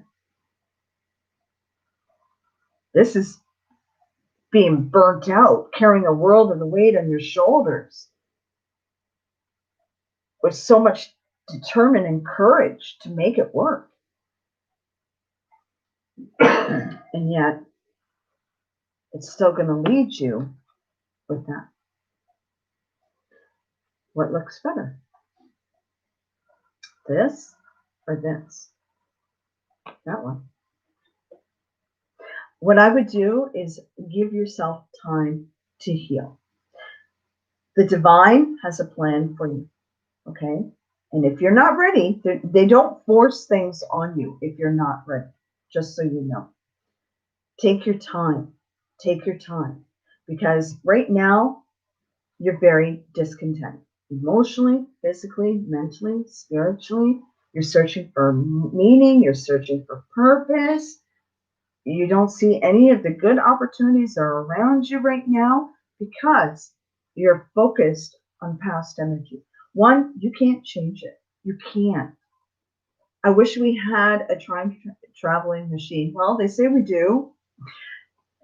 This is being burnt out, carrying a world of the weight on your shoulders with so much determined and courage to make it work. And yet, it's still going to lead you with that. What looks better? This or this? That one. What I would do is give yourself time to heal. The divine has a plan for you, okay? And if you're not ready, they don't force things on you if you're not ready, just so you know. Take your time. Take your time. Because right now, you're very discontent. Emotionally, physically, mentally, spiritually. You're searching for meaning. You're searching for purpose. You don't see any of the good opportunities that are around you right now because you're focused on past energy. One, you can't change it. You can't. I wish we had a time traveling machine. Well, they say we do.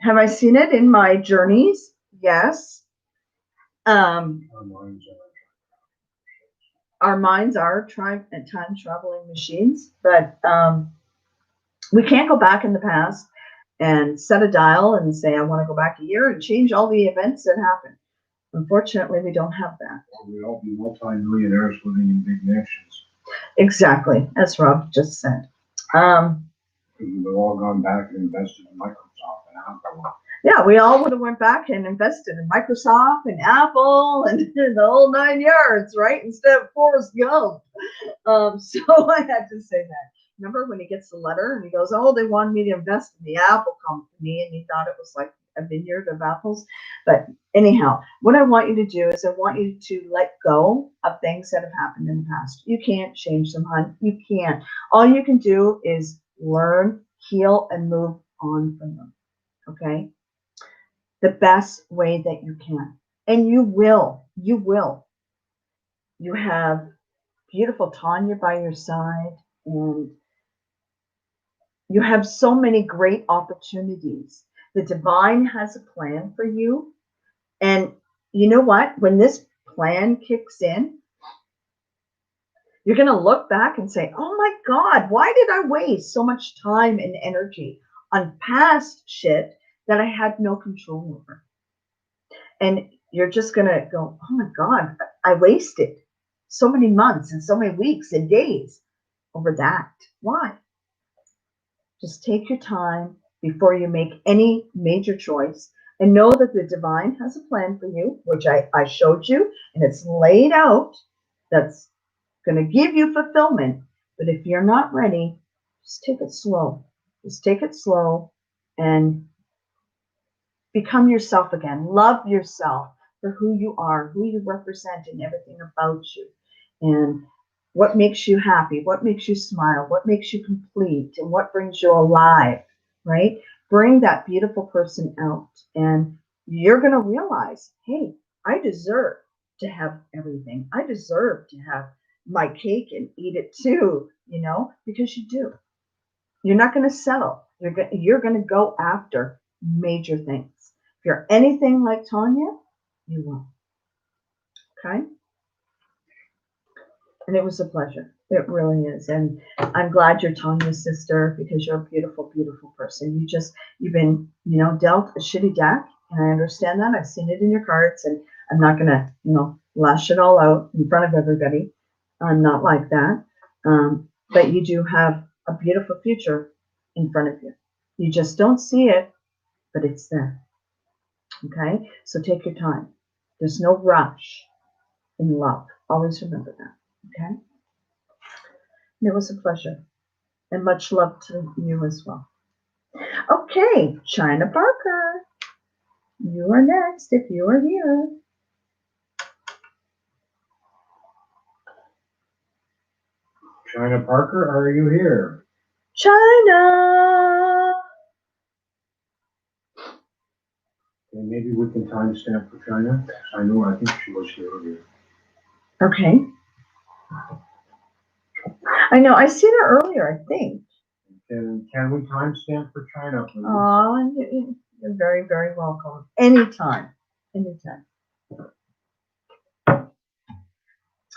Have I seen it in my journeys? Yes. Our minds are time traveling machines, but we can't go back in the past and set a dial and say, I want to go back a year and change all the events that happened. Unfortunately, we don't have that. Well, we all be multi-millionaires living in big mansions. Exactly, as Rob just said. We've all gone back and invested in Microsoft and Apple. Yeah, we all would have went back and invested in Microsoft and Apple and the whole 9 yards, right? Instead of Forrest Gump. So I had to say that. Remember when he gets the letter and he goes, oh, they wanted me to invest in the Apple company, and he thought it was like a vineyard of apples. But anyhow, what I want you to do is I want you to let go of things that have happened in the past. You can't change them, hon. You can't. All you can do is learn, heal, and move on from them. Okay? The best way that you can. And you will. You will. You have beautiful Tanya by your side, and you have so many great opportunities. The divine has a plan for you. And you know what? When this plan kicks in, you're going to look back and say, oh my God, why did I waste so much time and energy on past shit that I had no control over? And you're just going to go, oh my God, I wasted so many months and so many weeks and days over that. Why? Just take your time before you make any major choice and know that the divine has a plan for you, which I showed you, and it's laid out. That's going to give you fulfillment. But if you're not ready, just take it slow. Just take it slow and become yourself again. Love yourself for who you are, who you represent, and everything about you. And what makes you happy, what makes you smile, what makes you complete, and what brings you alive, right? Bring that beautiful person out, and you're going to realize, hey, I deserve to have everything. I deserve to have my cake and eat it too, because you do. You're not going to settle. You're going to go after major things. If you're anything like Tanya, you will. Okay? And it was a pleasure. It really is. And I'm glad you're Tanya's sister because you're a beautiful, beautiful person. You've been, dealt a shitty deck. And I understand that. I've seen it in your cards. And I'm not going to, lash it all out in front of everybody. I'm not like that. But you do have a beautiful future in front of you. You just don't see it, but it's there. Okay? So take your time. There's no rush in love. Always remember that. Okay? It was a pleasure. And much love to you as well. Okay, China Barker. You are next if you are here. China Parker, are you here? China! Okay, maybe we can timestamp for China. I think she was here earlier. Okay. I know, I seen her earlier, I think. Can we timestamp for China, please? Oh, you're very, very welcome. Anytime. Anytime.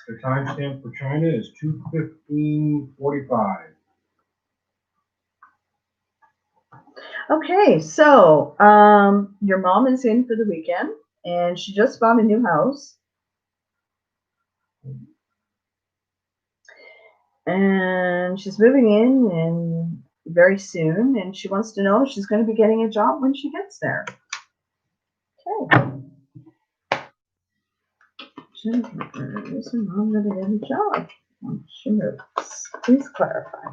The timestamp for China is 2:15:45. Okay, so your mom is in for the weekend and she just bought a new house. And she's moving in and very soon, and she wants to know if she's going to be getting a job when she gets there. Okay. Is her mom going to get a job when she moves? Please clarify.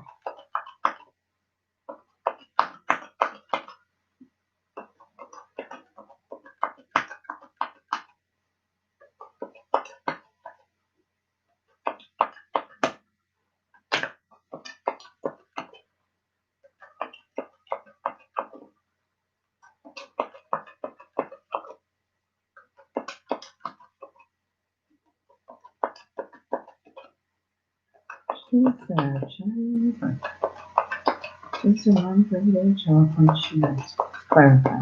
Is her mom going to get a job when she moves? Clarify.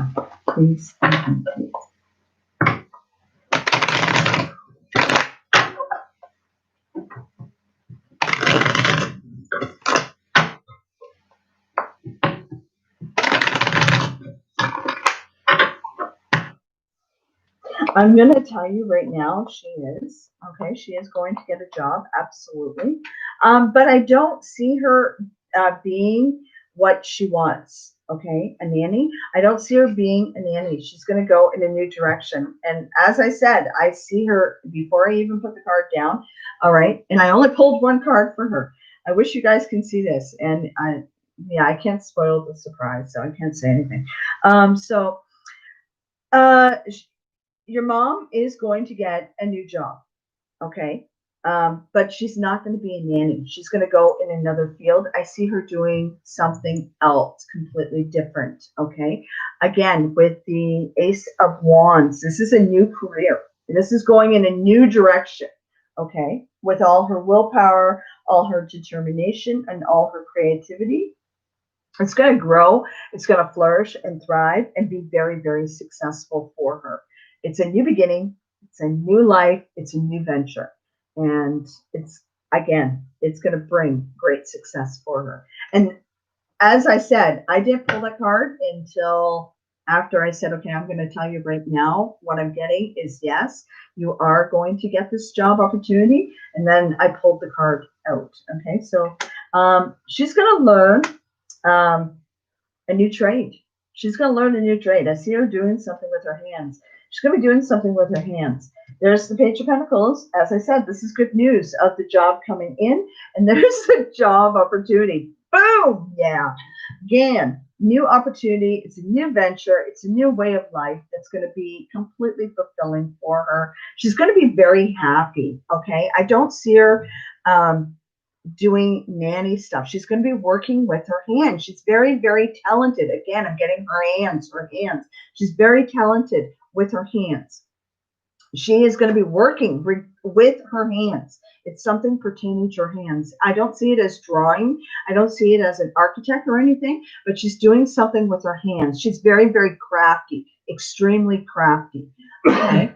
Please. I'm going to tell you right now, she is. Okay, she is going to get a job, absolutely. But I don't see her being what she wants, okay, a nanny. I don't see her being a nanny. She's going to go in a new direction. And as I said, I see her before I even put the card down, all right? And I only pulled one card for her. I wish you guys can see this. And I can't spoil the surprise, so I can't say anything. Your mom is going to get a new job, okay? But she's not going to be a nanny. She's going to go in another field. I see her doing something else completely different, okay? Again, with the Ace of Wands, this is a new career. This is going in a new direction, okay? With all her willpower, all her determination, and all her creativity. It's going to grow. It's going to flourish and thrive and be very, very successful for her. It's a new beginning. It's a new life. It's a new venture. And it's going to bring great success for her. And as I said, I didn't pull that card until after I said, okay, I'm going to tell you right now what I'm getting is yes, you are going to get this job opportunity. And then I pulled the card out. Okay, so she's going to learn a new trade. She's going to learn a new trade. I see her doing something with her hands. She's going to be doing something with her hands. There's the Page of Pentacles. As I said, this is good news of the job coming in. And there's the job opportunity. Boom! Yeah. Again, new opportunity. It's a new venture. It's a new way of life that's going to be completely fulfilling for her. She's going to be very happy. Okay. I don't see her doing nanny stuff. She's going to be working with her hands. She's very, very talented. Again, I'm getting her hands. She's very talented with her hands. She is going to be working with her hands. It's something pertaining to her hands. I don't see it as drawing. I don't see it as an architect or anything, but she's doing something with her hands. She's very, very crafty, extremely crafty. Okay.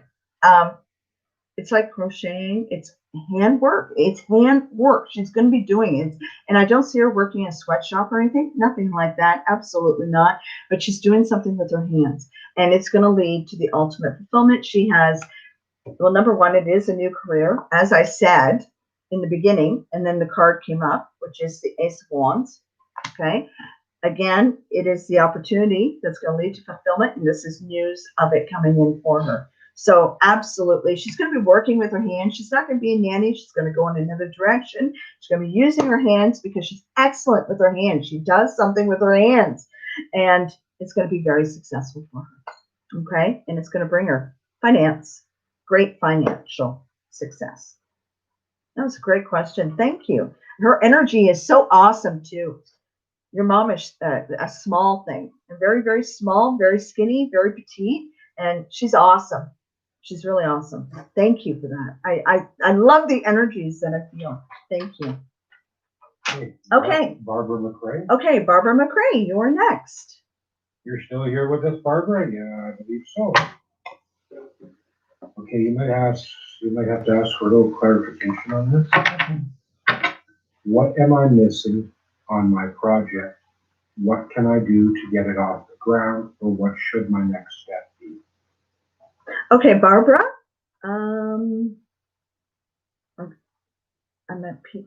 It's like crocheting. It's handwork. It's handwork. She's going to be doing it. And I don't see her working in a sweatshop or anything. Nothing like that. Absolutely not. But she's doing something with her hands. And it's going to lead to the ultimate fulfillment. She has, well, number one, it is a new career, as I said in the beginning. And then the card came up, which is the Ace of Wands. Okay. Again, it is the opportunity that's going to lead to fulfillment. And this is news of it coming in for her. So absolutely, she's going to be working with her hands. She's not going to be a nanny. She's going to go in another direction. She's going to be using her hands because she's excellent with her hands. She does something with her hands, and it's going to be very successful for her. Okay, and it's going to bring her great financial success. That was a great question. Thank you. Her energy is so awesome too. Your mom is a small thing, and very, very small, very skinny, very petite, and she's awesome. She's really awesome. Thank you for that. I love the energies that I feel. Thank you. Okay. Barbara McRae. Okay, Barbara McRae, you're next. You're still here with us, Barbara? Yeah, I believe so. Okay, you might have to ask for a little clarification on this. What am I missing on my project? What can I do to get it off the ground, or what should my next step be? Okay, Barbara. I'm at P.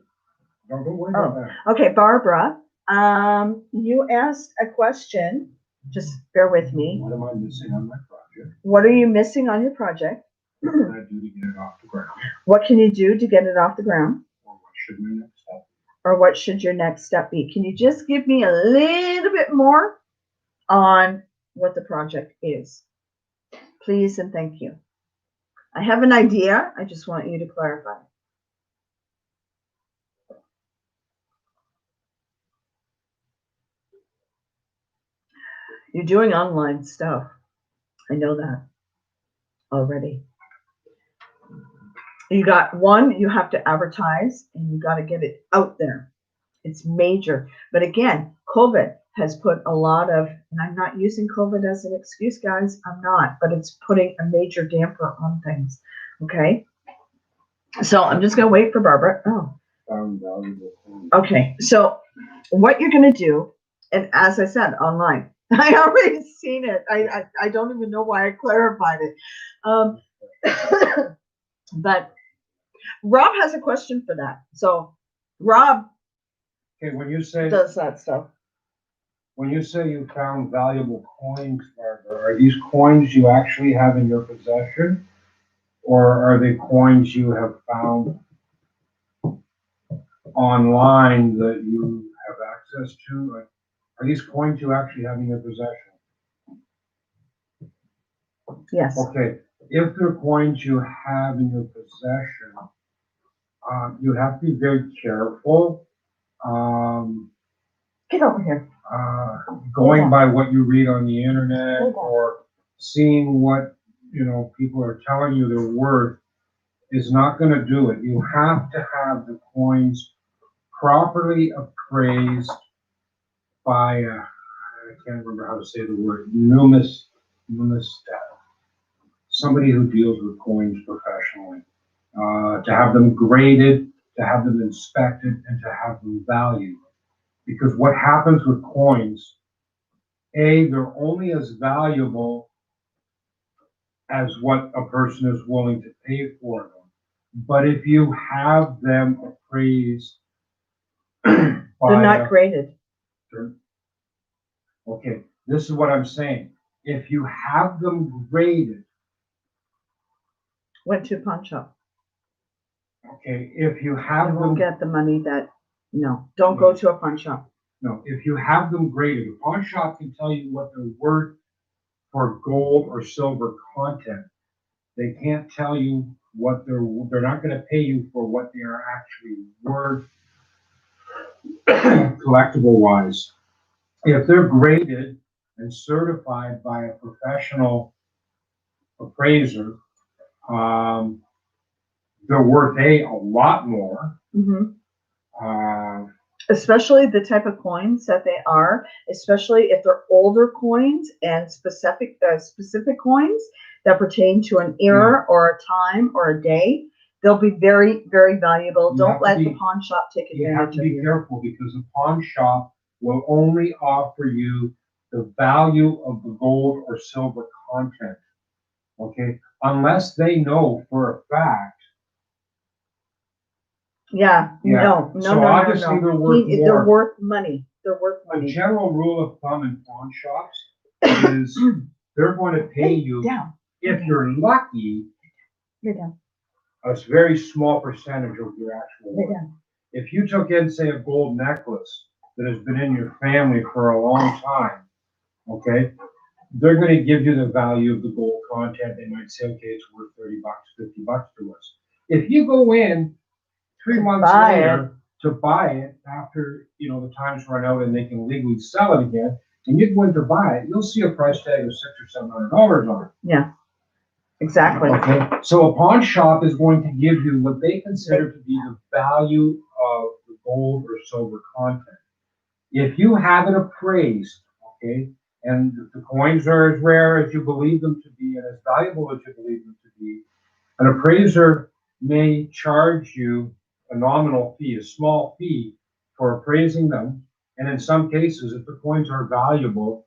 No, don't worry about that. Okay, Barbara. You asked a question. Just bear with me. What am I missing on my project? What are you missing on your project? What can I do to get it off the ground? What can you do to get it off the ground? Or what should my next step be? Or what should your next step be? Can you just give me a little bit more on what the project is? Please and thank you. I have an idea. I just want you to clarify. You're doing online stuff. I know that already. You got one, you have to advertise and you got to get it out there. It's major. But again, COVID has put a lot of, and I'm not using COVID as an excuse, guys. I'm not, but it's putting a major damper on things. Okay. So I'm just going to wait for Barbara. Oh. Okay. So what you're going to do, and as I said, online, I already seen it. I don't even know why I clarified it. But Rob has a question for that. So Rob when you say does that stuff. When you say you found valuable coins, Barbara, are these coins you actually have in your possession, or are they coins you have found online that you have access to? Are these coins you actually have in your possession? Yes. Okay. If they're coins you have in your possession, you have to be very careful. Get over here. Going by what you read on the internet or seeing what people are telling you they're worth is not going to do it. You have to have the coins properly appraised by I can't remember how to say the word, somebody who deals with coins professionally, to have them graded, to have them inspected, and to have them valued. Because what happens with coins, they're only as valuable as what a person is willing to pay for them. But if you have them appraised, they're not graded. Okay, this is what I'm saying. If you have them graded, went to a pawn shop. Okay, if you have you them, won't get the money that. No, don't go to a pawn shop. No, if you have them graded, a pawn shop can tell you what they're worth for gold or silver content. They can't tell you what they're not going to pay you for what they are actually worth collectible wise. If they're graded and certified by a professional appraiser, they're worth a lot more. Mm-hmm. Especially the type of coins that they are, especially if they're older coins and specific coins that pertain to an era or a time or a day. They'll be very, very valuable. You Don't have to let the be- pawn shop take You have advantage to of be you. careful because the pawn shop will only offer you the value of the gold or silver content. Okay, unless they know for a fact. Yeah, Yeah. no, So no, obviously no, they're no. worth They're more. worth money. They're worth The money. general rule of thumb in pawn shops is they're going to pay you, Down. if you're lucky, You're down. a very small percentage of your actual You're worth. down. If you took in, say, a gold necklace that has been in your family for a long time, okay, they're going to give you the value of the gold content. They might say, okay, it's worth $30, $50 to us. If you go in 3 months buy later to buy it after, the time's run out and they can legally sell it again, and you go in to buy it, you'll see a price tag of $600 or $700 on it. Yeah, exactly. Okay, so a pawn shop is going to give you what they consider to be the value of the gold or silver content. If you have it appraised, okay, and the coins are as rare as you believe them to be and as valuable as you believe them to be, an appraiser may charge you a nominal fee, a small fee for appraising them. And in some cases, if the coins are valuable,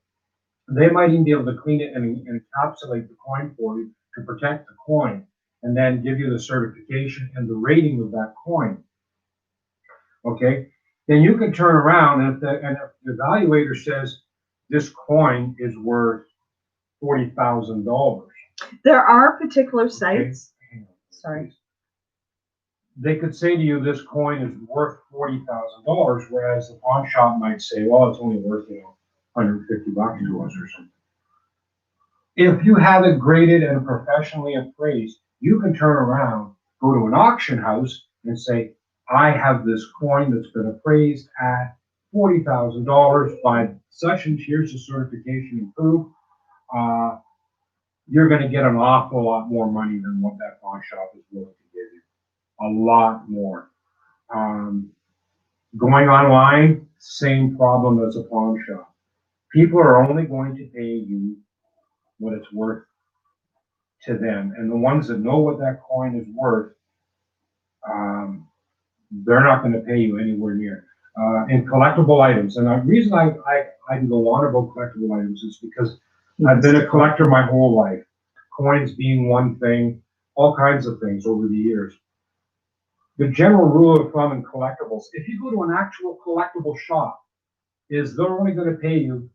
they might even be able to clean it and encapsulate the coin for you to protect the coin and then give you the certification and the rating of that coin. Okay? Then you can turn around and if the evaluator says this coin is worth $40,000. There are particular sites. Okay. Sorry. They could say to you, this coin is worth $40,000, whereas the pawn shop might say, well, it's only worth, $150 to us or something. If you have it graded and professionally appraised, you can turn around, go to an auction house and say, I have this coin that's been appraised at $40,000 by such and here's the certification and proof. You're going to get an awful lot more money than what that pawn shop is willing to give you. A lot more. Going online, same problem as a pawn shop. People are only going to pay you what it's worth to them. And the ones that know what that coin is worth, they're not going to pay you anywhere near. In collectible items, and the reason I can go on about collectible items is because I've been a collector my whole life. Coins being one thing, all kinds of things over the years. The general rule of thumb in collectibles, if you go to an actual collectible shop, is they're only going to pay you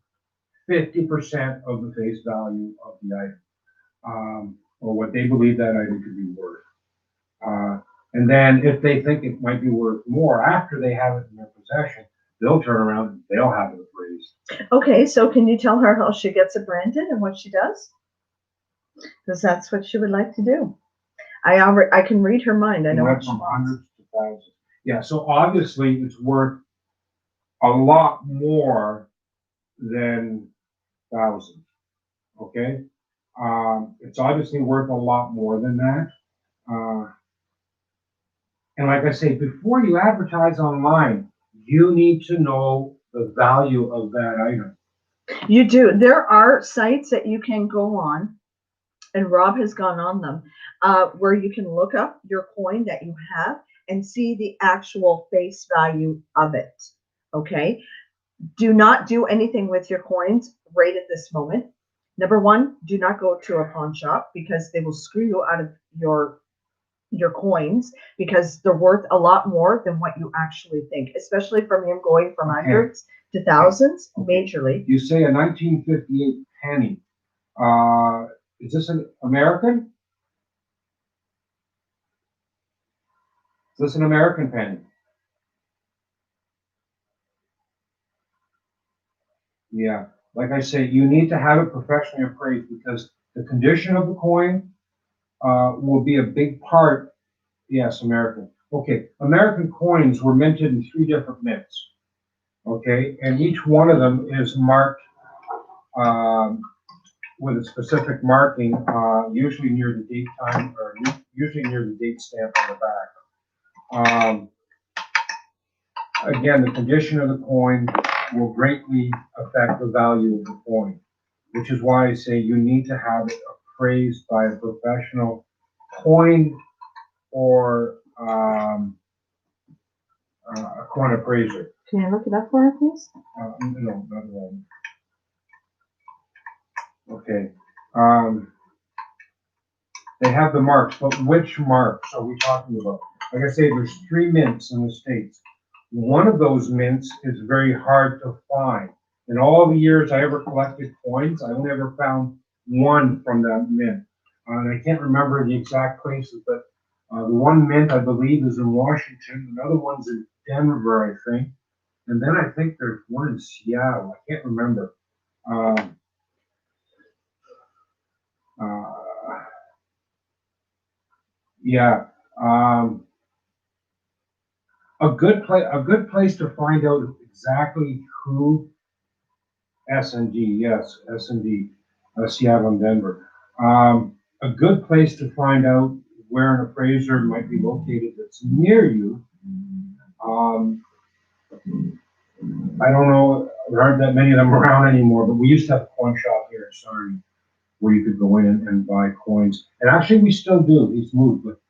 50% of the face value of the item, or what they believe that item could be worth. And then if they think it might be worth more after they have it in their possession, they'll turn around and they'll have it appraised. Okay, so can you tell her how she gets it branded and what she does? Because that's what she would like to do. I can read her mind. I know what she From wants. hundreds to thousands. Yeah, so obviously it's worth a lot more than thousands. Okay? It's obviously worth a lot more than that. And like I say, before you advertise online, you need to know the value of that item. You do. There are sites that you can go on, and Rob has gone on them, where you can look up your coin that you have and see the actual face value of it. Okay? Do not do anything with your coins right at this moment. Number one, do not go to a pawn shop because they will screw you out of your coins because they're worth a lot more than what you actually think, especially from him going from hundreds to thousands, majorly. You say a 1958 penny. Is this an American? Is this an American penny? Yeah. Like I say, you need to have it professionally appraised because the condition of the coin will be a big part. Yes, American. Okay, American coins were minted in 3 different mints. Okay, and each one of them is marked with a specific marking, usually near the date time or usually near the date stamp on the back. Again, the condition of the coin will greatly affect the value of the coin, which is why I say you need to have it appraised by a professional coin or a coin appraiser. Can you look it up for me, please? No, not one. Okay. They have the marks, but which marks are we talking about? Like I say, there's 3 mints in the States. One of those mints is very hard to find. In all the years I ever collected coins, I only ever found one from that mint. And I can't remember the exact places, but the one mint I believe is in Washington, another one's in Denver, I think. And then I think there's one in Seattle, I can't remember. Yeah. A good place to find out exactly who S&D, yes, S&D, Seattle and Denver. A good place to find out where an appraiser might be located that's near you. I don't know, there aren't that many of them around anymore, but we used to have a coin shop here in Sarnia where you could go in and buy coins. And actually we still do, he's moved, but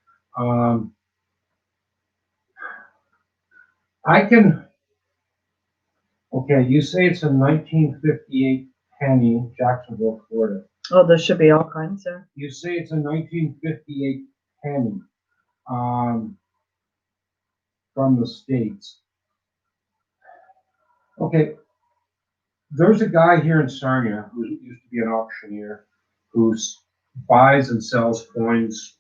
I can, okay, you say it's a 1958 penny, Jacksonville, Florida. Oh, there should be all kinds there. You say it's a 1958 penny from the States. Okay, there's a guy here in Sarnia who used to be an auctioneer who buys and sells coins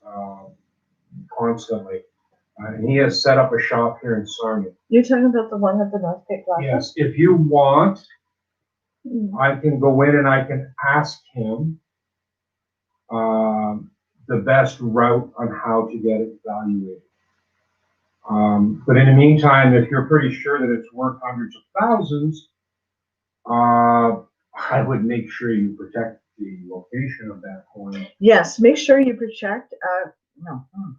constantly. And he has set up a shop here in Sarnia. You're talking about the one at the North Gate Plaza? Yes, if you want, I can go in and I can ask him the best route on how to get it evaluated. But in the meantime, if you're pretty sure that it's worth hundreds of thousands, I would make sure you protect the location of that coin. Yes, make sure you protect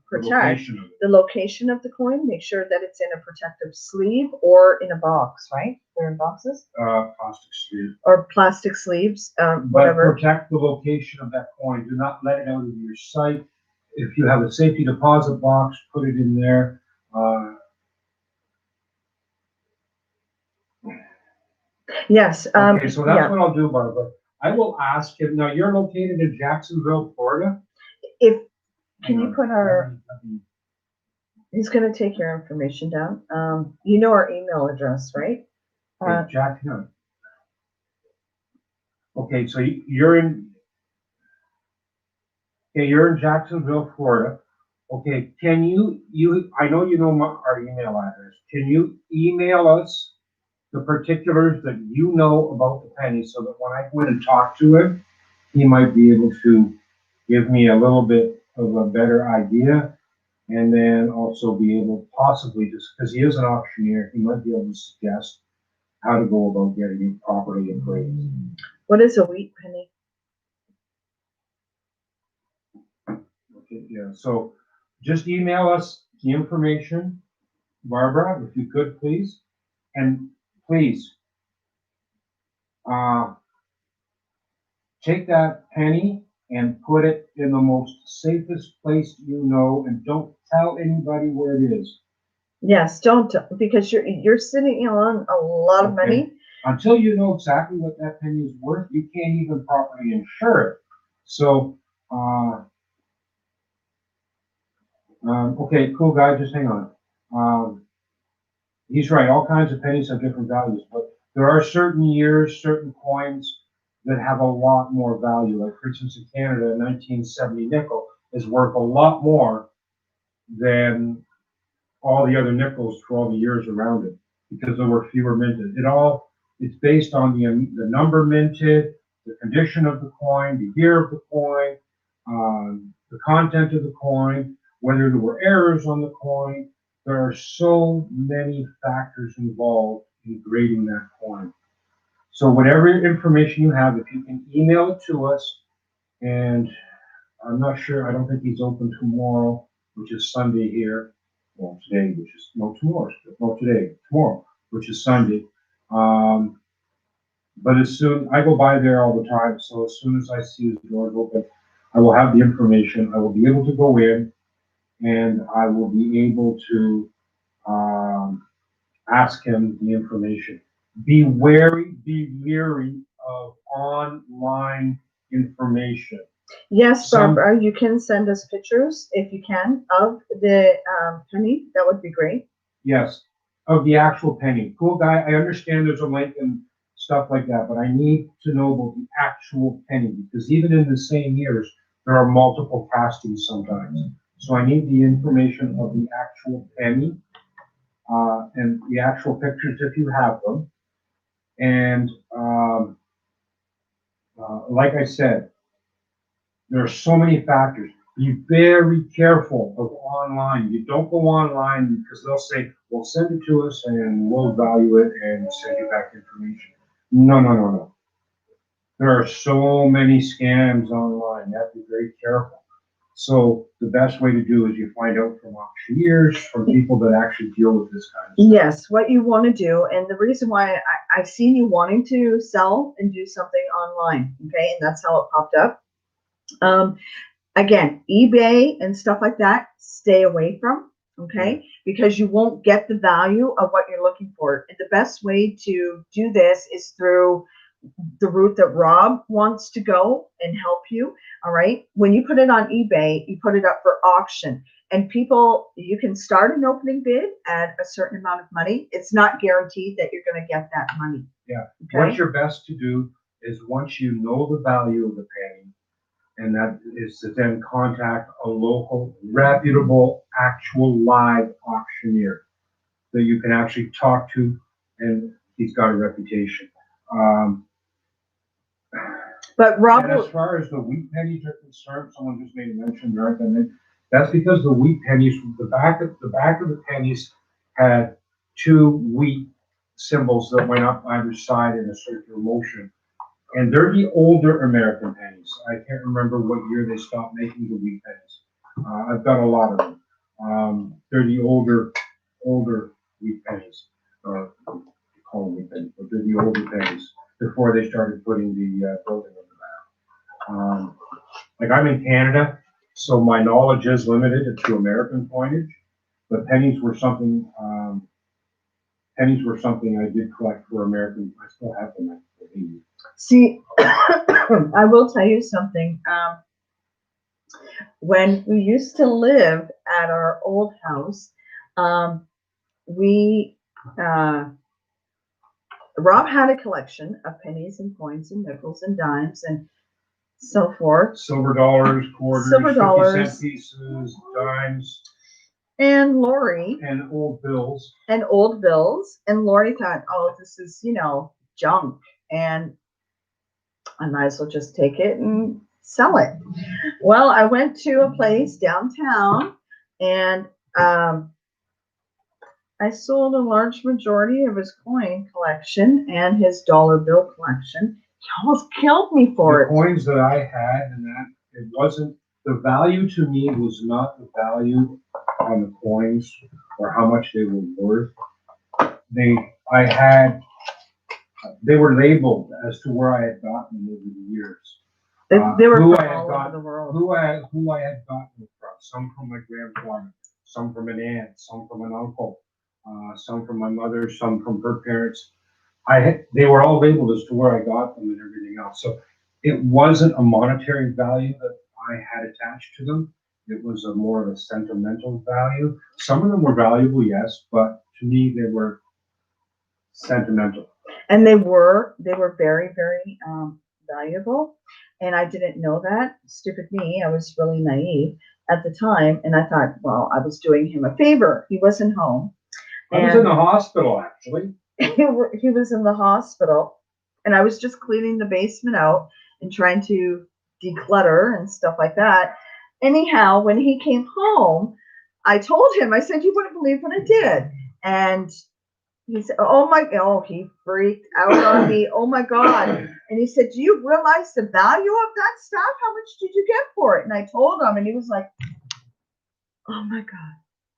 Protect the location of the coin. Make sure that it's in a protective sleeve or in a box, right? They're in boxes? Plastic sleeve. Or plastic sleeves, But whatever. protect the location of that coin. Do not let it out of your sight. If you have a safety deposit box, put it in there. Yes. Okay, so that's yeah. what I'll do, Barbara. I will ask him. Now, you're located in Jacksonville, Florida? Can you put our, he's going to take your information down. You know our email address, right? Okay, so you're in Jacksonville, Florida. Okay, can I know you know our email address. Can you email us the particulars that you know about the penny so that when I go in and talk to him, he might be able to give me a little bit of a better idea, and then also be able possibly, just because he is an auctioneer, he might be able to suggest how to go about getting it properly appraised. What is a wheat penny? Okay, yeah, so just email us the information, Barbara, if you could, please. And please, take that penny and put it in the most safest place you know, and don't tell anybody where it is. Yes, don't, because you're sitting on a lot of money. Until you know exactly what that penny is worth, you can't even properly insure it. So, okay, cool guy, just hang on. He's right, all kinds of pennies have different values, but there are certain years, certain coins that have a lot more value. Like, for instance, in Canada, a 1970 nickel is worth a lot more than all the other nickels for all the years around it, because there were fewer minted. It's based on the number minted, the condition of the coin, the year of the coin, the content of the coin, whether there were errors on the coin. There are so many factors involved in grading that coin. So whatever information you have, if you can email it to us, and I'm not sure, I don't think he's open tomorrow, which is Sunday here. Well, today, tomorrow, which is Sunday. But I go by there all the time, so as soon as I see his doors open, I will have the information. I will be able to go in and I will be able to ask him the information. Be leery of online information. Yes, Some- Barbara, you can send us pictures if you can of the penny. That would be great. Yes, of the actual penny. Cool guy, I understand there's a link and stuff like that, but I need to know about the actual penny, because even in the same years, there are multiple castings sometimes. So I need the information of the actual penny, and the actual pictures if you have them. And, like I said, there are so many factors. Be very careful of online. You don't go online because they'll say, well, send it to us and we'll value it and send you back information. No, no, no, no. There are so many scams online. You have to be very careful. So the best way to do is you find out from auctioneers, from people that actually deal with this kind of stuff. Yes, what you want to do, and the reason why I've seen you wanting to sell and do something online, okay, and that's how it popped up. Again, eBay and stuff like that, stay away from, okay, because you won't get the value of what you're looking for. And the best way to do this is through the route that Rob wants to go and help you. All right. When you put it on eBay, you put it up for auction, and people, you can start an opening bid at a certain amount of money. It's not guaranteed that you're going to get that money. Yeah. Okay? What you're best to do is, once you know the value of the penny, and that is to then contact a local, reputable, actual live auctioneer that you can actually talk to, and he's got a reputation. But Rob, And as far as the wheat pennies are concerned, someone just made a mention, right? And that's because the wheat pennies, the back of the pennies had two wheat symbols that went up either side in a circular motion. And they're the older American pennies. I can't remember what year they stopped making the wheat pennies. I've got a lot of them. They're the older wheat pennies, or you call them wheat pennies, but they're the older pennies before they started putting the building on the back. Like, I'm in Canada, so my knowledge is limited to American coinage, but pennies were something. Pennies were something I did collect for American. I still have them, I believe. see, I will tell you something. When we used to live at our old house, we Rob had a collection of pennies and coins and nickels and dimes and so forth. Silver dollars, quarters, Silver 50 dollars. cent pieces, dimes, And Lori and old bills. and old bills. And Lori thought, oh, this is, junk. And I might as well just take it and sell it. Well, I went to a place downtown, and I sold a large majority of his coin collection and his dollar bill collection. He almost killed me for The it. coins that I had, and that it wasn't, the value to me was not the value on the coins or how much they were worth. They were labeled as to where I had gotten them over the years. They were who from I had all got- over the world. Who I had gotten them from. Some from my grandfather, some from an aunt, some from an uncle, some from my mother, some from her parents. They were all labeled as to where I got them and everything else. So it wasn't a monetary value that I had attached to them. It was more of a sentimental value. Some of them were valuable, yes, but to me they were sentimental. And they were very, very valuable. And I didn't know that. Stupid me. I was really naive at the time. And I thought, well, I was doing him a favor. He wasn't home. I was in the hospital, actually. He was in the hospital, and I was just cleaning the basement out and trying to declutter and stuff like that. Anyhow, when he came home, I told him, I said, you wouldn't believe what I did. And he said, he freaked out on me. Oh my God. And he said, do you realize the value of that stuff? How much did you get for it? And I told him, and he was like, oh my God,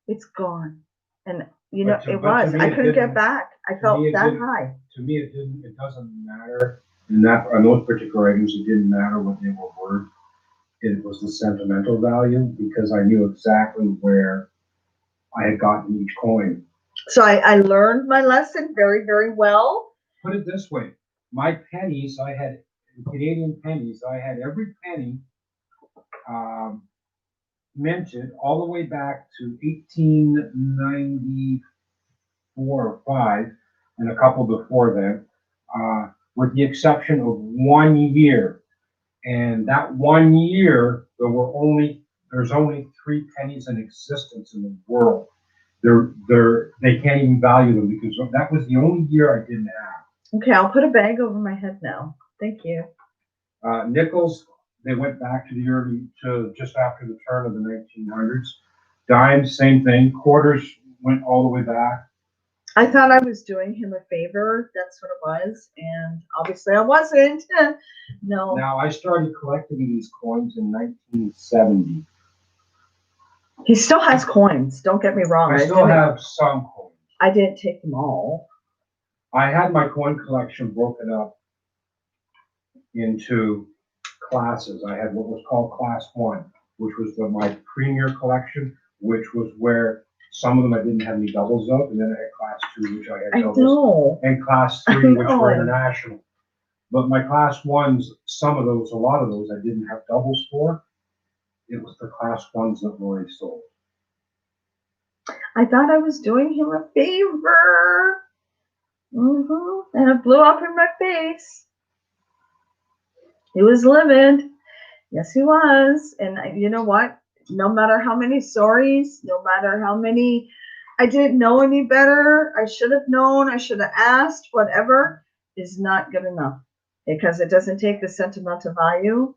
it's gone. And I couldn't get back. I felt that high. To me, it doesn't matter. On those particular items, it didn't matter what they were worth. it was the sentimental value because I knew exactly where I had gotten each coin. So I learned my lesson very, very well. Put it this way, my pennies, I had Canadian pennies, I had every penny minted all the way back to 1894 or 5 and a couple before then, with the exception of 1 year. And that 1 year, there's only 3 pennies in existence in the world. They can't even value them because that was the only year I didn't have. Okay, I'll put a bag over my head now. Thank you. Nickels, they went back to just after the turn of the 1900s. Dimes, same thing. Quarters went all the way back. I thought I was doing him a favor. That's what it was. And obviously I wasn't. No. Now, I started collecting these coins in 1970. He still has coins. Don't get me wrong. I still have some coins. I didn't take them all. I had my coin collection broken up into classes. I had what was called Class 1, which was my premier collection, which was where some of them I didn't have any doubles of, and then I had Class 2, which I had doubles, know. and Class 3, which were international. But my Class 1s, a lot of those I didn't have doubles for. It was the Class 1s that Lori sold. I thought I was doing him a favor. And it blew up in my face. He was livid. Yes, he was. And you know what? No matter how many sorries, no matter how many, I didn't know any better. I should have known. I should have asked. Whatever is not good enough because it doesn't take the sentimental value.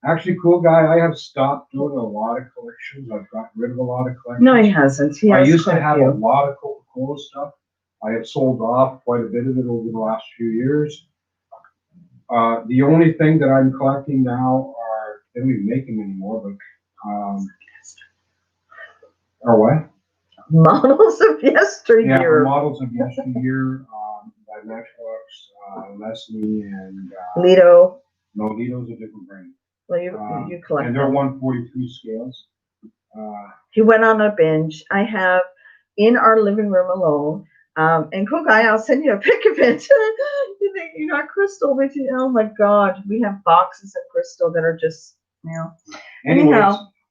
Actually, cool guy. I have stopped doing a lot of collections. I've gotten rid of a lot of collections. No, he hasn't. I used to have a lot of Coca-Cola stuff. I have sold off quite a bit of it over the last few years. The only thing that I'm collecting now they don't even make them anymore, but are what? Models of yesteryear. Yeah, models of yesteryear by Matchbox, Leslie, and Lido. No, Lido's a different brand. Well, you collect. And they're 142 scales. He went on a binge. I have in our living room alone. And cool guy, I'll send you a pic of it. You think you got crystal with you? Oh my God, we have boxes of crystal that are just,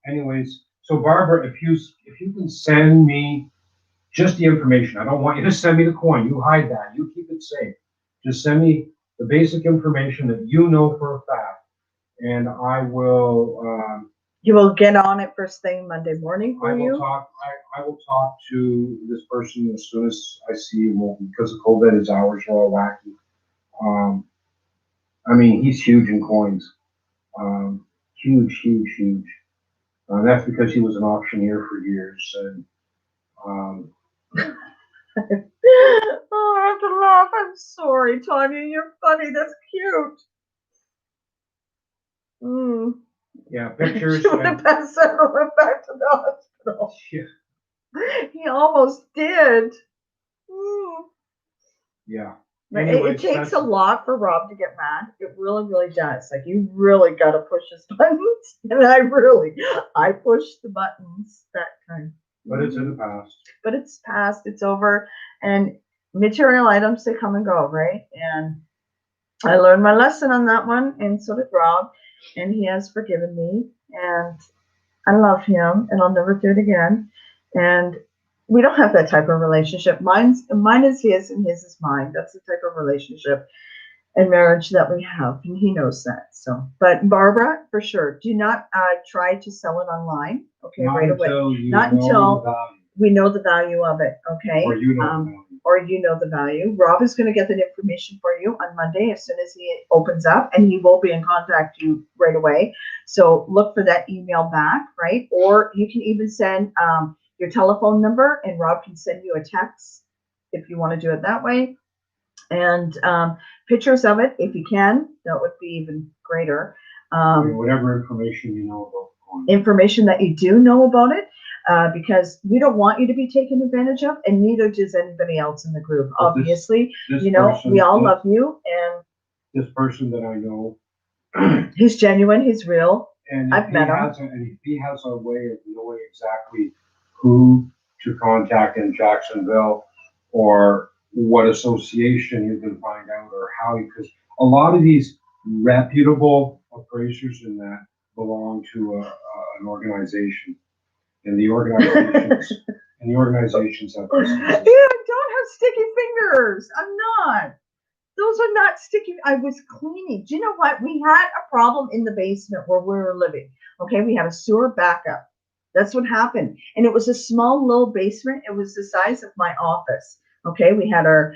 Anyways, so Barbara, if you can send me just the information. I don't want you to send me the coin. You hide that. You keep it safe. Just send me the basic information that you know for a fact, and I will. You will get on it first thing Monday morning for you. I will talk to this person as soon as I see him. Well, because of COVID, his hours are all wacky. I mean, he's huge in coins. Huge. That's because he was an auctioneer for years. And oh, I have to laugh. I'm sorry, Tanya. You're funny. That's cute. Yeah, pictures. She would have passed out and went back to the hospital. Yeah. He almost did. Yeah. It takes a lot for Rob to get mad. It really, really does. Like, you really got to push his buttons. And I pushed the buttons that time. But it's in the past. But it's past. It's over. And material items, they come and go, right? And I learned my lesson on that one. And so did Rob. And he has forgiven me. And I love him. And I'll never do it again. And we don't have that type of relationship. Mine is his and his is mine. That's the type of relationship and marriage that we have, and he knows that. So, but Barbara, for sure, do not try to sell it online. Okay, right away. Not until we know the value of it. Okay, or you know the value. Rob is going to get that information for you on Monday as soon as he opens up, and he will be in contact you right away. So look for that email back, right? Or you can even send your telephone number, and Rob can send you a text if you want to do it that way. And pictures of it, if you can, that would be even greater. Whatever information you know about the coin. Information that you do know about it, because we don't want you to be taken advantage of, and neither does anybody else in the group. But obviously, we all love you, and this person that I know, he's genuine, he's real. And I've met him. if he has a way of knowing exactly who to contact in Jacksonville or what association you can find out or how, because a lot of these reputable appraisers in that belong to an organization, and the organizations have Yeah, licenses. don't have sticky fingers. I'm not. Those are not sticky. I was cleaning. Do you know what? We had a problem in the basement where we were living. Okay, we had a sewer backup. That's what happened. And it was a small little basement. It was the size of my office. Okay, we had our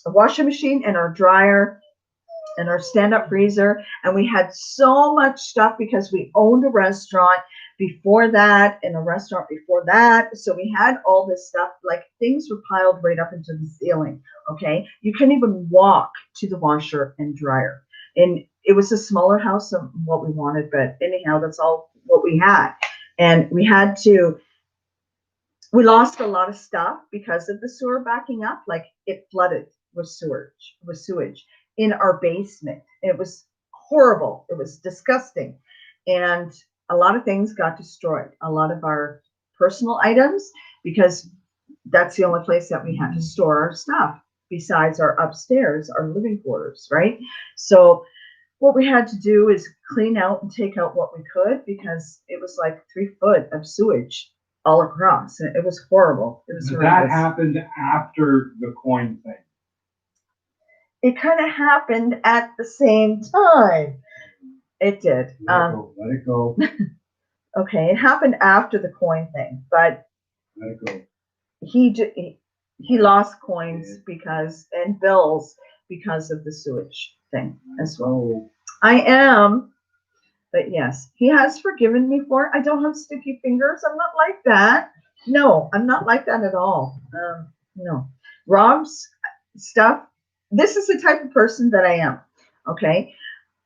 washing machine and our dryer and our stand-up freezer, and we had so much stuff because we owned a restaurant before that and a restaurant before that. So we had all this stuff, like things were piled right up into the ceiling. Okay, you couldn't even walk to the washer and dryer, and it was a smaller house than what we wanted, but anyhow, that's all what we had. And we lost a lot of stuff because of the sewer backing up. Like, it flooded with sewage in our basement. It was horrible. It was disgusting. And a lot of things got destroyed. A lot of our personal items, because that's the only place that we had to store our stuff besides our upstairs, our living quarters, right? So what we had to do is clean out and take out what we could, because it was like 3 foot of sewage all across. And it was horrible. It was But horrendous. that happened after the coin thing. It kind of happened at the same time. It did. Let it go. Okay, it happened after the coin thing, but Let it go. he lost coins and bills because of the sewage thing as well. I am, but yes, he has forgiven me for it. I don't have sticky fingers. I'm not like that. No, I'm not like that at all. No. Rob's stuff, this is the type of person that I am. Okay.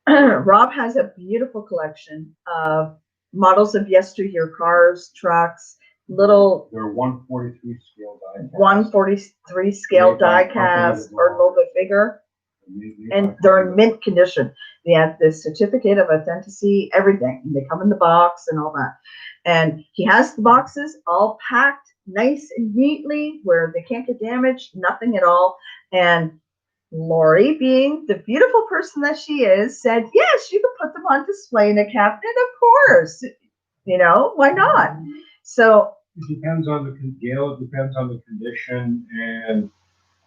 Rob has a beautiful collection of models of yesteryear, cars, trucks, little. They're 143 scale die. 143 scale die cast or a little bit bigger. And they're in mint condition. They have the certificate of authenticity, everything. And they come in the box and all that. And he has the boxes all packed nice and neatly where they can't get damaged, nothing at all. And Lori, being the beautiful person that she is, said, yes, you can put them on display in a cabinet, of course. You know, why not? So it depends on Gail, it depends on the condition, and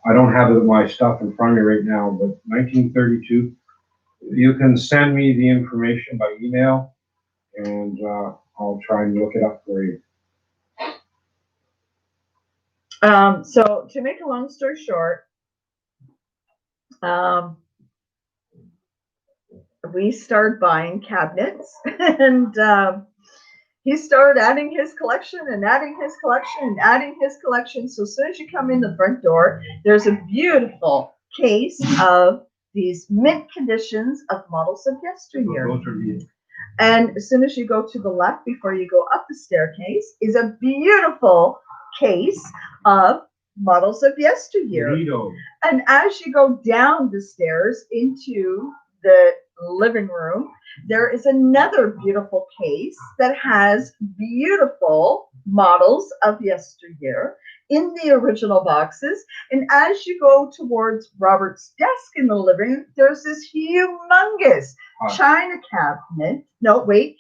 I don't have my stuff in front of me right now, but 1932, you can send me the information by email, and I'll try and look it up for you. So to make a long story short, we started buying cabinets, and he started adding his collection and adding his collection and adding his collection. So as soon as you come in the front door, there's a beautiful case of these mint conditions of models of yesteryear. And as soon as you go to the left before you go up the staircase is a beautiful case of models of yesteryear. And as you go down the stairs into the living room, there is another beautiful case that has beautiful models of yesteryear in the original boxes. And as you go towards Robert's desk in the living room, there's this humongous china cabinet. No, wait,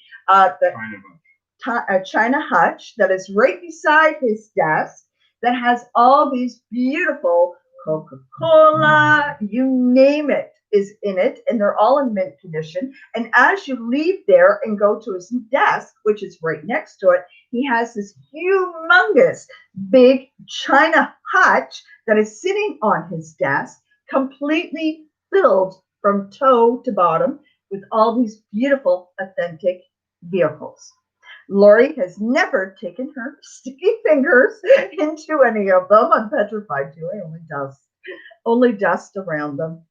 china hutch that is right beside his desk that has all these beautiful Coca-Cola, you name it, is in it, and they're all in mint condition. And as you leave there and go to his desk, which is right next to it, he has this humongous big china hutch that is sitting on his desk, completely filled from toe to bottom with all these beautiful, authentic vehicles. Lori has never taken her sticky fingers into any of them. I'm petrified too. I only dust around them.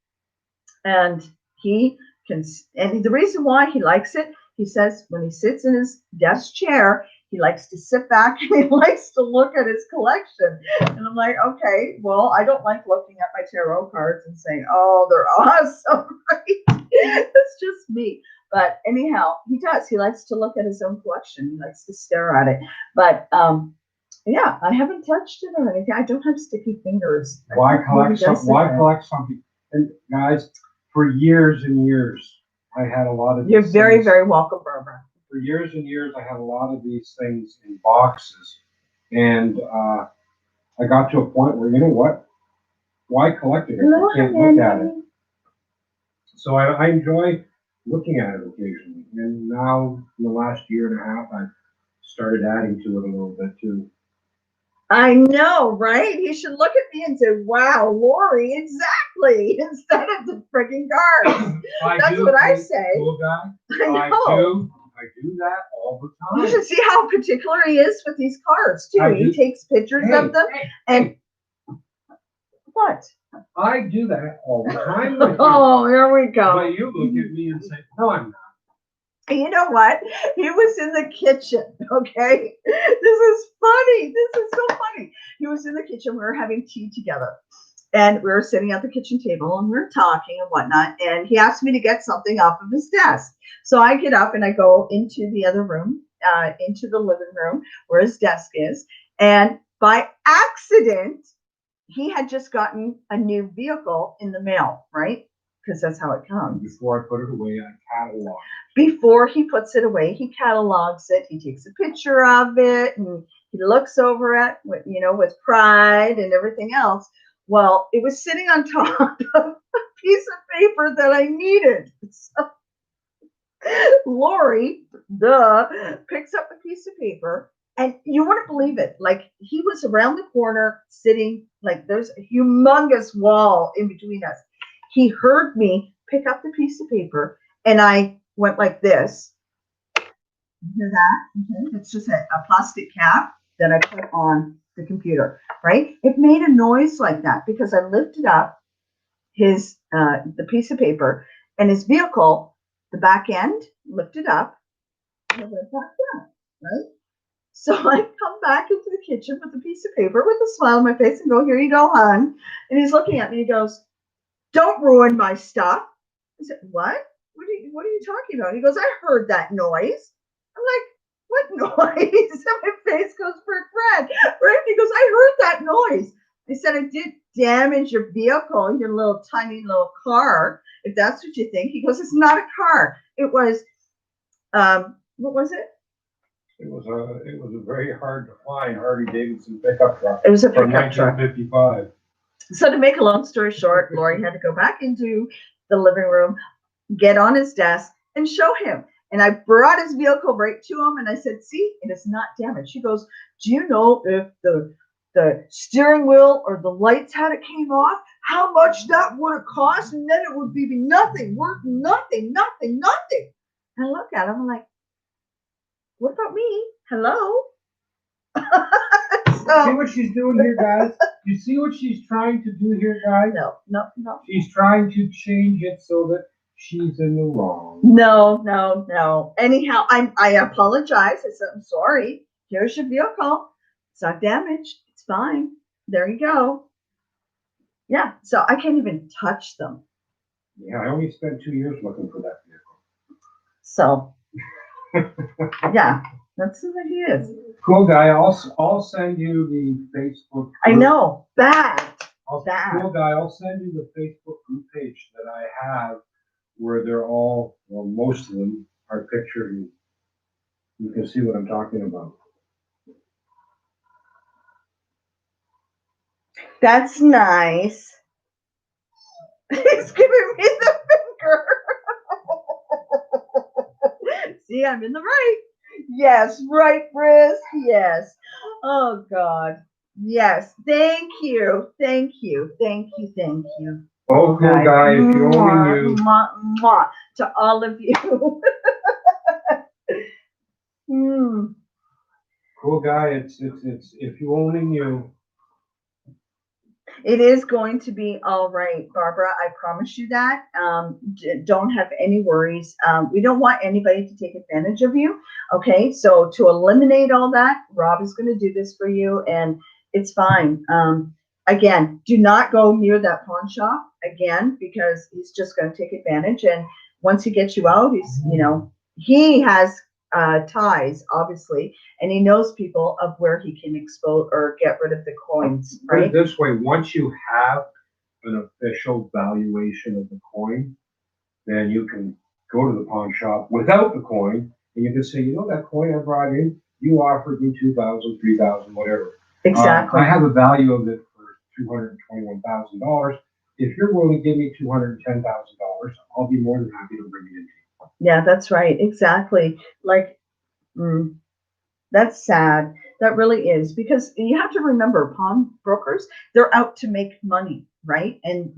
And he can, and the reason why he likes it, he says when he sits in his desk chair, he likes to sit back and he likes to look at his collection. And I'm like, okay, well, I don't like looking at my tarot cards and saying, oh, they're awesome, right? That's just me. But anyhow, he does. He likes to look at his own collection. He likes to stare at it. But yeah, I haven't touched it or anything. I don't have sticky fingers. Why collect something? And guys, for years and years, I had a lot of these You're very, things. very welcome, Barbara. For years and years, I had a lot of these things in boxes. And I got to a point where, you know what? Why collect it if Hello, you can't look at it? Annie. So I enjoy looking at it occasionally. And now, in the last year and a half, I've started adding to it a little bit too. I know, right? He should look at me and say, wow, Lori, exactly, instead of the freaking cards. That's what I say. Cool guy. I know. I do that all the time. You should see how particular he is with these cards, too. He takes pictures of them. And what? I do that all the time. With you. Oh, here we go. But you look at me and say, no, I'm not. You know what? He was in the kitchen, okay? This is funny. This is so funny. He was in the kitchen. We were having tea together. And we were sitting at the kitchen table and we were talking and whatnot. And he asked me to get something off of his desk. So I get up and I go into the other room, into the living room where his desk is. And by accident, he had just gotten a new vehicle in the mail, right? Because that's how it comes. Before I put it away, I catalog. Before he puts it away, he catalogs it. He takes a picture of it and he looks over it with, with pride and everything else. Well, it was sitting on top of a piece of paper that I needed. So Lori, picks up the piece of paper. And you wouldn't believe it. Like, he was around the corner sitting, like, there's a humongous wall in between us. He heard me pick up the piece of paper, and I went like this. You hear that? Mm-hmm. It's just a plastic cap that I put on the computer, right? It made a noise like that because I lifted up the piece of paper, and his vehicle, the back end, lifted up, and it went back down, right? So I come back into the kitchen with a piece of paper with a smile on my face and go, here you go, hon. And he's looking at me. He goes, don't ruin my stuff. I said, what? What are you talking about? He goes, I heard that noise. I'm like, what noise? And my face goes brick red. Right? He goes, I heard that noise. I said, I did damage your vehicle, your little tiny little car, if that's what you think. He goes, it's not a car. It was, what was it? It was a very hard to find Harley Davidson pickup truck. It was a from pickup truck. 1955. So to make a long story short, Lori had to go back into the living room, get on his desk, and show him. And I brought his vehicle right to him, and I said, see, it is not damaged. She goes, do you know if the steering wheel or the lights had it came off, how much that would have cost? And then it would be nothing, worth nothing. And I look at him, I'm like, what about me? Hello? See what she's doing here, guys? You see what she's trying to do here, guys? No. She's trying to change it so that she's in the wrong. No. Anyhow, I apologize. I said, I'm sorry. Here's your vehicle. It's not damaged. It's fine. There you go. Yeah, so I can't even touch them. Yeah, I only spent 2 years looking for that vehicle. So, yeah, that's who he is. Cool guy. I'll send you the Facebook group. I know. Bad. Cool guy. I'll send you the Facebook group page that I have where they're all, well, most of them are pictured, and you can see what I'm talking about. That's nice. He's giving me the finger. See, I'm in the right. Yes, right, Briz. Yes. Oh, God. Yes. Thank you. Oh, cool guy. If you only knew. To all of you. Cool guy. It's if you only knew. It is going to be all right, Barbara. I promise you that. Don't have any worries. We don't want anybody to take advantage of you. Okay, so to eliminate all that, Rob is going to do this for you, and it's fine. Again, do not go near that pawn shop again because he's just going to take advantage. And once he gets you out, he's, he has ties, obviously, and he knows people of where he can expose or get rid of the coins, Put it right? this way, once you have an official valuation of the coin, then you can go to the pawn shop without the coin, and you can say, that coin I brought in, you offered me 2,000, 3,000, whatever. Exactly. I have a value of it for $221,000. If you're willing to give me $210,000, I'll be more than happy to bring it in. Yeah, that's right. Exactly. Like, that's sad. That really is, because you have to remember, pawnbrokers, they're out to make money, right? And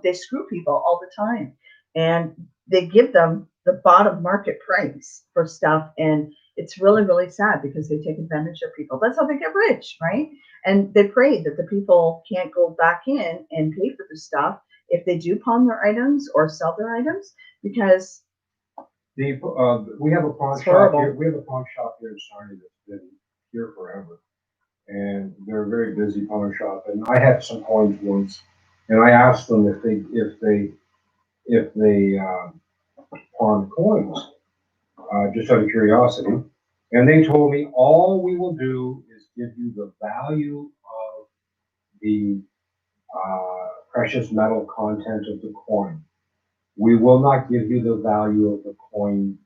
they screw people all the time, and they give them the bottom market price for stuff. And it's really, really sad because they take advantage of people. That's how they get rich, right? And they pray that the people can't go back in and pay for the stuff if they do pawn their items or sell their items, because we have a pawn it's shop horrible. here. We have a pawn shop here in Sarnia that's been here forever, and they're a very busy pawn shop. And I had some coins once, and I asked them if they pawn coins, just out of curiosity, and they told me all we will do is give you the value of the precious metal content of the coin. We will not give you the value of the coin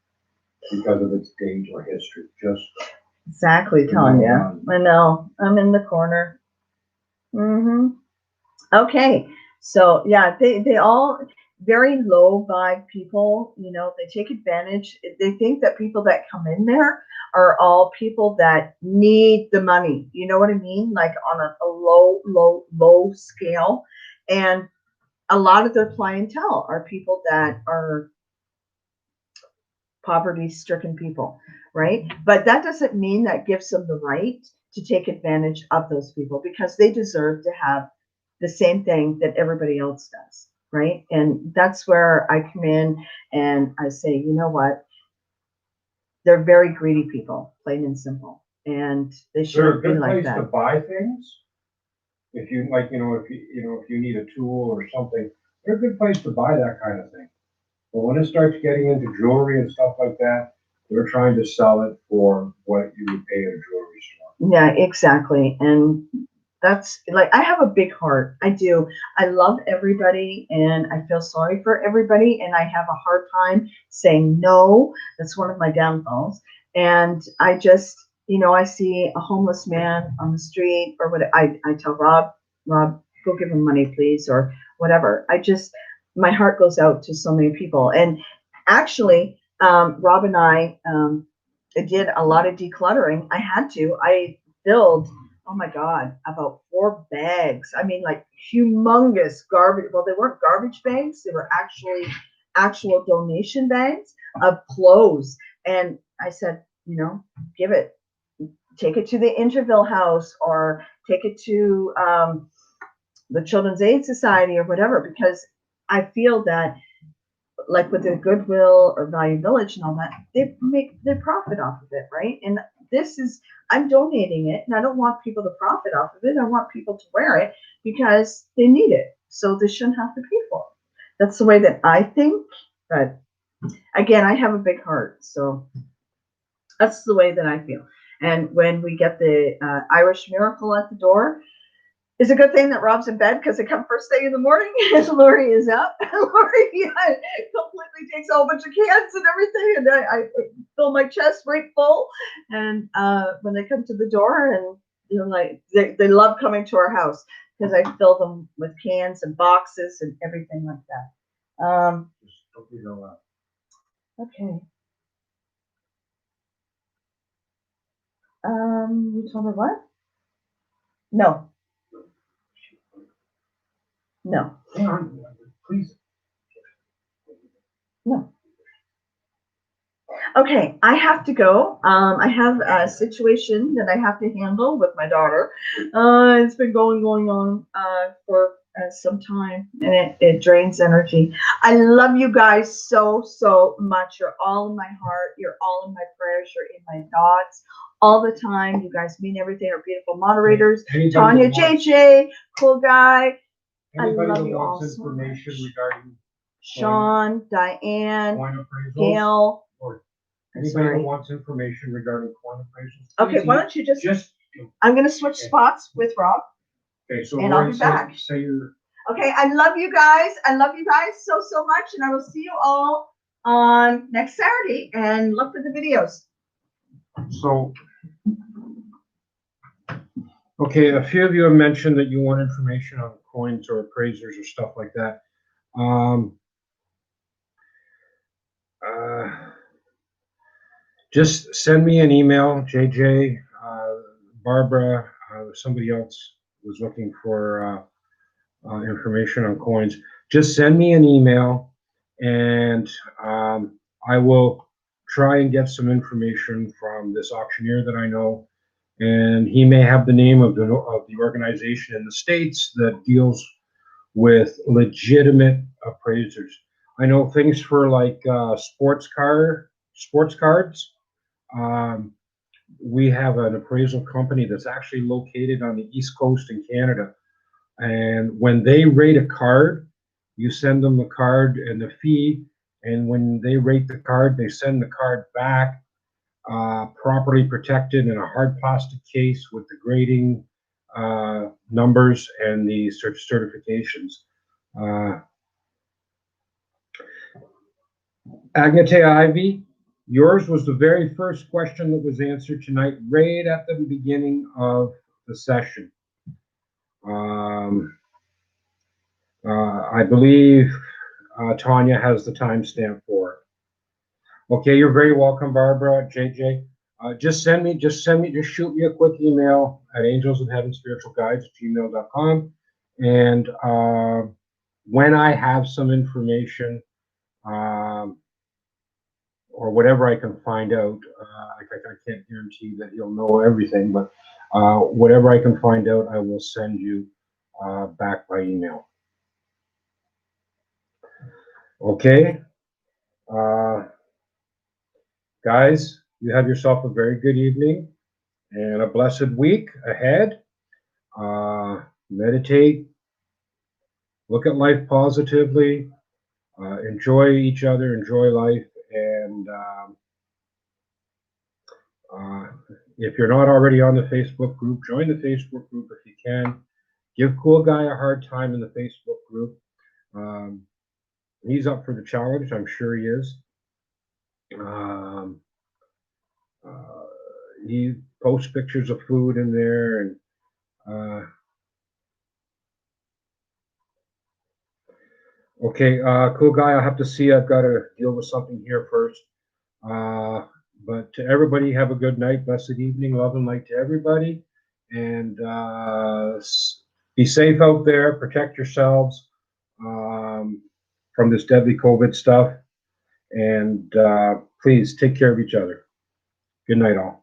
because of its date or history. Just Exactly, Tanya. I know. I'm in the corner. Okay. So yeah, they all very low vibe people, they take advantage. They think that people that come in there are all people that need the money. You know what I mean? Like on a low scale. And a lot of their clientele are people that are poverty-stricken people, right? But that doesn't mean that gives them the right to take advantage of those people, because they deserve to have the same thing that everybody else does, right? And that's where I come in and I say, you know what? They're very greedy people, plain and simple, and they shouldn't be like that. They're a good place to buy things. If you like, if you need a tool or something, they're a good place to buy that kind of thing. But when it starts getting into jewelry and stuff like that, they're trying to sell it for what you would pay at a jewelry store. Yeah, exactly. And that's like, I have a big heart. I do. I love everybody and I feel sorry for everybody. And I have a hard time saying no. That's one of my downfalls. And I just, I see a homeless man on the street or what, I tell Rob, go give him money, please, or whatever. My heart goes out to so many people. And actually, Rob and I did a lot of decluttering. I filled, oh my God, about 4 bags. I mean, like humongous garbage. Well, they weren't garbage bags. They were actual donation bags of clothes. And I said, take it to the Interville House or take it to the Children's Aid Society or whatever, because I feel that, like with the Goodwill or Value Village and all that, they make their profit off of it, right? And I'm donating it, and I don't want people to profit off of it. I want people to wear it because they need it. So they shouldn't have to pay for it. That's the way that I think. But again, I have a big heart, so that's the way that I feel. And when we get the Irish Miracle at the door, it's a good thing that Rob's in bed, because they come first thing in the morning and Lori is up. Lori completely takes a whole bunch of cans and everything, and I fill my chest right full. And when they come to the door, and like they love coming to our house because I fill them with cans and boxes and everything like that. Okay. You told me what? No. No. Please. No. Okay, I have to go. I have a situation that I have to handle with my daughter. It's been going on for some time, and it drains energy. I love you guys so much. You're all in my heart. You're all in my prayers. You're in my thoughts all the time. You guys mean everything. Our beautiful moderators, Tanya, JJ, cool guy. Anybody I love that you all wants so information much. regarding Sean, Diane, Coin appraisals, Gail. or I'm anybody sorry. that wants information regarding coin appraisals. Okay, please why don't you just, I'm going to switch spots with Rob. okay, so And go I'll ahead be and back. say your, Okay, I love you guys. I love you guys so, so much. And I will see you all on next Saturday. And look for the videos. so. Okay, a few of you have mentioned that you want information on coins or appraisers or stuff like that. Just send me an email, JJ, Barbara, somebody else was looking for information on coins. Just send me an email, and I will try and get some information from this auctioneer that I know, and he may have the name of the organization in the States that deals with legitimate appraisers. I know things for like sports cards. Um, we have an appraisal company that's actually located on the East Coast in Canada. And when they rate a card, you send them the card and the fee. And when they rate the card, they send the card back properly protected in a hard plastic case with the grading numbers and the certifications. Agnete Ivy, yours was the very first question that was answered tonight, right at the beginning of the session. I believe Tanya has the timestamp for it. Okay, you're very welcome, Barbara, JJ. Just shoot me a quick email at angelsofheavenspiritualguides@gmail.com. And when I have some information, or whatever I can find out, I can't guarantee that you'll know everything, but whatever I can find out, I will send you back by email. Okay, guys, you have yourself a very good evening and a blessed week ahead. Meditate, look at life positively, enjoy each other, enjoy life, and if you're not already on the Facebook group, join the Facebook group if you can. Give Cool Guy a hard time in the Facebook group. He's up for the challenge, I'm sure he is. He posts pictures of food in there, and okay, Cool Guy, I have to see. I've got to deal with something here first. But to everybody, have a good night, blessed evening, love and light to everybody, and be safe out there. Protect yourselves from this deadly COVID stuff, and please take care of each other. Good night, all.